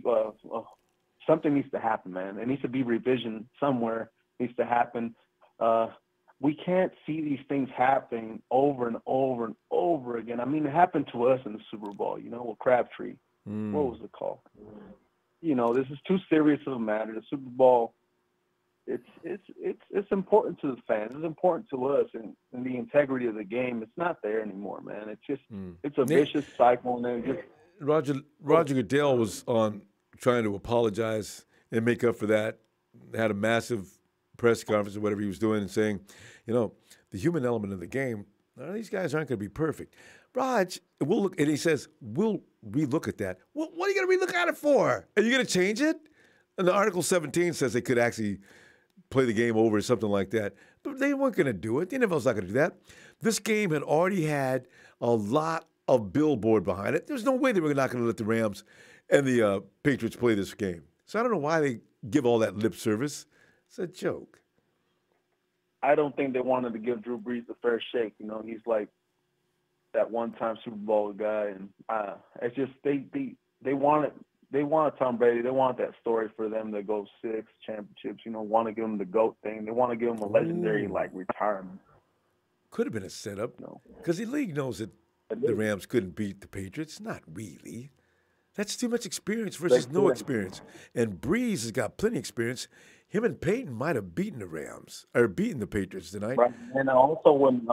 something needs to happen, man. It needs to be revision somewhere. It needs to happen. We can't see these things happening over and over and over again. I mean, it happened to us in the Super Bowl, you know, with Crabtree. What was it called? You know, this is too serious of a matter. The Super Bowl, it's important to the fans. It's important to us, and the integrity of the game. It's not there anymore, man. It's just it's a vicious cycle. And then just Roger Goodell was on trying to apologize and make up for that. Had a massive press conference or whatever he was doing and saying, you know, the human element of the game. These guys aren't going to be perfect. Raj, we'll look, and he says we'll relook at that. What are you going to relook at it for? Are you going to change it? And the Article 17 says they could actually play the game over or something like that. But they weren't going to do it. The NFL's not going to do that. This game had already had a lot of billboard behind it. There's no way they were not going to let the Rams and the Patriots play this game. So I don't know why they give all that lip service. It's a joke. I don't think they wanted to give Drew Brees a fair shake. You know, he's like that one-time Super Bowl guy, and it's just they wanted Tom Brady. They want that story for them to go 6 championships. You know, want to give him the GOAT thing. They want to give him a legendary retirement. Could have been a setup, because the league knows that the Rams couldn't beat the Patriots. Not really. That's too much experience versus no experience. And Breeze has got plenty of experience. Him and Peyton might have beaten the Rams or beaten the Patriots tonight. Right. And also when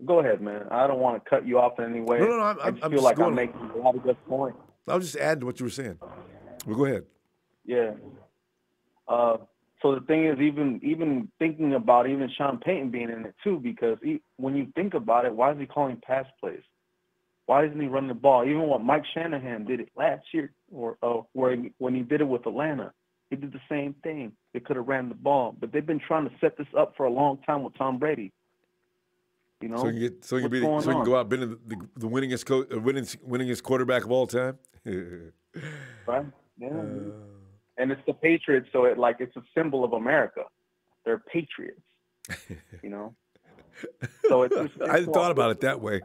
go ahead, man. I don't want to cut you off in any way. No. I feel like I'm making a lot of good points. I'll just add to what you were saying. Well, go ahead. Yeah. So the thing is, even thinking about even Sean Payton being in it too, because when you think about it, why is he calling pass plays? Why isn't he running the ball? Even when Mike Shanahan did it last year, or when he did it with Atlanta, he did the same thing. They could have ran the ball, but they've been trying to set this up for a long time with Tom Brady. You know, so you can go out being the winningest quarterback of all time. Right? Yeah. And it's the Patriots, so it's a symbol of America. They're patriots. You know. So it's I hadn't thought about it that way.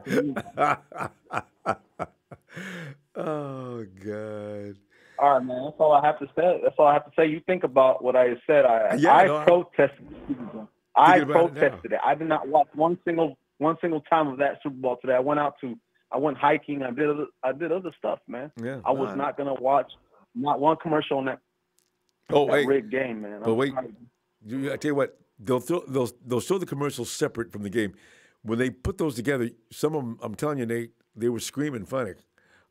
Oh God. All right, man. That's all I have to say. You think about what I said. I protested. I protested it. I did not watch one single time of that Super Bowl today. I went hiking. I did other stuff, man. Yeah, I was not gonna watch not one commercial in that rigged game, man. But wait, I tell you what, they'll show the commercials separate from the game. When they put those together, some of them, I'm telling you, Nate, they were screaming funny.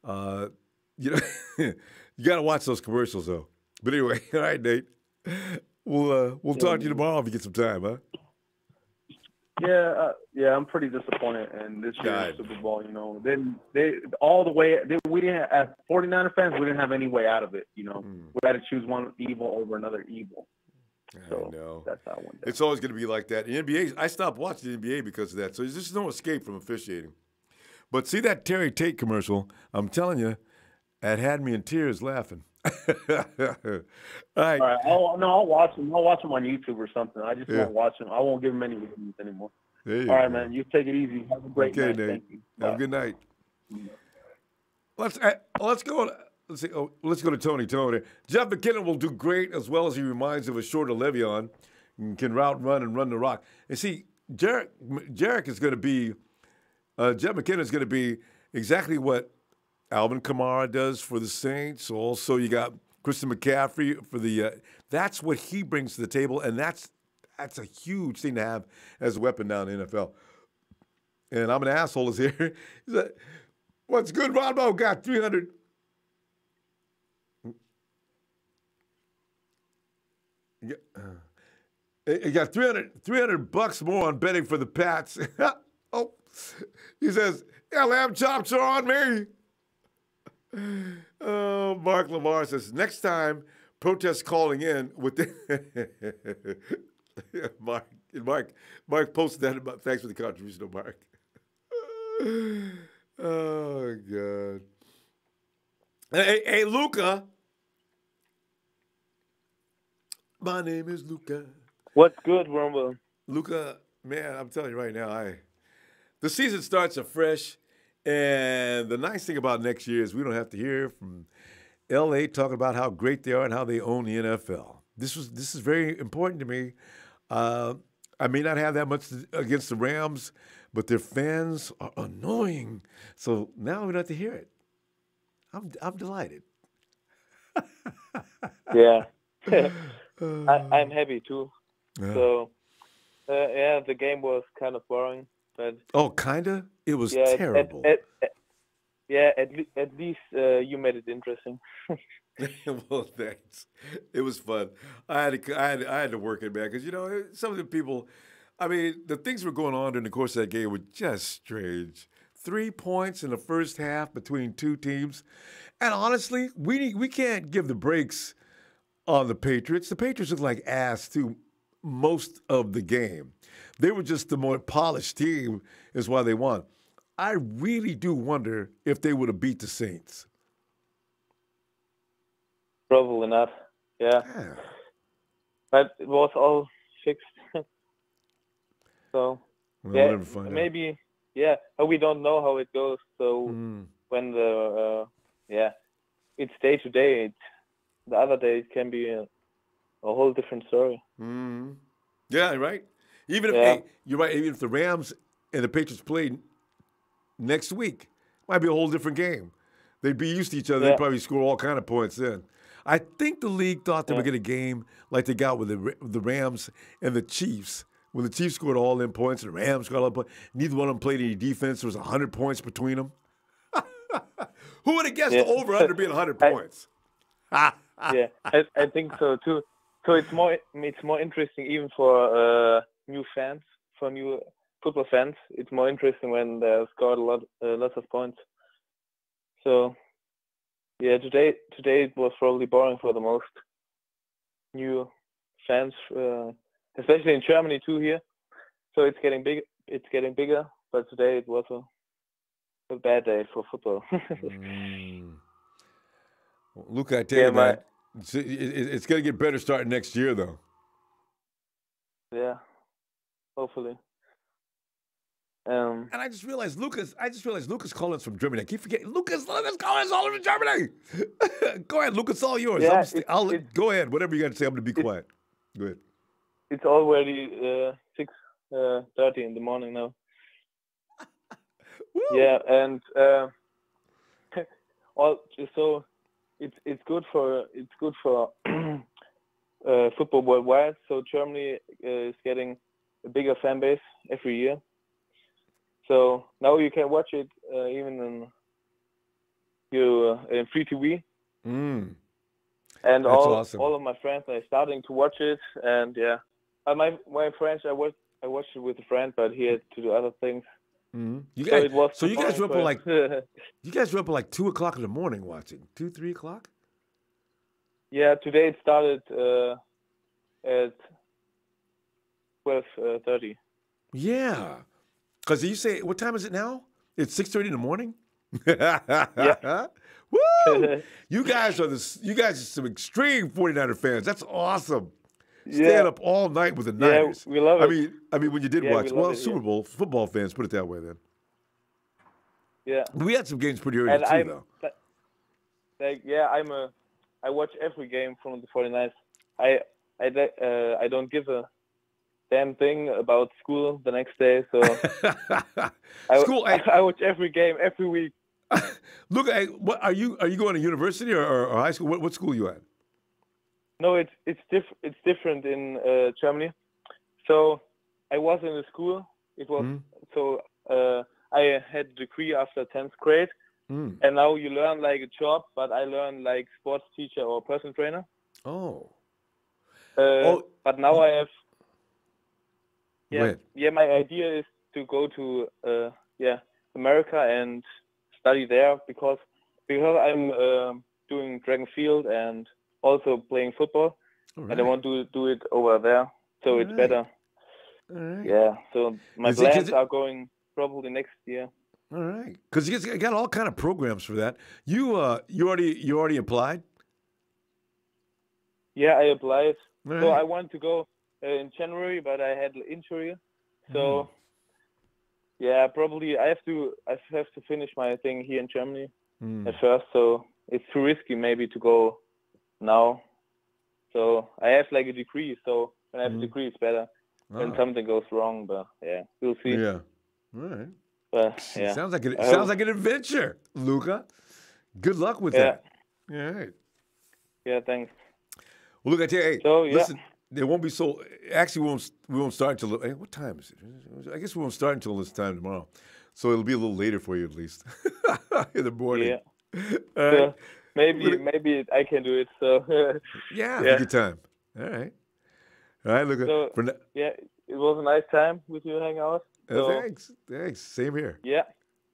You know, you got to watch those commercials though. But anyway, all right, Nate, we'll talk to you tomorrow if you get some time, huh? Yeah, I'm pretty disappointed in this year's Super Bowl. You know, we didn't, as 49er fans, we didn't have any way out of it. You know, we had to choose one evil over another evil. I know. That's how I went. It's always going to be like that. The NBA, I stopped watching the NBA because of that. So there's just no escape from officiating. But see that Terry Tate commercial? I'm telling you, it had me in tears laughing. All right. All right. I'll watch him. I'll watch him on YouTube or something. I just Yeah. won't watch him. I won't give him any reviews anymore. There you All right, go. man. You take it easy. Have a great Okay, night. Nate. Thank you. Have a Bye. good night. Let's go. Let's see. Oh, let's go to Tony. Tony. Jeff McKinnon will do great as well as he reminds of a shorter Le'Veon and can route run and run the rock. And see, Jarek is going to be. Jeff McKinnon is going to be exactly what Alvin Kamara does for the Saints. Also, you got Christian McCaffrey for the. That's what he brings to the table, and that's a huge thing to have as a weapon down in the NFL. And I'm an asshole is here. He's like, what's good, Ronbo? Got 300. You got 300 bucks more on betting for the Pats. Oh, he says, yeah, lamb chops are on me. Oh, Mark Lamar says, next time, protest calling in with the Mark posted that about, thanks for the contribution, Mark. Oh, God. Hey, Luca. My name is Luca. What's good, Ronbo? Luca, man, I'm telling you right now, the season starts afresh, and the nice thing about next year is we don't have to hear from L.A. talking about how great they are and how they own the NFL. This is very important to me. I may not have that much against the Rams, but their fans are annoying. So now we don't have to hear it. I'm delighted. Yeah. I'm happy too. Yeah. So, the game was kind of boring, but Kinda? It was yeah, terrible. at least you made it interesting. Well, thanks. It was fun. I had to work it, man, because some of the people. I mean, the things were going on during the course of that game were just strange. 3 points in the first half between two teams, and honestly, we can't give the breaks on the Patriots. The Patriots looked like ass too most of the game. They were just the more polished team, is why they won. I really do wonder if they would have beat the Saints. Probably not. Yeah. But it was all fixed. So, Well, yeah, we'll never find out. maybe, yeah, but we don't know how it goes. So when it's day to day. The other day it can be a whole different story. Mm-hmm. Yeah, right. Even if you're right. Even if the Rams and the Patriots played next week, it might be a whole different game. They'd be used to each other. Yeah. They'd probably score all kind of points then. I think the league thought they would get a game like they got with the Rams and the Chiefs. When the Chiefs scored all them points and the Rams scored all the points, neither one of them played any defense. There was 100 points between them. Who would have guessed the over-under being 100 points? Yeah, I think so too. So it's more interesting even for new fans, for new football fans. It's more interesting when they scored lots of points. So yeah, today it was probably boring for the most new fans, especially in Germany too here. So it's getting big. It's getting bigger. But today it was a bad day for football. Well, Luke, I tell you, man, it's going to get better starting next year, though. Yeah, hopefully. And I just realized Lucas calling us from Germany. I keep forgetting Lucas calling us all from Germany. Go ahead, Lucas, all yours. Yeah, go ahead. Whatever you got to say, I'm going to be quiet. Go ahead. It's already 6:30 in the morning now. Yeah, and so it's good for football worldwide. So Germany is getting a bigger fan base every year. So now you can watch it even in free TV. And That's awesome. all of my friends are starting to watch it, and yeah, my friends I watched it with a friend, but he had to do other things. Mm-hmm. You guys guys were up at like 2 o'clock in the morning watching 2-3 o'clock. Yeah, today it started at 12:30. Yeah. Because you say, what time is it now? It's 6:30 in the morning? Yeah. Woo! You guys are some extreme 49er fans. That's awesome. Staying up all night with the Niners. Yeah, we love it. I mean, when you did Yeah, watch, we love well, it, Super yeah. Bowl, football fans, put it that way then. Yeah. We had some games pretty early And too, though. I watch every game from the 49ers. I don't give a damn thing about school the next day, so I watch every game every week. Look, what are you going to university or high school? What school are you at? No, it's different in Germany. So I was in a school. It was I had a degree after 10th grade, and now you learn like a job, but I learn like sports teacher or personal trainer. Oh. But now I have. Go Yeah. My idea is to go to America and study there because I'm doing track and field and also playing football, and I want to do it over there, so it's better. All right. Yeah. So my plans are going probably next year. All right, because you got all kind of programs for that. You already applied? Yeah, I applied. Right. So I wanted to go in January, but I had an injury. So yeah, probably I have to finish my thing here in Germany at first. So it's too risky maybe to go now. So I have like a degree. So when I have a degree, it's better. When something goes wrong, but yeah, we'll see. Yeah. All right. But yeah, sounds like an adventure, Luca. Good luck with that. All right. Yeah, thanks. Well, look, I tell you, hey, so, listen, it won't be so. Actually, we won't start until. Hey, what time is it? I guess we won't start until this time tomorrow, so it'll be a little later for you at least in the morning. Yeah. All right. Maybe I can do it. So yeah, have a good time. All right. All right, Luca. So, it was a nice time with you hanging out. So, thanks. Same here. Yeah.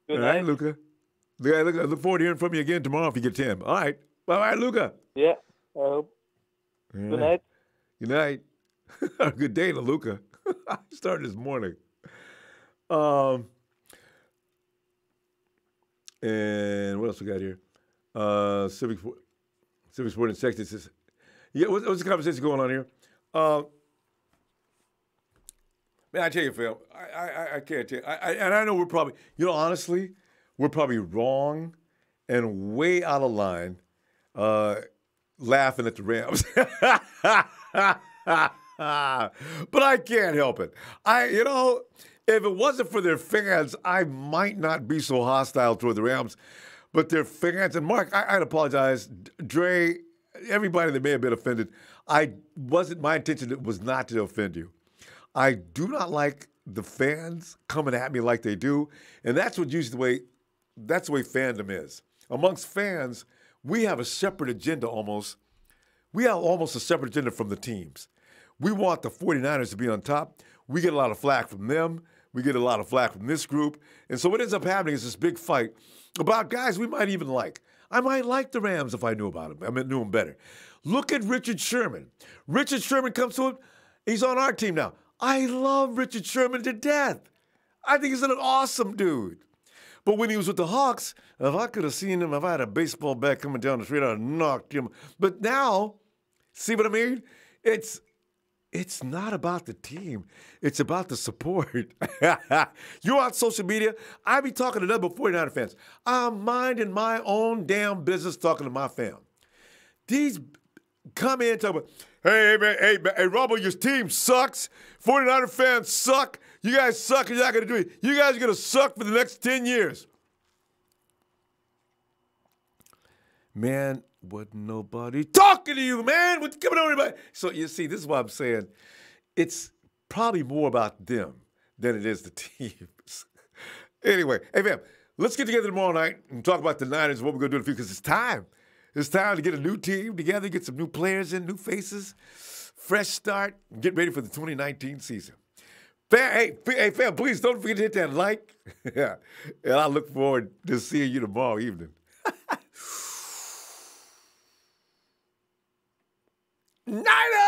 Good night. All right, Luca. I look forward to hearing from you again tomorrow if you get time. All right. Bye, Luca. Yeah. I hope. All Good right. night. Good night. Good day to Luca. I started this morning. And what else we got here? Civic Sport and Sex. Says, yeah, what's the conversation going on here? Man, I tell you, Phil, I can't tell you. And I know we're probably, honestly, we're probably wrong and way out of line laughing at the Rams. But I can't help it. If it wasn't for their fans, I might not be so hostile toward the Rams. But their fans, and Mark, I'd apologize. Dre, everybody that may have been offended, my intention was not to offend you. I do not like the fans coming at me like they do, and that's the way fandom is. Amongst fans, we have a separate agenda almost. We have almost a separate agenda from the teams. We want the 49ers to be on top. We get a lot of flack from them. We get a lot of flack from this group. And so what ends up happening is this big fight about guys we might even like. I might like the Rams if I knew about them. Knew them better. Look at Richard Sherman. Richard Sherman comes to it. He's on our team now. I love Richard Sherman to death. I think he's an awesome dude. But when he was with the Hawks, if I could have seen him, if I had a baseball bat coming down the street, I'd have knocked him. But now, see what I mean? It's not about the team. It's about the support. You're on social media. I be talking to other 49er fans. I'm minding my own damn business talking to my fam. These come in and talk about, hey, Ronbo, your team sucks. 49er fans suck. You guys suck and you're not going to do it. You guys are going to suck for the next 10 years. Man, wasn't nobody talking to you, man. What's coming on, everybody? So you see, this is what I'm saying. It's probably more about them than it is the teams. Anyway, hey, fam, let's get together tomorrow night and talk about the Niners and what we're going to do in the future because it's time. It's time to get a new team together, get some new players in, new faces, fresh start, and get ready for the 2019 season. Hey, fam, please don't forget to hit that like. And I look forward to seeing you tomorrow evening. Niners!